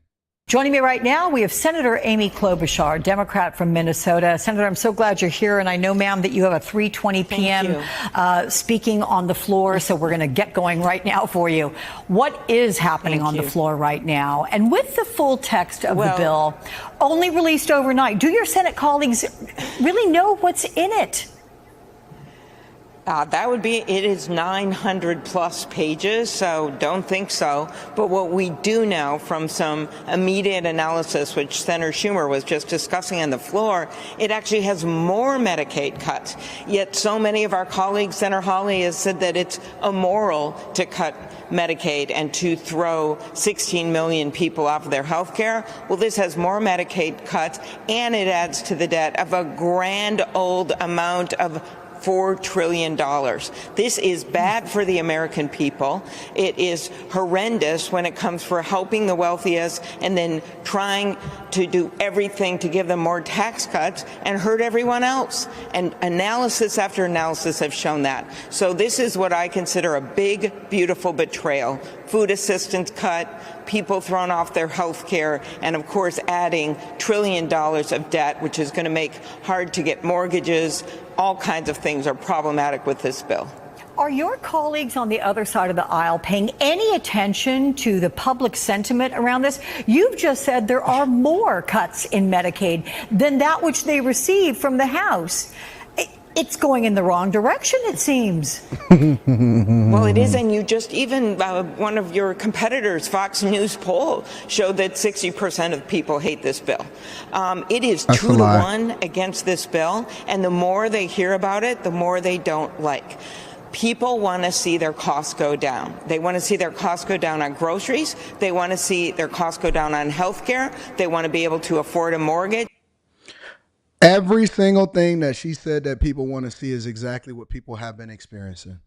Joining me right now, we have Senator Amy Klobuchar, Democrat from Minnesota. Senator, I'm so glad you're here, and I know, ma'am, that you have a 3:20 p.m. Speaking on the floor, so we're going to get going right now for you. What is happening on the floor right now? And with the full text of the bill, only released overnight, do your Senate colleagues really know what's in it? That would be, it is 900 plus pages, so don't think so. But what we do know from some immediate analysis, which Senator Schumer was just discussing on the floor, it actually has more Medicaid cuts. Yet so many of our colleagues, Senator Hawley has said that it's immoral to cut Medicaid and to throw 16 million people off of their health care. Well, this has more Medicaid cuts, and it adds to the debt of a grand old amount of $4 trillion. This is bad for the American people. It is horrendous when it comes for helping the wealthiest and then trying to do everything to give them more tax cuts and hurt everyone else. And analysis after analysis have shown that. So this is what I consider a big, beautiful betrayal. Food assistance cut, people thrown off their health care, and of course adding $1 trillion of debt, which is going to make hard to get mortgages. All kinds of things are problematic with this bill. Are your colleagues on the other side of the aisle paying any attention to the public sentiment around this? You've just said there are more cuts in Medicaid than that which they received from the House. It's going in the wrong direction, it seems. Well, it is, and you just even one of your competitors, Fox News poll, showed that 60% of people hate this bill. It is 2-1 against this bill, and the more they hear about it, the more they don't like. People want to see their costs go down. They want to see their costs go down on groceries. They want to see their costs go down on health care. They want to be able to afford a mortgage. Every single thing that she said that people want to see is exactly what people have been experiencing.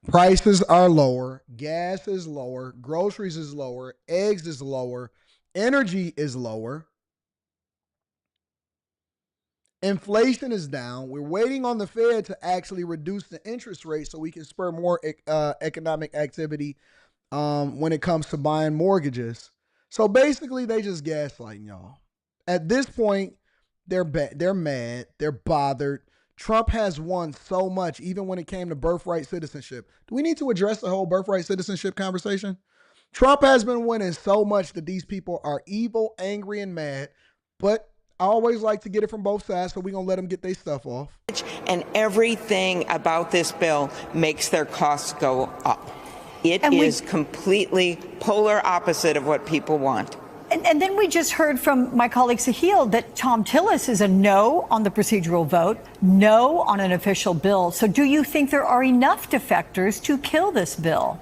Prices are lower, gas is lower, groceries is lower, eggs is lower, energy is lower. Inflation is down. We're waiting on the Fed to actually reduce the interest rate so we can spur more economic activity when it comes to buying mortgages. So basically, they just gaslighting y'all. At this point, they're mad. They're bothered. Trump has won so much, even when it came to birthright citizenship. Do we need to address the whole birthright citizenship conversation? Trump has been winning so much that these people are evil, angry, and mad. But I always like to get it from both sides, so we're going to let them get their stuff off. And everything about this bill makes their costs go up. It is completely polar opposite of what people want. And then we just heard from my colleague Sahil that Tom Tillis is a no on the procedural vote, no on an official bill. So do you think there are enough defectors to kill this bill?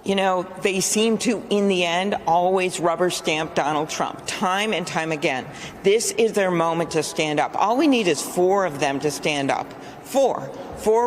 You know, they seem to, in the end, always rubber stamp Donald Trump, time and time again. This is their moment to stand up. All we need is 4 of them to stand up. 4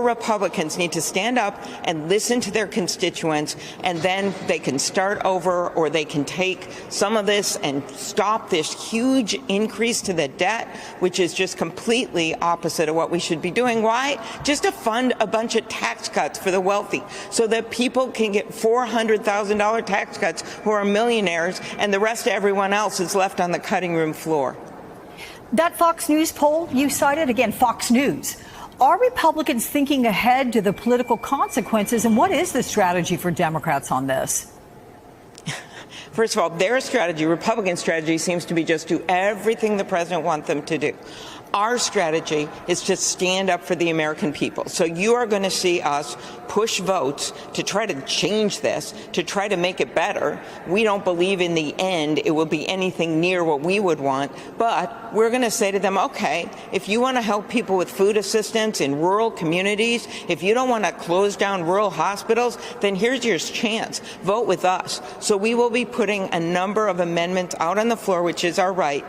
Republicans need to stand up and listen to their constituents, and then they can start over, or they can take some of this and stop this huge increase to the debt, which is just completely opposite of what we should be doing. Why? Just to fund a bunch of tax cuts for the wealthy so that people can get $400,000 tax cuts who are millionaires, and the rest of everyone else is left on the cutting room floor. That Fox News poll you cited, again, Fox News. Are Republicans thinking ahead to the political consequences, and what is the strategy for Democrats on this? First of all, their strategy, Republican strategy, seems to be just do everything the president wants them to do. Our strategy is to stand up for the American people. So you are going to see us push votes to try to change this, to try to make it better. We don't believe in the end it will be anything near what we would want, but we're going to say to them, okay, if you want to help people with food assistance in rural communities, if you don't want to close down rural hospitals, then here's your chance. Vote with us. So we will be putting a number of amendments out on the floor, which is our right,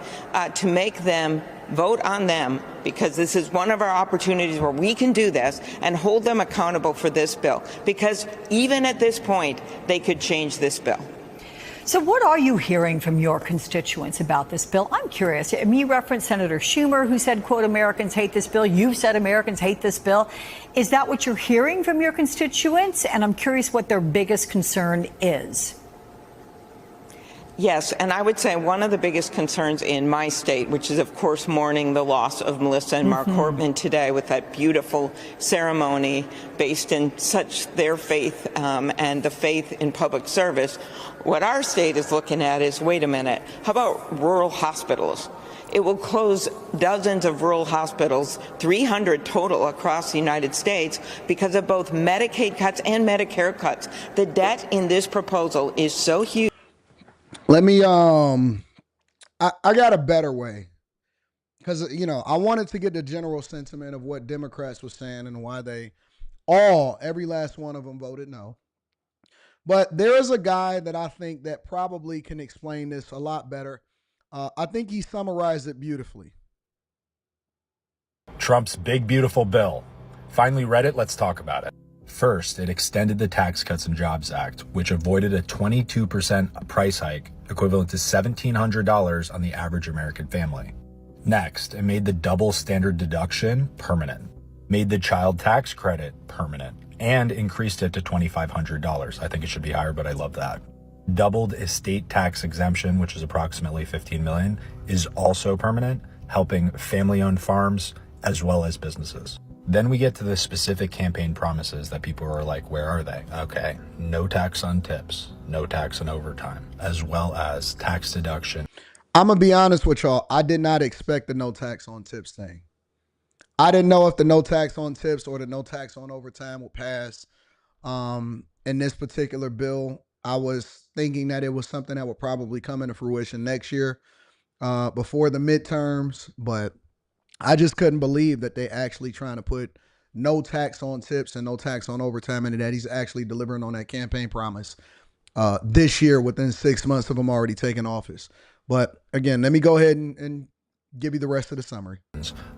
to make them vote on them, because this is one of our opportunities where we can do this and hold them accountable for this bill, because even at this point, they could change this bill. So what are you hearing from your constituents about this bill? I'm curious. You referenced Senator Schumer, who said, quote, Americans hate this bill. You've said Americans hate this bill. Is that what you're hearing from your constituents? And I'm curious what their biggest concern is. Yes, and I would say one of the biggest concerns in my state, which is, of course, mourning the loss of Melissa and Mark Hortman today with that beautiful ceremony based in such their faith and the faith in public service. What our state is looking at is, wait a minute, how about rural hospitals? It will close dozens of rural hospitals, 300 total across the United States, because of both Medicaid cuts and Medicare cuts. The debt in this proposal is so huge. Let me, I got a better way. Because, I wanted to get the general sentiment of what Democrats were saying and why they every last one of them voted no. But there is a guy that I think that probably can explain this a lot better. I think he summarized it beautifully. Trump's big, beautiful bill. Finally read it, let's talk about it. First, it extended the Tax Cuts and Jobs Act, which avoided a 22% price hike, equivalent to $1,700 on the average American family. Next, it made the double standard deduction permanent, made the child tax credit permanent, and increased it to $2,500. I think it should be higher, but I love that. Doubled estate tax exemption, which is approximately $15 million, is also permanent, helping family-owned farms as well as businesses. Then we get to the specific campaign promises that people are like, where are they? Okay, no tax on tips, no tax on overtime, as well as tax deduction. I'm going to be honest with y'all. I did not expect the no tax on tips thing. I didn't know if the no tax on tips or the no tax on overtime would pass in this particular bill. I was thinking that it was something that would probably come into fruition next year before the midterms, but I just couldn't believe that they actually trying to put no tax on tips and no tax on overtime, and that he's actually delivering on that campaign promise this year within 6 months of him already taking office. But again, let me go ahead and give you the rest of the summary.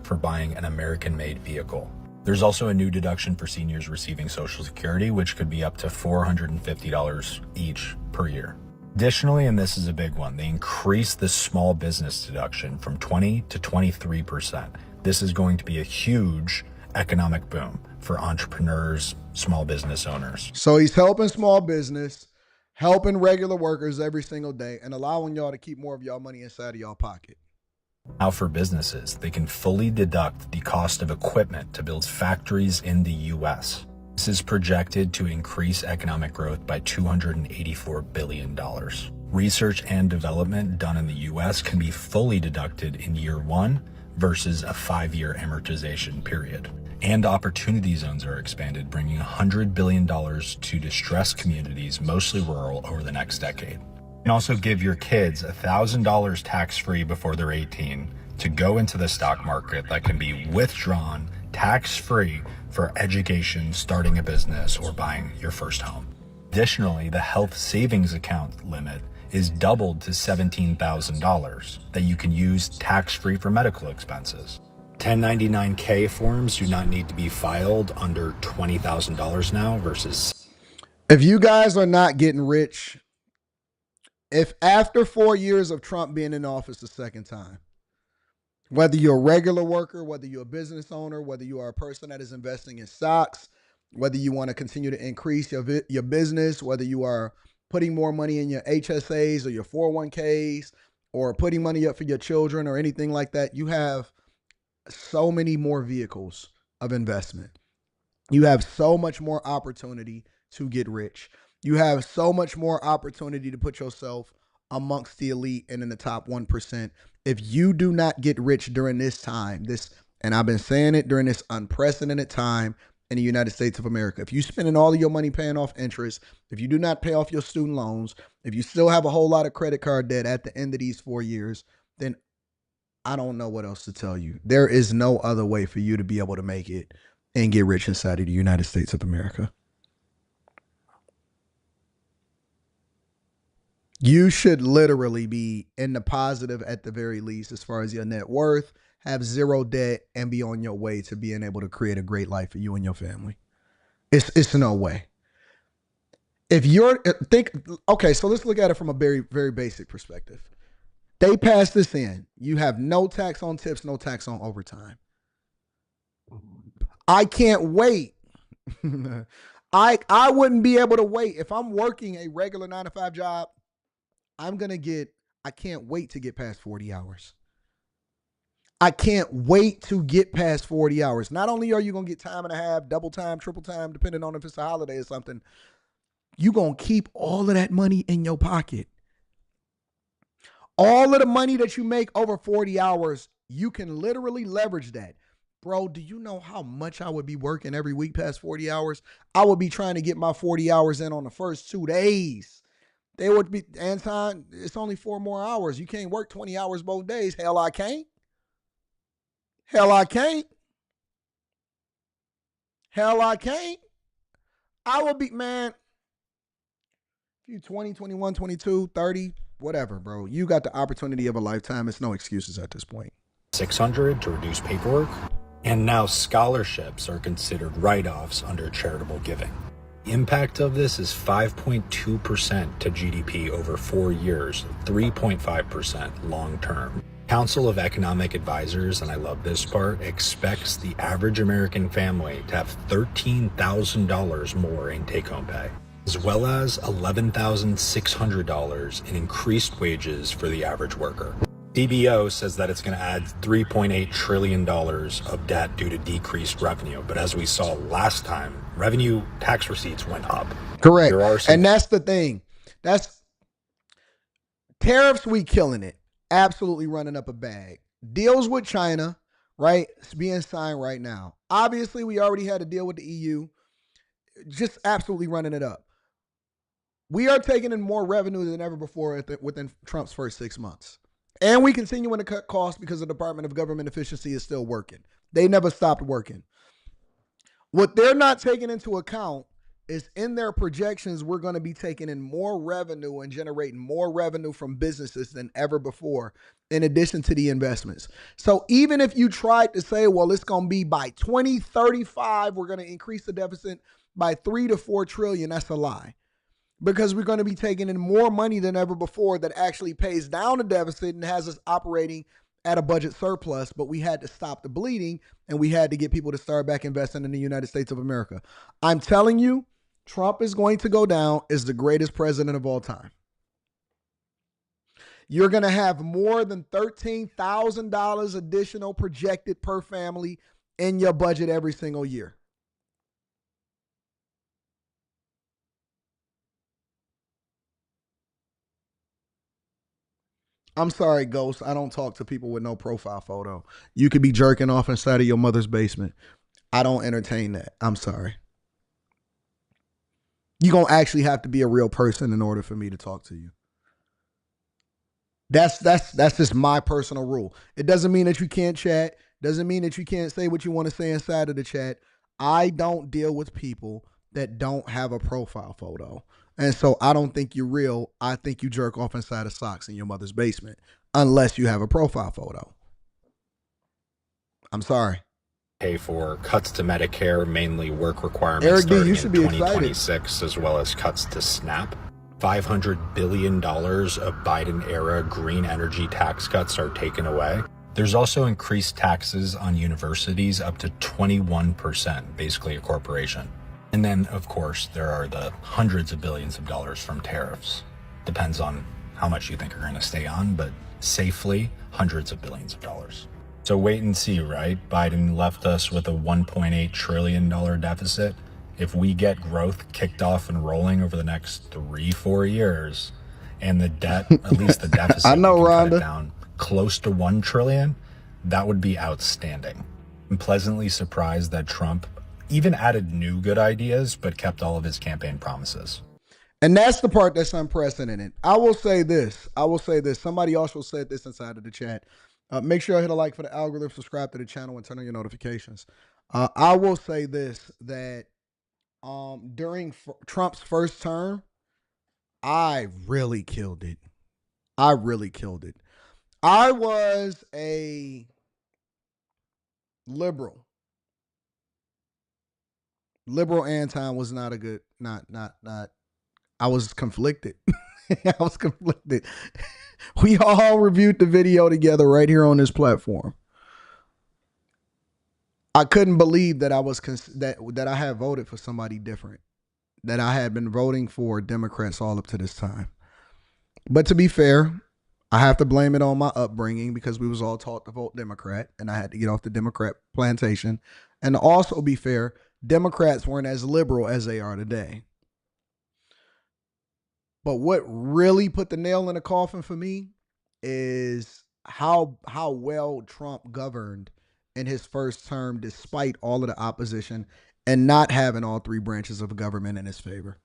For buying an American-made vehicle. There's also a new deduction for seniors receiving Social Security, which could be up to $450 each per year. Additionally, and this is a big one, they increased the small business deduction from 20 to 23%. This is going to be a huge economic boom for entrepreneurs, small business owners. So he's helping small business, helping regular workers every single day, and allowing y'all to keep more of y'all money inside of y'all pocket. Now for businesses, they can fully deduct the cost of equipment to build factories in the U.S. This is projected to increase economic growth by $284 billion. Research and development done in the U.S. can be fully deducted in year one versus a 5-year amortization period. And opportunity zones are expanded, bringing $100 billion to distressed communities, mostly rural, over the next decade. You can also give your kids $1,000 tax-free before they're 18 to go into the stock market that can be withdrawn tax-free for education, starting a business, or buying your first home. Additionally, the health savings account limit is doubled to $17,000 that you can use tax-free for medical expenses. 1099-K forms do not need to be filed under $20,000 now versus... If you guys are not getting rich, if after 4 years of Trump being in office the second time, whether you're a regular worker, whether you're a business owner, whether you are a person that is investing in stocks, whether you want to continue to increase your business, whether you are putting more money in your HSAs or your 401ks or putting money up for your children or anything like that, you have so many more vehicles of investment. You have so much more opportunity to get rich. You have so much more opportunity to put yourself amongst the elite and in the top 1%. If you do not get rich during this time, and I've been saying it, during this unprecedented time in the United States of America, if you're spending all of your money paying off interest, if you do not pay off your student loans, if you still have a whole lot of credit card debt at the end of these 4 years, then I don't know what else to tell you. There is no other way for you to be able to make it and get rich inside of the United States of America. You should literally be in the positive at the very least as far as your net worth, have zero debt, and be on your way to being able to create a great life for you and your family. It's no way. If you're okay, so let's look at it from a very, very basic perspective. They pass this in. You have no tax on tips, no tax on overtime. I can't wait. I wouldn't be able to wait. If I'm working a regular 9 to 5 job, I can't wait to get past 40 hours. I can't wait to get past 40 hours. Not only are you going to get time and a half, double time, triple time, depending on if it's a holiday or something, you're going to keep all of that money in your pocket. All of the money that you make over 40 hours, you can literally leverage that. Bro, do you know how much I would be working every week past 40 hours? I would be trying to get my 40 hours in on the first 2 days. They would be, Anton, it's only 4 more hours. You can't work 20 hours both days. Hell, I can't. Hell, I can't. Hell, I can't. I will be, man, if you 20, 21, 22, 30, whatever, bro. You got the opportunity of a lifetime. It's no excuses at this point. 600 to reduce paperwork, and now scholarships are considered write-offs under charitable giving. The impact of this is 5.2% to GDP over 4 years, 3.5% long-term. Council of Economic Advisors, and I love this part, expects the average American family to have $13,000 more in take-home pay, as well as $11,600 in increased wages for the average worker. DBO says that it's going to add $3.8 trillion of debt due to decreased revenue. But as we saw last time, revenue tax receipts went up. Correct. And that's the thing. That's tariffs, we killing it. Absolutely running up a bag. Deals with China, right? It's being signed right now. Obviously, we already had a deal with the EU. Just absolutely running it up. We are taking in more revenue than ever before within Trump's first 6 months. And we continuing to cut costs because the Department of Government Efficiency is still working. They never stopped working. What they're not taking into account is in their projections, we're going to be taking in more revenue and generating more revenue from businesses than ever before, in addition to the investments. So even if you tried to say, well, it's going to be by 2035, we're going to increase the deficit by 3 to 4 trillion, that's a lie. Because we're going to be taking in more money than ever before that actually pays down the deficit and has us operating at a budget surplus, but we had to stop the bleeding and we had to get people to start back investing in the United States of America. I'm telling you, Trump is going to go down as the greatest president of all time. You're going to have more than $13,000 additional projected per family in your budget every single year. I'm sorry, Ghost. I don't talk to people with no profile photo. You could be jerking off inside of your mother's basement. I don't entertain that. I'm sorry. You're going to actually have to be a real person in order for me to talk to you. That's just my personal rule. It doesn't mean that you can't chat. Doesn't mean that you can't say what you want to say inside of the chat. I don't deal with people that don't have a profile photo. And so I don't think you're real. I think you jerk off inside of socks in your mother's basement unless you have a profile photo. I'm sorry. Pay for cuts to Medicare, mainly work requirements Eric D, starting you in should be 2026, as well as cuts to SNAP. $500 billion of Biden-era green energy tax cuts are taken away. There's also increased taxes on universities up to 21%, basically a corporation. And then, of course, there are the hundreds of billions of dollars from tariffs. Depends on how much you think are going to stay on, but safely, hundreds of billions of dollars. So wait and see, right? Biden left us with a $1.8 trillion deficit. If we get growth kicked off and rolling over the next 3-4 years, and the debt, at least the deficit, I know, we can cut Rhonda. it down close to $1 trillion, that would be outstanding. I'm pleasantly surprised that Trump even added new good ideas, but kept all of his campaign promises. And that's the part that's unprecedented. I will say this. Somebody also said this inside of the chat. Make sure you hit a like for the algorithm, subscribe to the channel, and turn on your notifications. I will say this, that during Trump's first term, I really killed it. I was a liberal. Liberal Anton was not a good, not I was conflicted. I was conflicted. We all reviewed the video together right here on this platform. I couldn't believe that I was that I had voted for somebody different, that I had been voting for Democrats all up to this time. But to be fair, I have to blame it on my upbringing because we was all taught to vote Democrat, and I had to get off the Democrat plantation. And to also be fair, Democrats weren't as liberal as they are today. But what really put the nail in the coffin for me is how well Trump governed in his first term, despite all of the opposition and not having all three branches of government in his favor.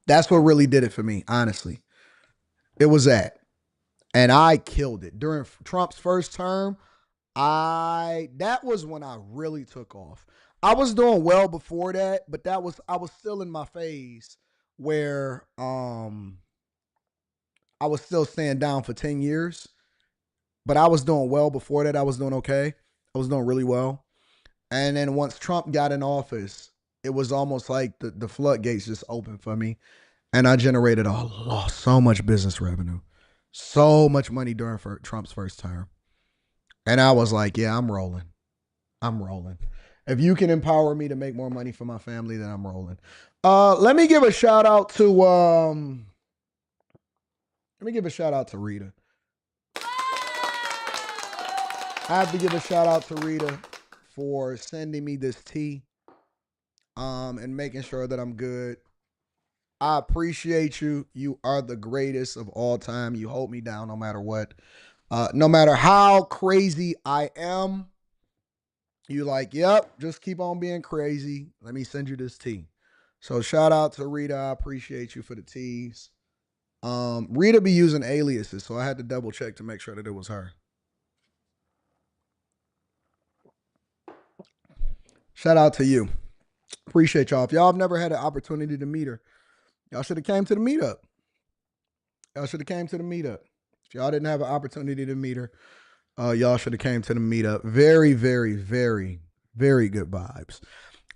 That's what really did it for me, honestly. It was that. And I killed it. During Trump's first term, that was when I really took off. I was doing well before that, but I was still in my phase where I was still staying down for 10 years. But I was doing well before that. I was doing okay. I was doing really well. And then once Trump got in office, it was almost like the floodgates just opened for me. And I generated so much business revenue, so much money during Trump's first term. And I was like, yeah, I'm rolling. I'm rolling. If you can empower me to make more money for my family, then I'm rolling. Let me give a shout out to Rita. I have to give a shout out to Rita for sending me this tea and making sure that I'm good. I appreciate you. You are the greatest of all time. You hold me down no matter what. No matter how crazy I am, you like, yep, just keep on being crazy. Let me send you this tea. So shout out to Rita. I appreciate you for the teas. Rita be using aliases, so I had to double check to make sure that it was her. Shout out to you. Appreciate y'all. If y'all have never had an opportunity to meet her, y'all should have came to the meetup. If y'all didn't have an opportunity to meet her, y'all should have came to the meetup. Very, very, very, very good vibes.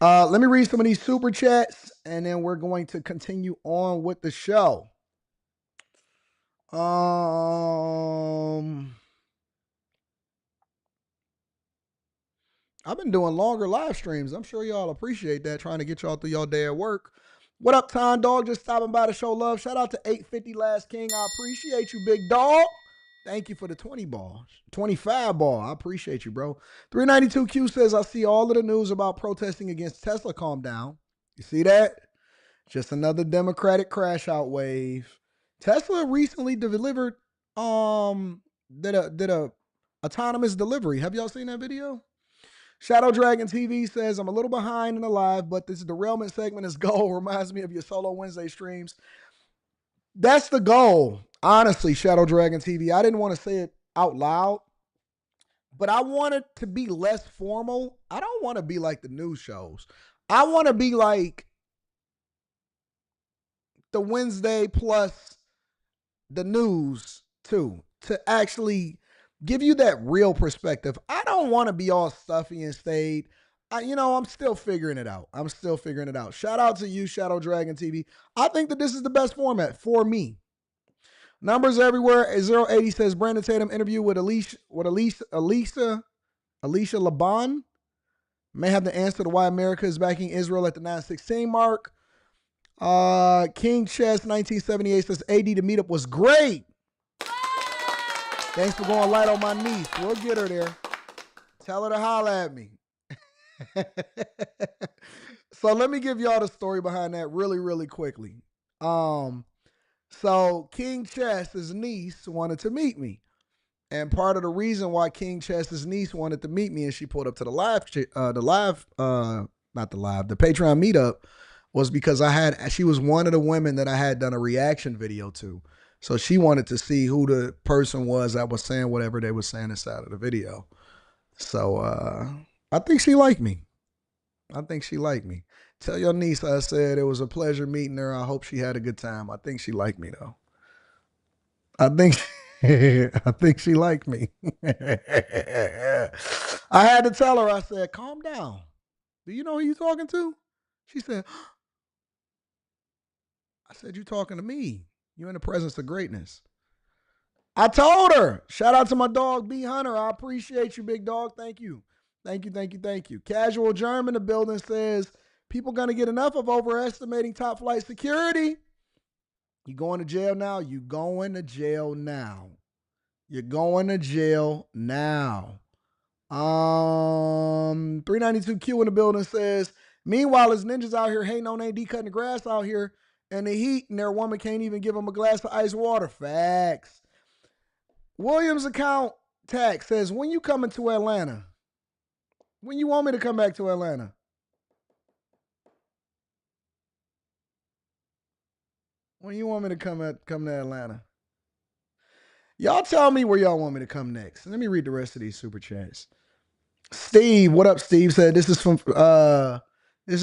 Let me read some of these super chats, and then we're going to continue on with the show. I've been doing longer live streams. I'm sure y'all appreciate that, trying to get y'all through y'all day at work. What up, Tom Dog? Just stopping by to show love. Shout out to 850 Last King. I appreciate you, big dog. Thank you for the 20 balls. 25 ball. I appreciate you, bro. 392Q says, I see all of the news about protesting against Tesla. Calm down. You see that? Just another Democratic crash out wave. Tesla recently delivered did a autonomous delivery. Have y'all seen that video? Shadow Dragon TV says, I'm a little behind in the live, but this derailment segment is gold. Reminds me of your Solo Wednesday streams. That's the goal. Honestly, Shadow Dragon TV. I didn't want to say it out loud, but I want it to be less formal. I don't want to be like the news shows. I want to be like the Wednesday plus the news too, to actually give you that real perspective. I don't want to be all stuffy and staid. I'm still figuring it out. Shout out to you, Shadow Dragon TV. I think that this is the best format for me. Numbers everywhere. 080 says Brandon Tatum interview with Alicia Laban may have the answer to why America is backing Israel at the 916 mark. King Chess 1978 says AD the meetup was great. Thanks for going light on my niece. We'll get her there. Tell her to holler at me. So let me give y'all the story behind that really, really quickly. So King Chess's niece wanted to meet me. And part of the reason why King Chess's niece wanted to meet me and she pulled up to the Patreon meetup was because she was one of the women that I had done a reaction video to. So she wanted to see who the person was that was saying whatever they were saying inside of the video. So I think she liked me. Tell your niece I said it was a pleasure meeting her. I hope she had a good time. I think she liked me though. I think she liked me. I had to tell her, I said, calm down. Do you know who you're talking to? She said, I said, you talking to me. You in the presence of greatness. I told her. Shout out to my dog, B Hunter. I appreciate you, big dog. Thank you. Thank you, thank you, thank you. Casual Germ in the building says, people going to get enough of overestimating top flight security. You going to jail now? You going to jail now. You're going to jail now. 392Q in the building says, meanwhile, as ninjas out here hating on AD cutting the grass out here in the heat, and their woman can't even give them a glass of ice water. Facts. Williams account tax says, when you coming to Atlanta? When you want me to come back to Atlanta? When you want me to come to Atlanta? Y'all tell me where y'all want me to come next. Let me read the rest of these super chats. Steve, what up, Steve? Said this is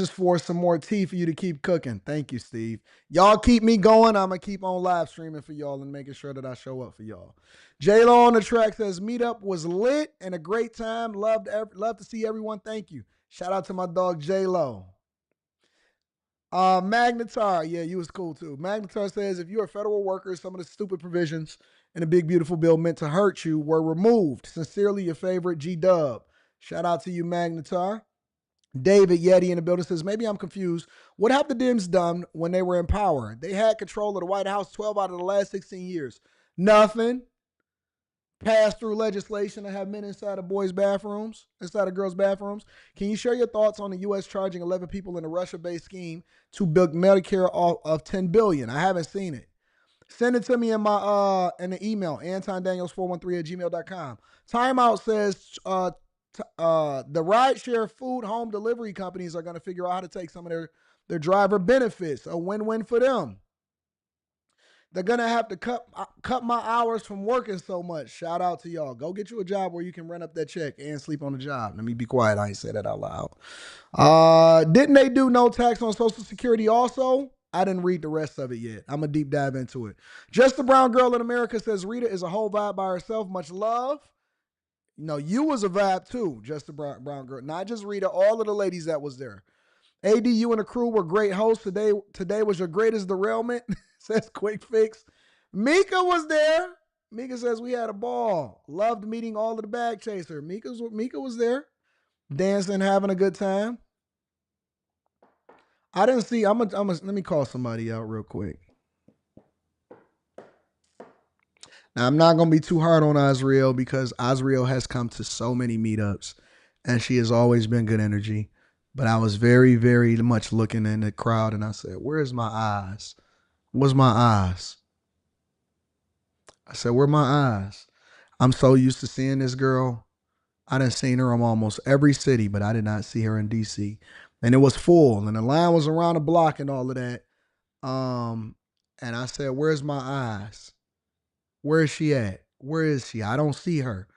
for some more tea for you to keep cooking. Thank you, Steve. Y'all keep me going. I'm gonna keep on live streaming for y'all and making sure that I show up for y'all. J-Lo on the track says meetup was lit and a great time. Love to see everyone. Thank you. Shout out to my dog J-Lo. Magnetar, yeah, you was cool too. Magnetar says if you're a federal worker, some of the stupid provisions in a big beautiful bill meant to hurt you were removed. Sincerely, your favorite G-Dub. Shout out to you, Magnetar. David Yeti in the building says, maybe I'm confused. What have the Dems done when they were in power? They had control of the White House 12 out of the last 16 years. Nothing. Passed through legislation to have men inside of boys' bathrooms, inside of girls' bathrooms. Can you share your thoughts on the U.S. charging 11 people in a Russia-based scheme to build Medicare of $10 billion? I haven't seen it. Send it to me in my in the email, AntonDaniels413@gmail.com. Timeout says the rideshare food home delivery companies are going to figure out how to take some of their driver benefits. A win-win for them. They're going to have to cut my hours from working so much. Shout out to y'all. Go get you a job where you can run up that check and sleep on the job. Let me be quiet. I ain't say that out loud. Didn't they do no tax on Social Security also? I didn't read the rest of it yet. I'm going to deep dive into it. Just the Brown Girl in America says Rita is a whole vibe by herself. Much love. No, you was a vibe too, just the Brown Girl. Not just Rita, all of the ladies that was there. AD, you and the crew were great hosts. Today was your greatest derailment, says Quick Fix. Mika was there. Mika says we had a ball. Loved meeting all of the bag chaser. Mika was there, dancing, having a good time. I didn't see. Let me call somebody out real quick. Now, I'm not going to be too hard on Azriel because Azriel has come to so many meetups and she has always been good energy. But I was very, very much looking in the crowd and I said, where's my eyes? Where's my eyes? I said, where my eyes? I'm so used to seeing this girl. I done seen her in almost every city, but I did not see her in DC. And it was full and the line was around the block and all of that. And I said, where's my eyes? Where is she at? Where is she? I don't see her.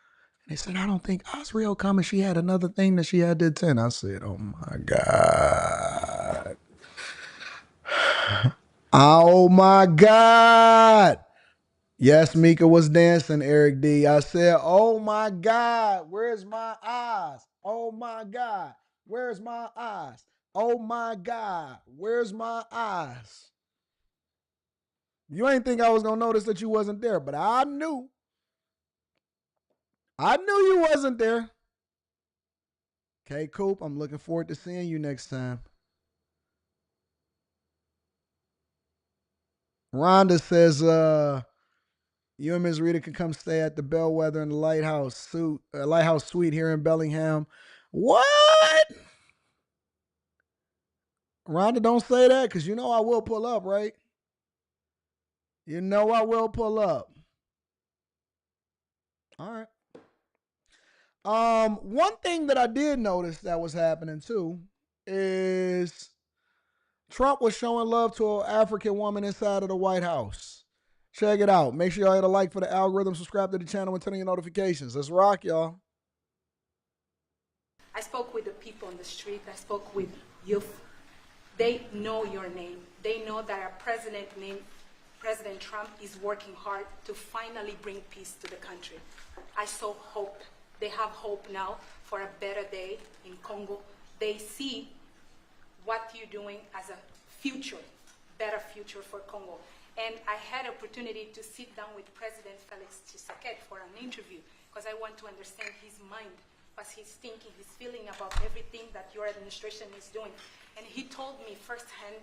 And they said, I don't think Azriel coming. She had another thing that she had to attend. I said, oh my God. Oh my God. Yes, Mika was dancing, Eric D. I said, oh my God, where's my eyes? Oh my God, where's my eyes? Oh my God, where's my eyes? You ain't think I was going to notice that you wasn't there, but I knew. I knew you wasn't there. Okay, Coop, I'm looking forward to seeing you next time. Rhonda says, you and Ms. Rita can come stay at the Bellwether in the Lighthouse Suite here in Bellingham. What? Rhonda, don't say that because you know I will pull up, right? You know I will pull up. All right. One thing that I did notice that was happening too is Trump was showing love to an African woman inside of the White House. Check it out. Make sure y'all hit a like for the algorithm, subscribe to the channel, and turn on your notifications. Let's rock, y'all. I spoke with the people on the street. I spoke with youth. They know your name. They know that our president named President Trump is working hard to finally bring peace to the country. I saw hope. They have hope now for a better day in Congo. They see what you're doing as a future better future for Congo. And I had opportunity to sit down with President Felix Tshisekedi for an interview because I want to understand his mind, what he's thinking, his feeling about everything that your administration is doing. And he told me firsthand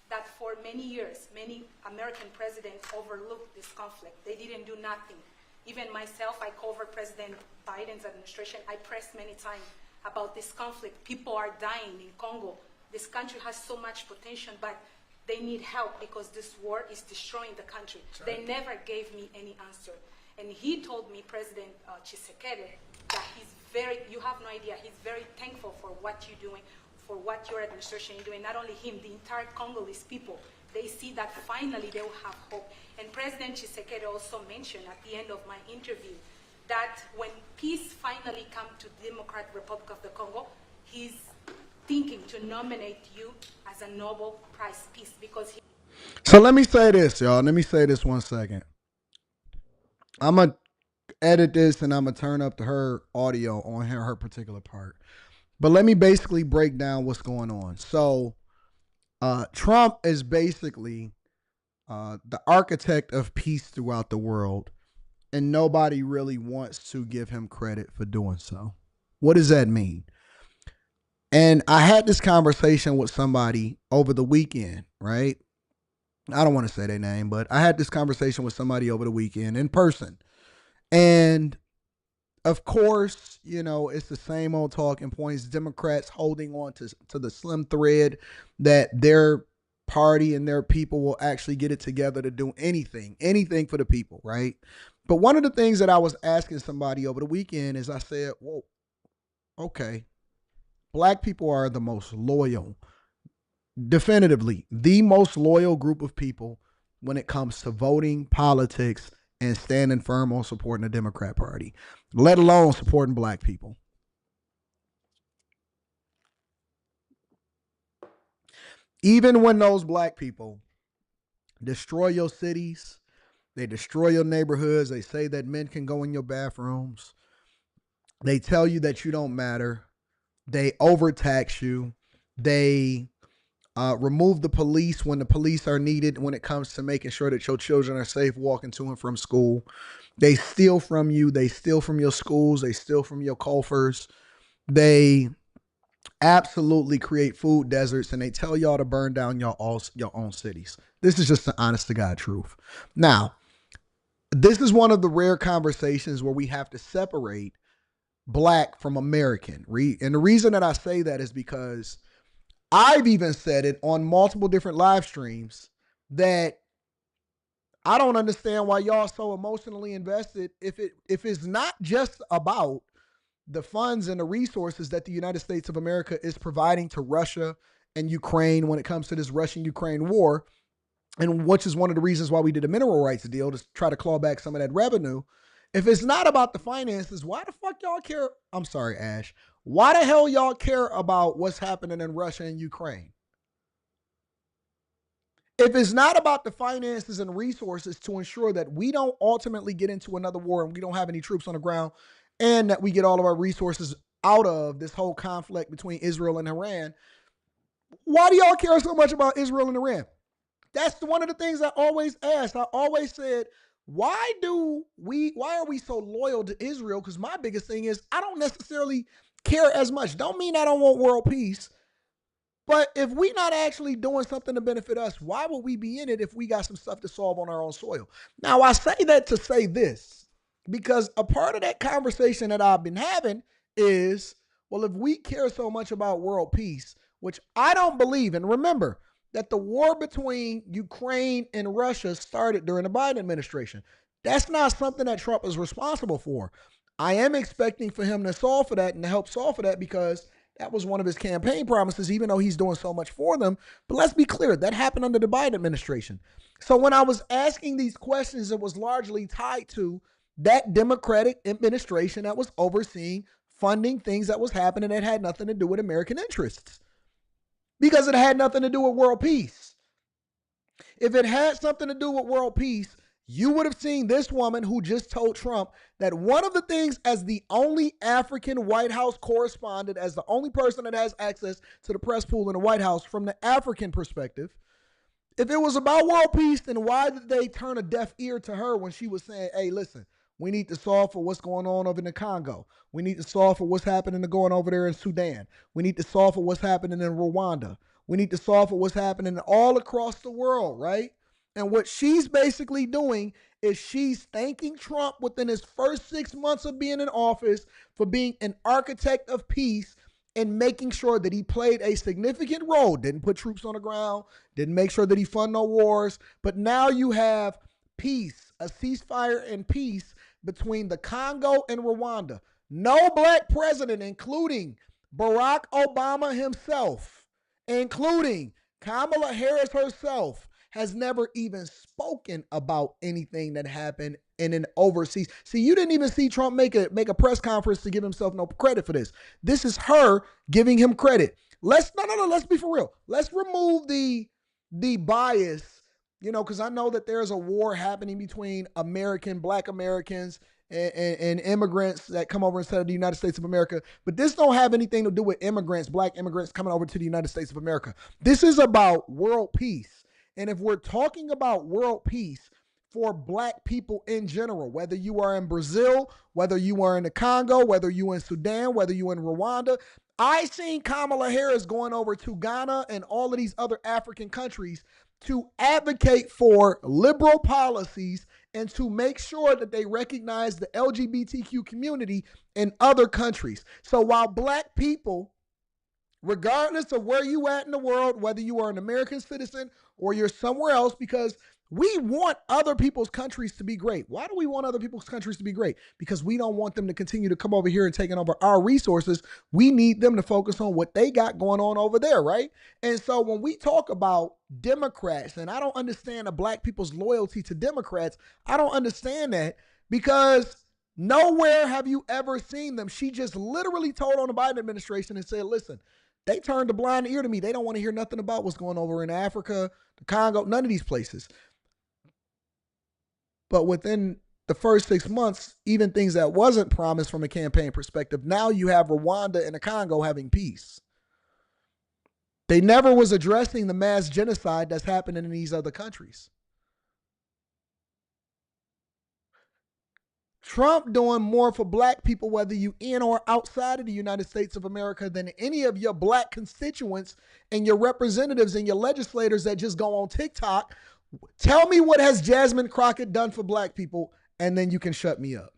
that for many years, many American presidents overlooked this conflict. They didn't do nothing. Even myself, I covered President Biden's administration. I pressed many times about this conflict. People are dying in Congo. This country has so much potential, but they need help because this war is destroying the country. Right. They never gave me any answer. And he told me, President Tshisekedi, that you have no idea, he's very thankful for what you're doing, for what your administration is doing. Not only him, the entire Congolese people. They see that finally they will have hope. And President Tshisekedi also mentioned at the end of my interview that when peace finally comes to the Democratic Republic of the Congo, he's thinking to nominate you as a Nobel Prize Peace because he... So let me say this, y'all. Let me say this 1 second. I'm going to edit this and I'm going to turn up to her audio on her particular part. But let me basically break down what's going on. So Trump is basically the architect of peace throughout the world, and nobody really wants to give him credit for doing so. What does that mean? And I had this conversation with somebody over the weekend, right? I don't want to say their name, but I had this conversation with somebody over the weekend in person. And of course, you know, it's the same old talking points. Democrats holding on to the slim thread that their party and their people will actually get it together to do anything for the people, right? But one of the things that I was asking somebody over the weekend is I said, whoa, okay, black people are the most loyal, definitively the most loyal group of people when it comes to voting, politics, and standing firm on supporting the Democrat Party, let alone supporting black people. Even when those black people destroy your cities, they destroy your neighborhoods, they say that men can go in your bathrooms, they tell you that you don't matter, they overtax you, they remove the police when the police are needed when it comes to making sure that your children are safe walking to and from school. They steal from you. They steal from your schools. They steal from your coffers. They absolutely create food deserts, and they tell y'all to burn down your own cities. This is just the honest to God truth. Now, this is one of the rare conversations where we have to separate black from American. And the reason that I say that is because I've even said it on multiple different live streams that I don't understand why y'all so emotionally invested if it's not just about the funds and the resources that the United States of America is providing to Russia and Ukraine when it comes to this Russian-Ukraine war, and which is one of the reasons why we did a mineral rights deal to try to claw back some of that revenue. If it's not about the finances, why the fuck y'all care? I'm sorry, Ash. Why the hell y'all care about what's happening in Russia and Ukraine? If it's not about the finances and resources to ensure that we don't ultimately get into another war and we don't have any troops on the ground and that we get all of our resources out of this whole conflict between Israel and Iran, why do y'all care so much about Israel and Iran? That's one of the things I always asked. I always said, why are we so loyal to Israel? Because my biggest thing is I don't necessarily care as much. Don't mean I don't want world peace. But if we're not actually doing something to benefit us, why would we be in it if we got some stuff to solve on our own soil? Now, I say that to say this, because a part of that conversation that I've been having is, well, if we care so much about world peace, which I don't believe, and remember that the war between Ukraine and Russia started during the Biden administration. That's not something that Trump is responsible for. I am expecting for him to solve for that and to help solve for that because that was one of his campaign promises, even though he's doing so much for them. But let's be clear, that happened under the Biden administration. So when I was asking these questions, it was largely tied to that Democratic administration that was overseeing funding things that was happening that had nothing to do with American interests. Because it had nothing to do with world peace. If it had something to do with world peace, you would have seen this woman who just told Trump that one of the things, as the only African White House correspondent, as the only person that has access to the press pool in the White House from the African perspective, If it was about world peace, then why did they turn a deaf ear to her when she was saying, hey, listen, we need to solve for what's going on over in the Congo. We need to solve for what's happening going over there in Sudan. We need to solve for what's happening in Rwanda. We need to solve for what's happening all across the world, right? And what she's basically doing is she's thanking Trump within his first 6 months of being in office for being an architect of peace and making sure that he played a significant role. Didn't put troops on the ground, didn't make sure that he funded no wars. But now you have peace, a ceasefire and peace between the Congo and Rwanda. No black president, including Barack Obama himself, including Kamala Harris herself, has never even spoken about anything that happened in an overseas. See, you didn't even see Trump make a press conference to give himself no credit for this. This is her giving him credit. Let's be for real. Let's remove the bias, because I know that there's a war happening between black Americans and immigrants that come over instead of the United States of America. But this don't have anything to do with black immigrants coming over to the United States of America. This is about world peace. And if we're talking about world peace for black people in general, whether you are in Brazil, whether you are in the Congo, whether you in Sudan, whether you in Rwanda, I seen Kamala Harris going over to Ghana and all of these other African countries to advocate for liberal policies and to make sure that they recognize the LGBTQ community in other countries. So while black people, regardless of where you at in the world, whether you are an American citizen or you're somewhere else, because we want other people's countries to be great. Why do we want other people's countries to be great? Because we don't want them to continue to come over here and taking over our resources. We need them to focus on what they got going on over there, right? And so when we talk about Democrats, and I don't understand the black people's loyalty to Democrats, I don't understand that, because nowhere have you ever seen them. She just literally told on the Biden administration and said, listen, they turned a blind ear to me. They don't want to hear nothing about what's going over in Africa, the Congo, none of these places. But within the first 6 months, even things that wasn't promised from a campaign perspective, now you have Rwanda and the Congo having peace. They never was addressing the mass genocide that's happening in these other countries. Trump doing more for black people, whether you in or outside of the United States of America, than any of your black constituents and your representatives and your legislators that just go on TikTok. Tell me, what has Jasmine Crockett done for black people, and then you can shut me up.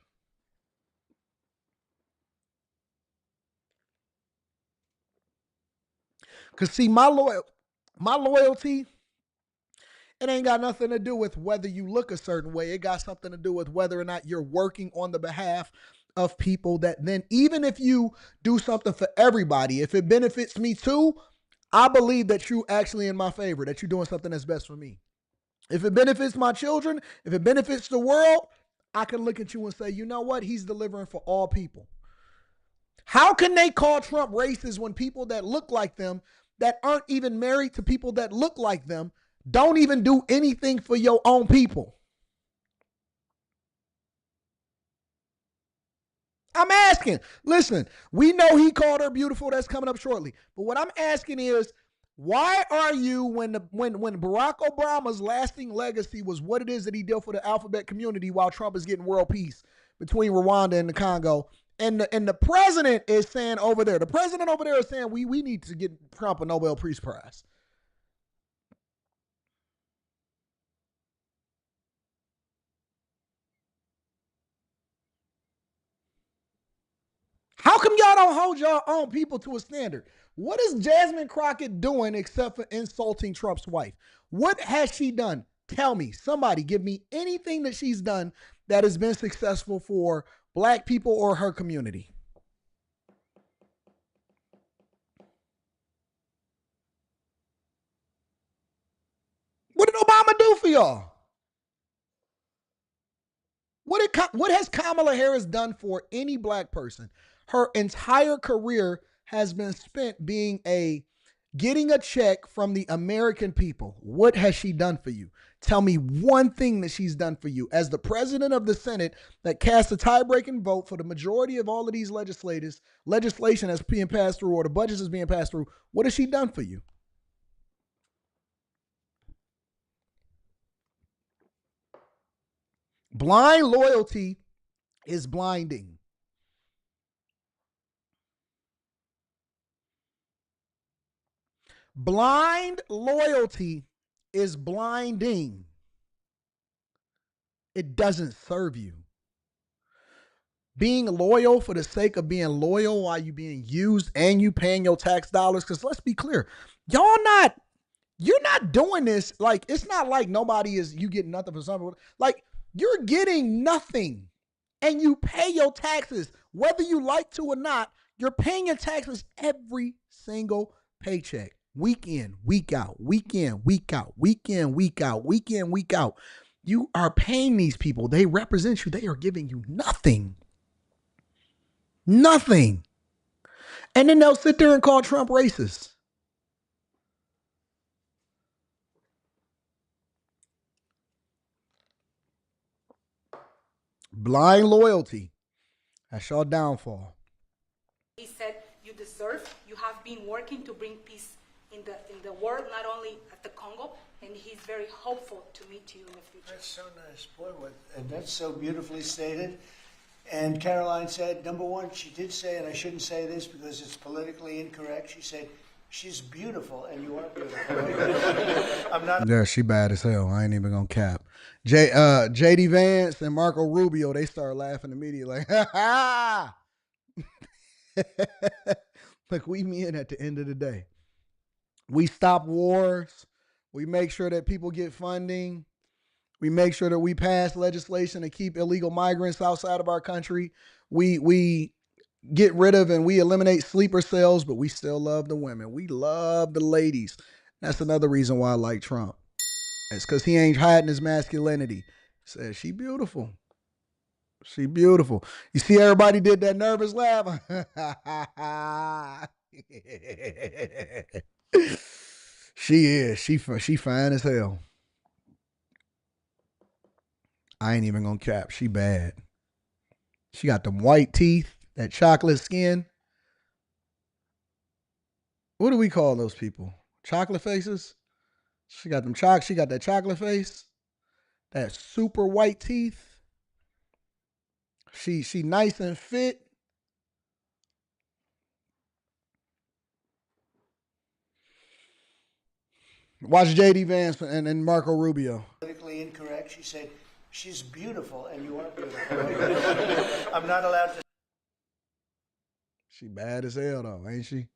Because see, my loyalty, it ain't got nothing to do with whether you look a certain way. It got something to do with whether or not you're working on the behalf of people that then, even if you do something for everybody, if it benefits me too, I believe that you actually in my favor, that you're doing something that's best for me. If it benefits my children, if it benefits the world, I can look at you and say, you know what? He's delivering for all people. How can they call Trump racist when people that look like them, that aren't even married to people that look like them, don't even do anything for your own people? I'm asking. Listen, we know he called her beautiful. That's coming up shortly. But what I'm asking is, why are you, when Barack Obama's lasting legacy was what it is that he did for the alphabet community, while Trump is getting world peace between Rwanda and the Congo, and the president is saying over there, is saying we need to get Trump a Nobel Peace Prize. How come y'all don't hold your own people to a standard? What is Jasmine Crockett doing except for insulting Trump's wife? What has she done? Tell me. Somebody give me anything that she's done that has been successful for black people or her community. What did Obama do for y'all? What has Kamala Harris done for any black person? Her entire career has been spent getting a check from the American people. What has she done for you? Tell me one thing that she's done for you. As the president of the Senate that cast a tie-breaking vote for the majority of all of these legislation that's being passed through, or the budgets that's being passed through, what has she done for you? Blind loyalty is blinding. Blind loyalty is blinding. It doesn't serve you. Being loyal for the sake of being loyal while you being used and you paying your tax dollars, because let's be clear, you're not doing this. Like, it's not like you getting nothing for something. Like, you're getting nothing and you pay your taxes, whether you like to or not. You're paying your taxes every single paycheck, week in, week out, week in, week out, week in, week out, week in, week out. You are paying these people. They represent you. They are giving you nothing. Nothing. And then they'll sit there and call Trump racist. Blind loyalty. That's your downfall. He said, "You deserve. You have been working to bring peace in the world, not only at the Congo." And he's very hopeful to meet you in the future. That's so nice, boy. And that's so beautifully stated. And Caroline said, number one, she did say, and I shouldn't say this because it's politically incorrect. She said, "She's beautiful, and you are beautiful." I'm not. Yeah, she bad as hell. I ain't even gonna cap. JD Vance and Marco Rubio, they start laughing immediately, like, ha ha. Look, we men at the end of the day. We stop wars. We make sure that people get funding. We make sure that we pass legislation to keep illegal migrants outside of our country. We get rid of and we eliminate sleeper cells, but we still love the women. We love the ladies. That's another reason why I like Trump. It's because he ain't hiding his masculinity. He says, she beautiful. She beautiful. You see everybody did that nervous laugh? She is. She fine as hell. I ain't even gonna cap. She bad. She got them white teeth, that chocolate skin. What do we call those people? Chocolate faces? She got that chocolate face, that super white teeth. She nice and fit. Watch JD Vance and Marco Rubio. Politically incorrect. She said, "She's beautiful, and you are beautiful." I'm not allowed to. She bad as hell, though, ain't she?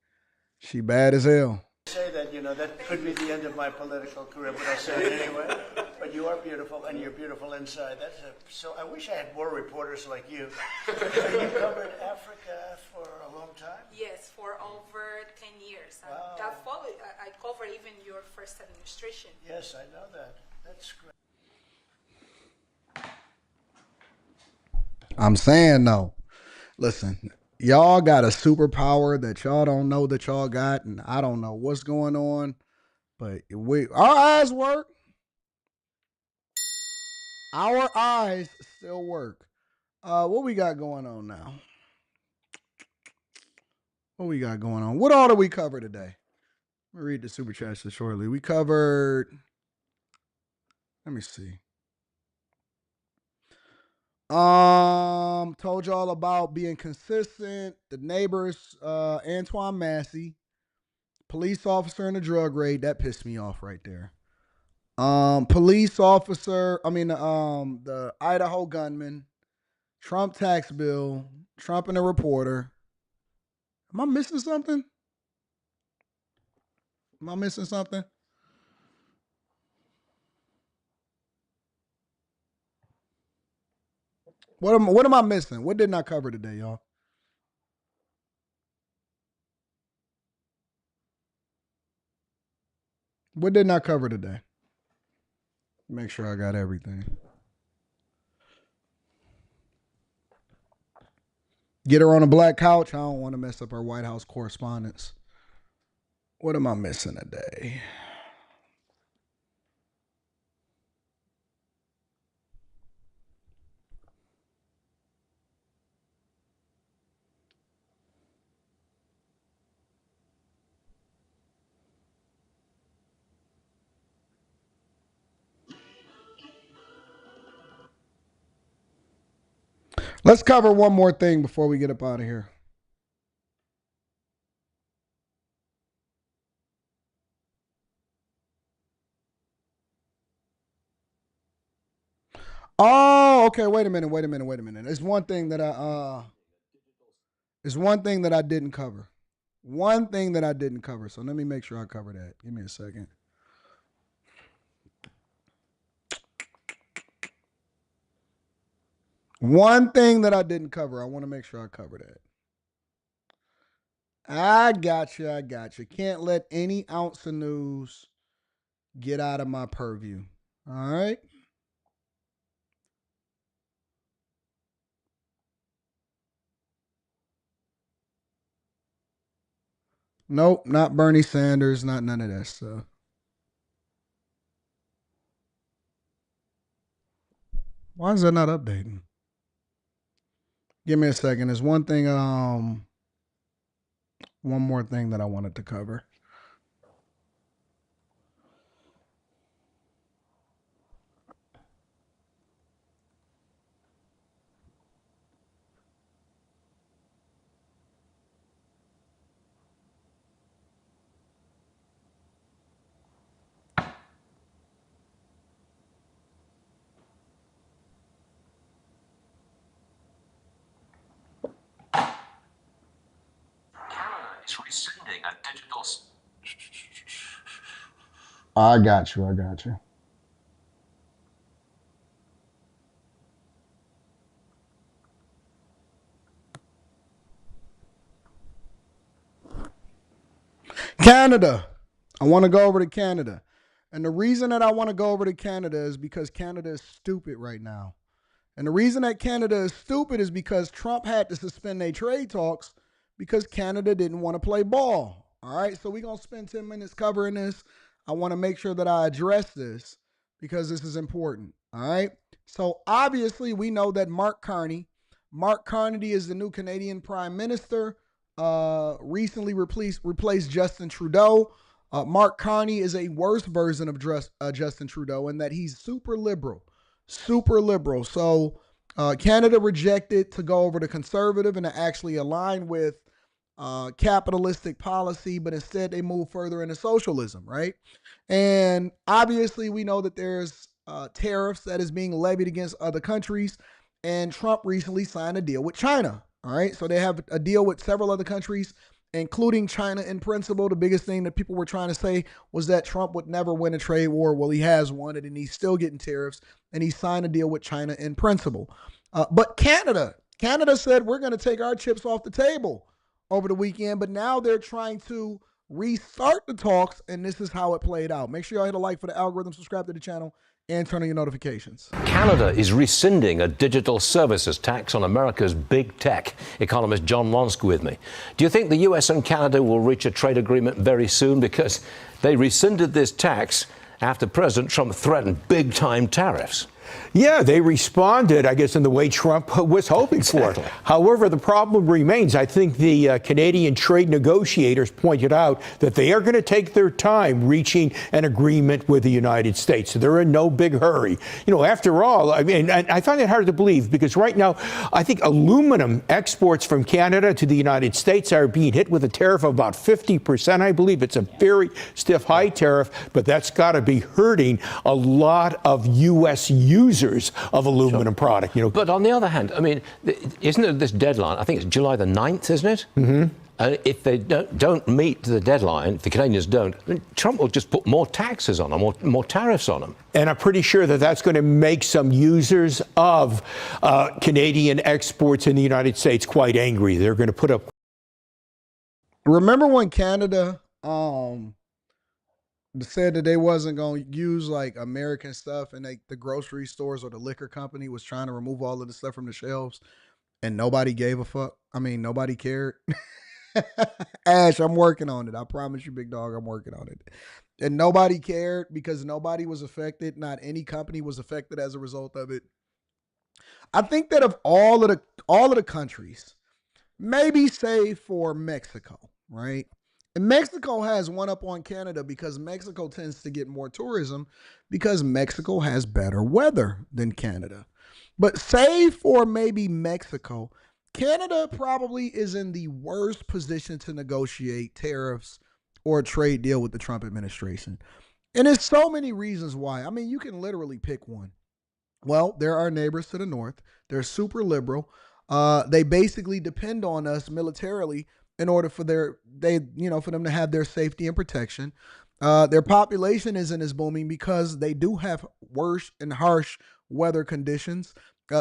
She bad as hell. Say that, that could be the end of my political career, but I'll say it anyway. But you are beautiful, and you're beautiful inside. So I wish I had more reporters like you. You covered Africa for a long time? Yes, for over 10 years. Wow. I covered even your first administration. Yes, I know that. That's great. I'm saying, though, listen, y'all got a superpower that y'all don't know that y'all got, and I don't know what's going on, but our eyes work. Our eyes still work. What we got going on now? What we got going on? What all did we cover today? Let me read the super chats shortly. We covered, let me see. Told y'all about being consistent. The neighbors, Antoine Massey, police officer in a drug raid. That pissed me off right there. Police officer, the Idaho gunman, Trump tax bill, Trump and a reporter. Am I missing something? Am I missing something? What am I missing? What didn't I cover today, y'all? What didn't I cover today? Make sure I got everything. Get her on a black couch. I don't want to mess up our White House correspondence. What am I missing today? Let's cover one more thing before we get up out of here. Oh, okay. Wait a minute. There's one thing that I didn't cover. One thing that I didn't cover. So let me make sure I cover that. Give me a second. One thing that I didn't cover. I want to make sure I cover that. I got you. Can't let any ounce of news get out of my purview. All right. Nope, not Bernie Sanders, not none of that stuff. Why is that not updating? Give me a second. There's one thing, one more thing that I wanted to cover. Is rescinding a digital. I got you. Canada. I want to go over to Canada. And the reason that I want to go over to Canada is because Canada is stupid right now. And the reason that Canada is stupid is because Trump had to suspend their trade talks because Canada didn't want to play ball. All right, so we're going to spend 10 minutes covering this. I want to make sure that I address this because this is important. All right, so obviously we know that Mark Carney is the new Canadian Prime Minister, recently replaced Justin Trudeau. Mark Carney is a worse version of Justin Trudeau in that he's super liberal. So Canada rejected to go over to conservative and to actually align with capitalistic policy, but instead they move further into socialism, right? And obviously we know that there's tariffs that is being levied against other countries, and Trump recently signed a deal with China, all right? So they have a deal with several other countries, including China in principle. The biggest thing that people were trying to say was that Trump would never win a trade war. Well, he has won it, and he's still getting tariffs, and he signed a deal with China in principle. But Canada said, we're going to take our chips off the table over the weekend, but now they're trying to restart the talks, and this is how it played out. Make sure y'all hit a like for the algorithm, subscribe to the channel, and turn on your notifications. Canada is rescinding a digital services tax on America's big tech. Economist John Lonsk with me. Do you think the US and Canada will reach a trade agreement very soon? Because they rescinded this tax after President Trump threatened big-time tariffs. Yeah, they responded, I guess, in the way Trump was hoping for. However, the problem remains. I think the Canadian trade negotiators pointed out that they are going to take their time reaching an agreement with the United States. So they're in no big hurry. You know, after all, I mean, I find it hard to believe because right now, I think aluminum exports from Canada to the United States are being hit with a tariff of about 50%. I believe it's a very stiff, high tariff, but that's got to be hurting a lot of U.S. users of aluminum product, you know. But on the other hand, I mean, isn't there this deadline? I think it's July the 9th, isn't it? Mm-hmm. If they don't meet the deadline, if the Canadians don't, Trump will just put more taxes on them, more tariffs on them. And I'm pretty sure that that's going to make some users of Canadian exports in the United States quite angry. They're going to put up. Remember when Canada said that they wasn't going to use like American stuff, and the grocery stores or the liquor company was trying to remove all of the stuff from the shelves, and nobody gave a fuck? I mean, nobody cared. Ash, I'm working on it. I promise you, big dog, I'm working on it. And nobody cared because nobody was affected. Not any company was affected as a result of it. I think that of all of the countries, maybe save for Mexico, right? And Mexico has one up on Canada because Mexico tends to get more tourism because Mexico has better weather than Canada. But save for maybe Mexico, Canada probably is in the worst position to negotiate tariffs or a trade deal with the Trump administration. And there's so many reasons why. I mean, you can literally pick one. Well, there are neighbors to the north. They're super liberal. They basically depend on us militarily in order for for them to have their safety and protection. Their population isn't as booming because they do have worse and harsh weather conditions.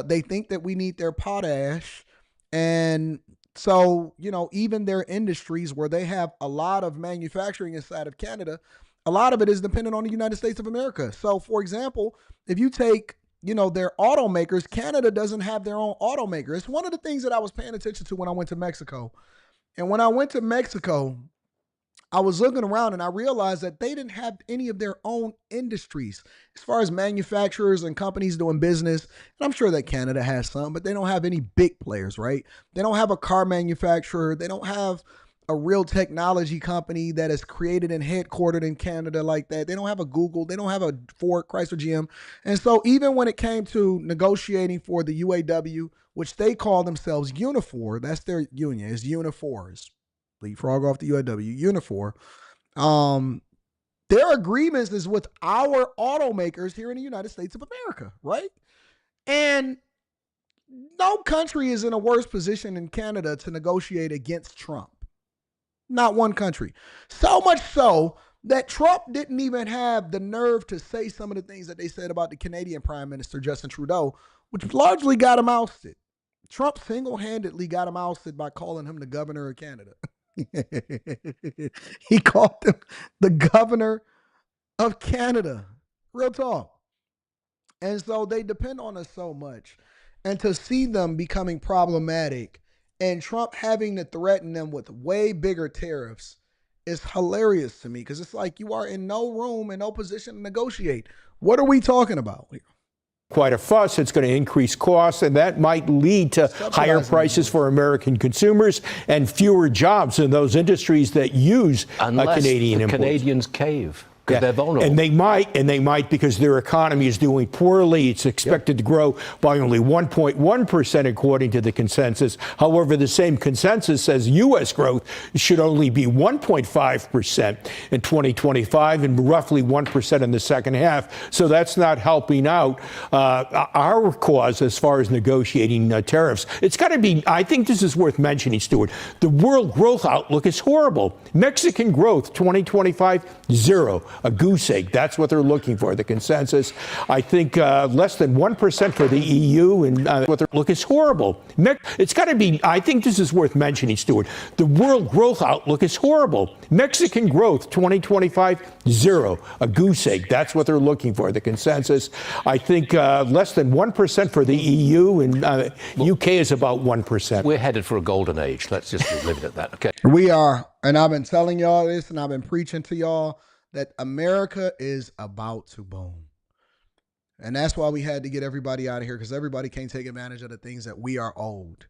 They think that we need their potash. And so, even their industries where they have a lot of manufacturing inside of Canada, a lot of it is dependent on the United States of America. So, for example, if you take, their automakers, Canada doesn't have their own automaker. It's one of the things that I was paying attention to when I went to Mexico. And when I went to Mexico, I was looking around and I realized that they didn't have any of their own industries as far as manufacturers and companies doing business. And I'm sure that Canada has some, but they don't have any big players, right? They don't have a car manufacturer. They don't have a real technology company that is created and headquartered in Canada like that. They don't have a Google. They don't have a Ford, Chrysler, GM. And so even when it came to negotiating for the UAW, which they call themselves Unifor, that's their union, is Unifor's. Leapfrog off the UAW, Unifor. Their agreements is with our automakers here in the United States of America, right? And no country is in a worse position than Canada to negotiate against Trump. Not one country. So much so that Trump didn't even have the nerve to say some of the things that they said about the Canadian Prime Minister, Justin Trudeau, which largely got him ousted. Trump single-handedly got him ousted by calling him the governor of Canada. He called him the governor of Canada. Real talk. And so they depend on us so much. And to see them becoming problematic and Trump having to threaten them with way bigger tariffs is hilarious to me, because it's like you are in no room and no position to negotiate. What are we talking about here? Quite a fuss. It's going to increase costs, and that might lead to higher prices for American consumers and fewer jobs in those industries that use Canadian imports. Canadians cave. Because they're vulnerable. And they might because their economy is doing poorly. It's expected to grow by only 1.1% according to the consensus. However, the same consensus says U.S. growth should only be 1.5% in 2025 and roughly 1% in the second half. So that's not helping out our cause as far as negotiating tariffs. It's got to be, I think this is worth mentioning, Stuart. The world growth outlook is horrible. Mexican growth 2025, 0. A goose egg. That's what they're looking for, the consensus. I think less than 1% for the EU, and what their look is horrible. It's got to be, I think this is worth mentioning, Stuart. The world growth outlook is horrible. Mexican growth 2025, 0. A goose egg. That's what they're looking for, the consensus. I think less than 1% for the EU, and UK is about 1%. We're headed for a golden age. Let's just leave it at that. Okay. We are. And I've been telling y'all this, and I've been preaching to y'all that America is about to boom. And that's why we had to get everybody out of here, because everybody can't take advantage of the things that we are owed.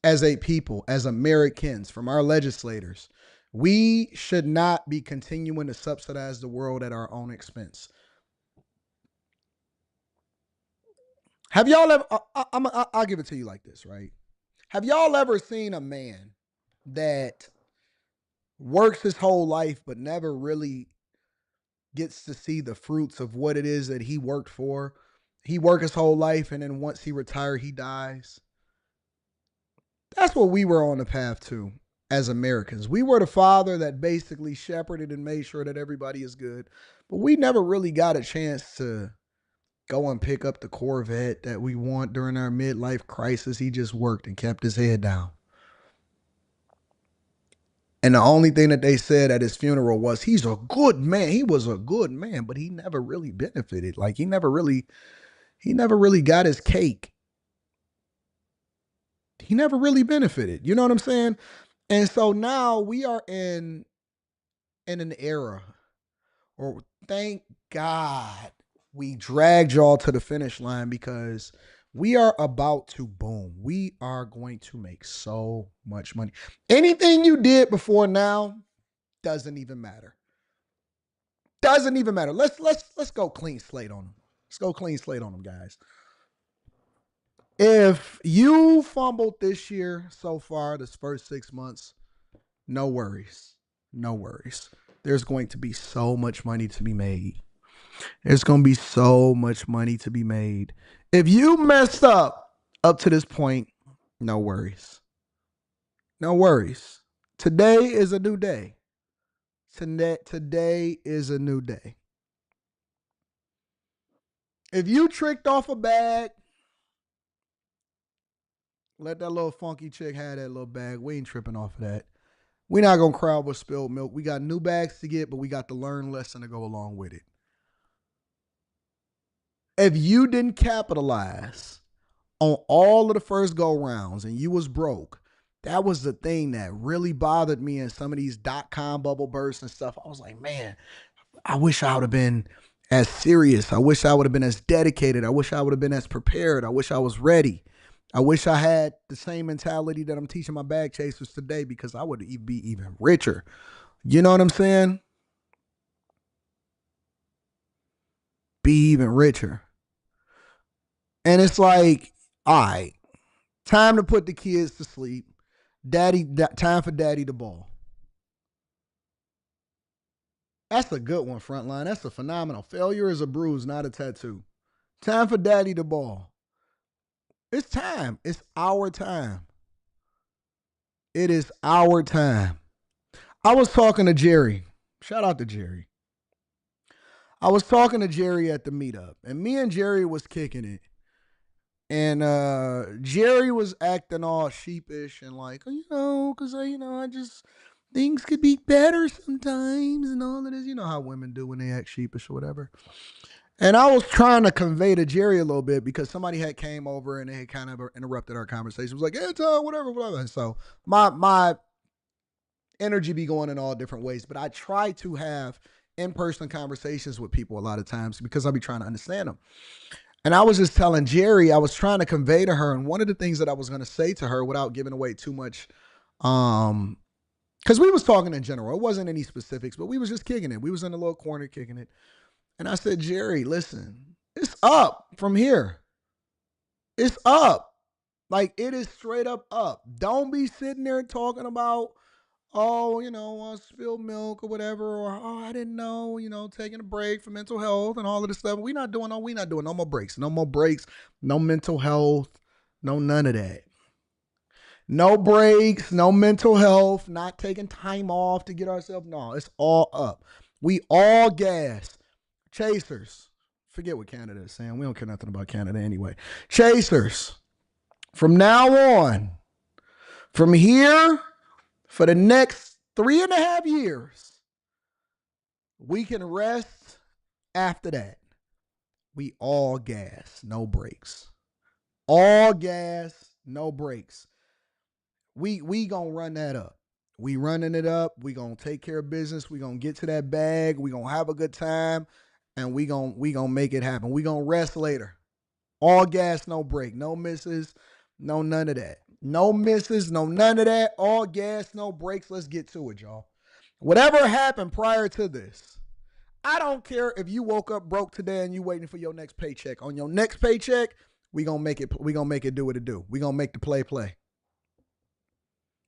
As a people, as Americans, from our legislators, we should not be continuing to subsidize the world at our own expense. Have y'all ever, I'll give it to you like this, right? Have y'all ever seen a man that works his whole life but never really gets to see the fruits of what it is that he worked for? He worked his whole life, and then once he retired, he dies. That's what we were on the path to as Americans. We were the father that basically shepherded and made sure that everybody is good, but we never really got a chance to go and pick up the Corvette that we want during our midlife crisis. He just worked and kept his head down. And the only thing that they said at his funeral was, he's a good man. He was a good man, but he never really benefited. Like he never really got his cake. He never really benefited. You know what I'm saying? And so now we are in an era, or thank God we dragged y'all to the finish line, because we are about to boom. We are going to make so much money. Anything you did before now doesn't even matter. Doesn't even matter. Let's go clean slate on them. Let's go clean slate on them, guys. If you fumbled this year so far, this first 6 months, no worries. No worries. There's going to be so much money to be made. There's going to be so much money to be made. If you messed up to this point, no worries. No worries. Today is a new day. Today is a new day. If you tricked off a bag, let that little funky chick have that little bag. We ain't tripping off of that. We're not going to cry over spilled milk. We got new bags to get, but we got the learn lesson to go along with it. If you didn't capitalize on all of the first go rounds and you was broke, that was the thing that really bothered me in some of these .com bubble bursts and stuff. I was like, man, I wish I would have been as serious. I wish I would have been as dedicated. I wish I would have been as prepared. I wish I was ready. I wish I had the same mentality that I'm teaching my bag chasers today, because I would be even richer. You know what I'm saying? Be even richer. And it's like, all right, time to put the kids to sleep. Time for daddy to ball. That's a good one, Frontline. That's a phenomenal. Failure is a bruise, not a tattoo. Time for daddy to ball. It's time. It's our time. It is our time. I was talking to Jerry. Shout out to Jerry. I was talking to Jerry at the meetup, and me and Jerry was kicking it. And Jerry was acting all sheepish and like, because I just, things could be better sometimes and all of this. You know how women do when they act sheepish or whatever. And I was trying to convey to Jerry a little bit, because somebody had came over and they had kind of interrupted our conversation. It was like, Anton, whatever. And so my energy be going in all different ways. But I try to have in-person conversations with people a lot of times, because I'll be trying to understand them. And I was just telling Jerry, I was trying to convey to her, and one of the things that I was going to say to her without giving away too much, because we was talking in general. It wasn't any specifics, but we was just kicking it. We was in a little corner kicking it. And I said, Jerry, listen, it's up from here. It's up. Like, it is straight up. Don't be sitting there talking about, I spilled milk or whatever, or, I didn't know, taking a break for mental health and all of this stuff. We not doing no more breaks. No more breaks, no mental health, no none of that. No breaks, no mental health, not taking time off to get ourselves. No, it's all up. We all gas. Chasers. Forget what Canada is saying. We don't care nothing about Canada anyway. Chasers. From now on, from here, for the next 3.5 years, we can rest after that. We all gas, no breaks. All gas, no breaks. We gonna run that up. We running it up. We gonna take care of business. We gonna get to that bag. We gonna have a good time, and we gonna make it happen. We gonna rest later. All gas, no break. No misses, no none of that. No misses, no none of that. All gas, no breaks. Let's get to it, y'all. Whatever happened prior to this, I don't care if you woke up broke today and you waiting for your next paycheck. On your next paycheck, we gonna make it do what it do. We gonna make the play.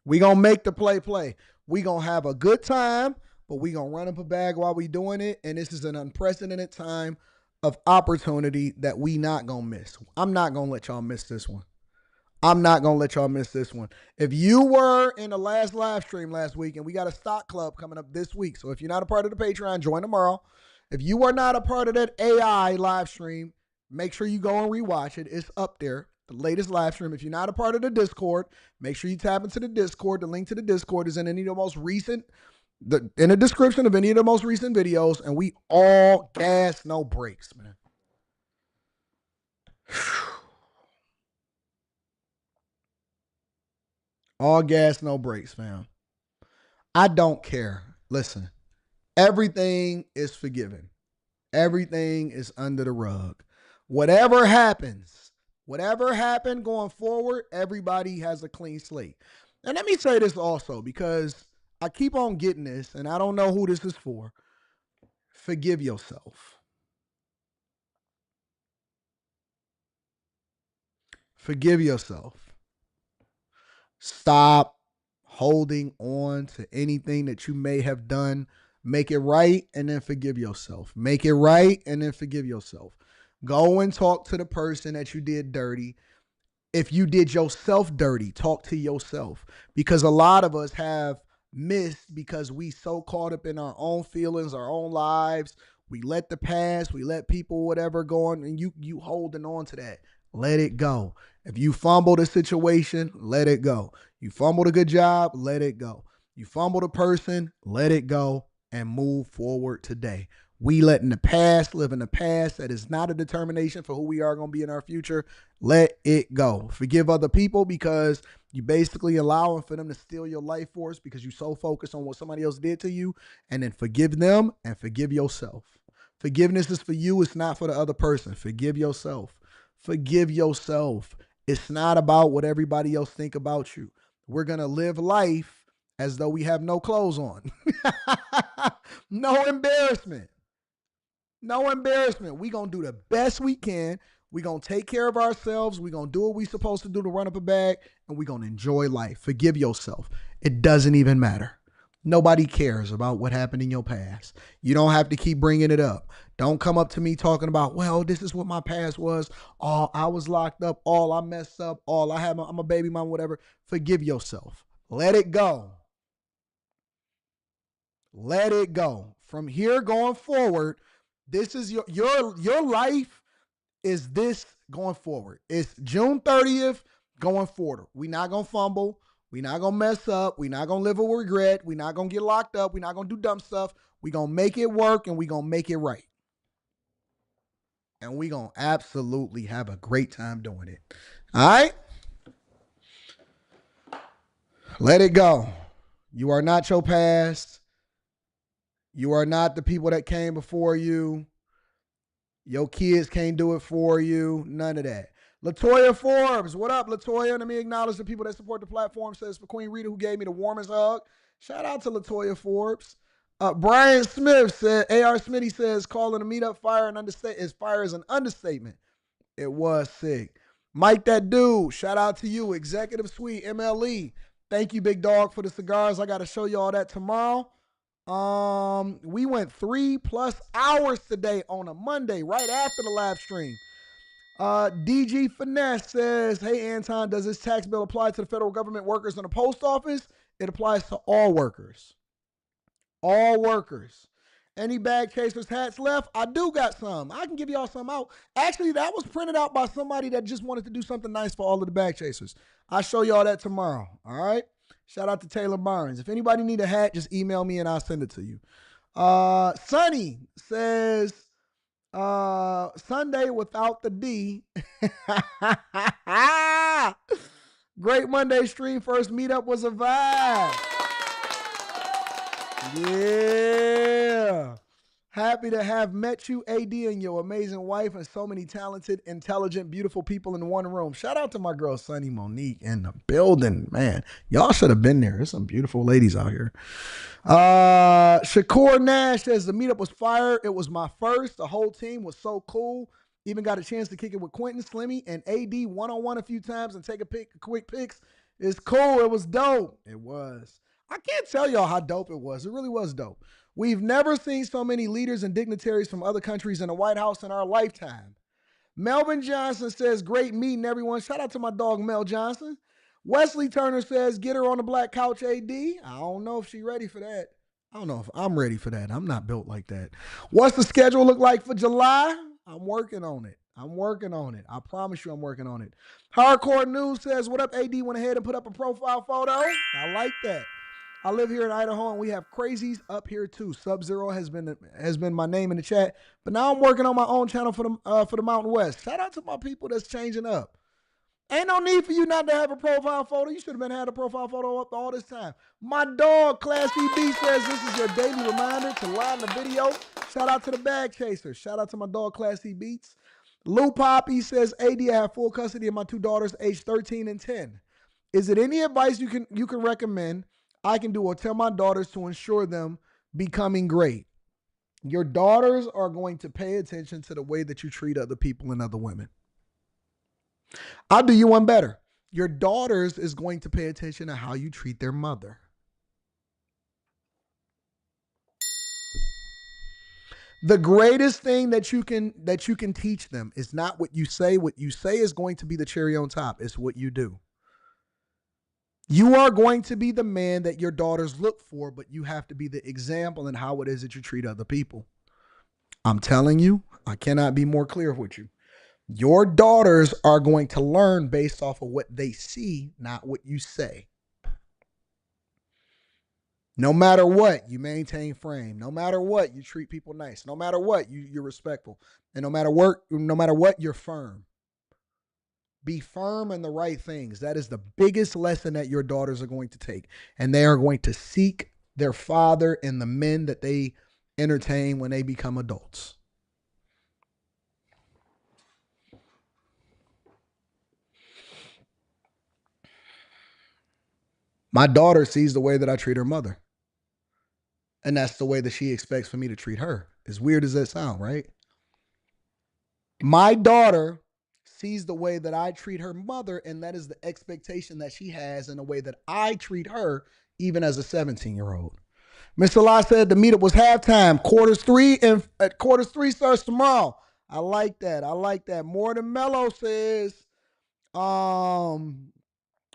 We gonna make the play. We gonna have a good time, but we gonna run up a bag while we doing it. And this is an unprecedented time of opportunity that we not gonna miss. I'm not gonna let y'all miss this one. If you were in the last live stream last week, and we got a stock club coming up this week, so if you're not a part of the Patreon, join tomorrow. If you are not a part of that AI live stream, make sure you go and rewatch it. It's up there, the latest live stream. If you're not a part of the Discord, make sure you tap into the Discord. The link to the Discord is in any of the most recent, in the description of any of the most recent videos, and we all gas, no breaks, man. All gas, no breaks, fam. I don't care. Listen, everything is forgiven. Everything is under the rug. Whatever happened going forward, everybody has a clean slate. And let me say this also, because I keep on getting this, and I don't know who this is for. Forgive yourself. Forgive yourself. Stop holding on to anything that you may have done. Make it right and then forgive yourself. Make it right and then forgive yourself. Go and talk to the person that you did dirty. If you did yourself dirty, talk to yourself. Because a lot of us have missed because we so caught up in our own feelings, our own lives. We let the past, we let people, whatever, go on, and you holding on to that. Let it go. If you fumbled a situation, let it go. You fumbled a good job, let it go. You fumbled a person, let it go and move forward today. We letting the past live in the past. That is not a determination for who we are going to be in our future. Let it go. Forgive other people because you basically allowing for them to steal your life force because you so focused on what somebody else did to you. And then forgive them and forgive yourself. Forgiveness is for you. It's not for the other person. Forgive yourself. Forgive yourself. It's not about what everybody else think about you. We're going to live life as though we have no clothes on. No embarrassment. No embarrassment. We're going to do the best we can. We're going to take care of ourselves. We're going to do what we're supposed to do to run up a bag, and we're going to enjoy life. Forgive yourself. It doesn't even matter. Nobody cares about what happened in your past. You don't have to keep bringing it up. Don't come up to me talking about, well, this is what my past was. Oh, I was locked up. Oh, I messed up. Oh, I'm a baby mom, whatever. Forgive yourself. Let it go. Let it go. From here going forward, this is your life is this going forward. It's June 30th going forward. We're not going to fumble. We're not going to mess up. We're not going to live with regret. We're not going to get locked up. We're not going to do dumb stuff. We're going to make it work and we're going to make it right. And we're going to absolutely have a great time doing it. All right? Let it go. You are not your past. You are not the people that came before you. Your kids can't do it for you. None of that. Latoya Forbes. What up, Latoya? Let me acknowledge the people that support the platform. Says for Queen Rita, who gave me the warmest hug. Shout out to Latoya Forbes. Brian Smith said, A.R. Smitty says, calling a meetup fire is an understatement. It was sick. Mike, that dude. Shout out to you. Executive Suite, MLE. Thank you, big dog, for the cigars. I got to show you all that tomorrow. We went 3+ hours today on a Monday, right after the live stream. DG Finesse says, hey, Anton, does this tax bill apply to the federal government workers in the post office? It applies to all workers. All workers. Any bag chasers hats left? I do got some. I can give y'all some out. Actually, that was printed out by somebody that just wanted to do something nice for all of the bag chasers. I'll show y'all that tomorrow. All right? Shout out to Taylor Barnes. If anybody need a hat, just email me and I'll send it to you. Sonny says, Sunday without the D. Great Monday stream. First meetup was a vibe. Yeah. Happy to have met you, AD, and your amazing wife, and so many talented, intelligent, beautiful people in one room. Shout out to my girl, Sunny Monique, in the building. Man, y'all should have been there. There's some beautiful ladies out here. Shakur Nash says the meetup was fire. It was my first. The whole team was so cool. Even got a chance to kick it with Quentin, Slimmy, and AD one-on-one a few times and take quick pics. It's cool. It was dope. It was. I can't tell y'all how dope it was. It really was dope. We've never seen so many leaders and dignitaries from other countries in the White House in our lifetime. Melvin Johnson says, great meeting, everyone. Shout out to my dog, Mel Johnson. Wesley Turner says, get her on the black couch, AD. I don't know if she's ready for that. I don't know if I'm ready for that. I'm not built like that. What's the schedule look like for July? I'm working on it. I promise you I'm working on it. Hardcore News says, what up, AD? Went ahead and put up a profile photo. I like that. I live here in Idaho, and we have crazies up here too. Sub-Zero has been my name in the chat, but now I'm working on my own channel for the Mountain West. Shout out to my people that's changing up. Ain't no need for you not to have a profile photo. You should have been had a profile photo up all this time. My dog, Classy B, says this is your daily reminder to line the video. Shout out to the bag chasers. Shout out to my dog, Classy Beats. Lou Poppy says, AD, I have full custody of my two daughters, aged 13 and 10. Is it any advice you can recommend I can do or tell my daughters to ensure them becoming great? Your daughters are going to pay attention to the way that you treat other people and other women. I'll do you one better. Your daughters is going to pay attention to how you treat their mother. The greatest thing that you can teach them is not what you say. What you say is going to be the cherry on top. It's what you do. You are going to be the man that your daughters look for, but you have to be the example in how it is that you treat other people. I'm telling you, I cannot be more clear with you. Your daughters are going to learn based off of what they see, not what you say. No matter what, you maintain frame. No matter what, you treat people nice. No matter what, you're respectful. And no matter what, you're firm. Be firm in the right things. That is the biggest lesson that your daughters are going to take. And they are going to seek their father and the men that they entertain when they become adults. My daughter sees the way that I treat her mother. And that's the way that she expects for me to treat her. As weird as that sounds, right? My daughter sees the way that I treat her mother, and that is the expectation that she has in the way that I treat her, even as a 17-year-old. Mr. La said the meetup was halftime. Quarters three starts tomorrow. I like that. I like that. More than Mello says,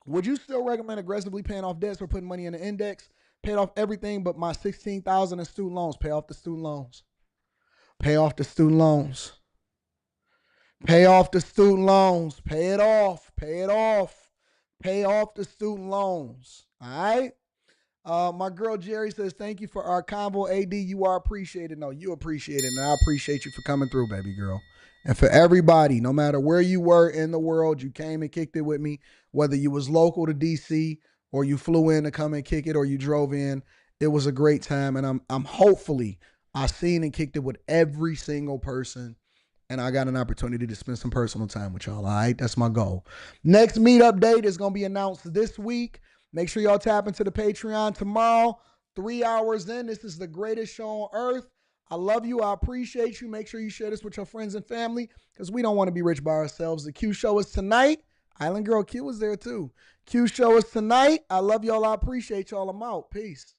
would you still recommend aggressively paying off debts or putting money in the index? Paid off everything but my $16,000 in student loans. Pay off the student loans. Pay off the student loans. Pay off the student loans. Pay it off. Pay it off. Pay off the student loans. All right? My girl Jerry says, thank you for our convo, AD. You are appreciated. No, you appreciate it, and I appreciate you for coming through, baby girl. And for everybody, no matter where you were in the world, you came and kicked it with me, whether you was local to DC or you flew in to come and kick it or you drove in. It was a great time, and I'm hopefully I seen and kicked it with every single person, and I got an opportunity to spend some personal time with y'all, all right? That's my goal. Next meetup date is going to be announced this week. Make sure y'all tap into the Patreon tomorrow, 3 hours in. This is the greatest show on earth. I love you. I appreciate you. Make sure you share this with your friends and family because we don't want to be rich by ourselves. The Q show is tonight. Island Girl Q is there too. Q show is tonight. I love y'all. I appreciate y'all. I'm out. Peace.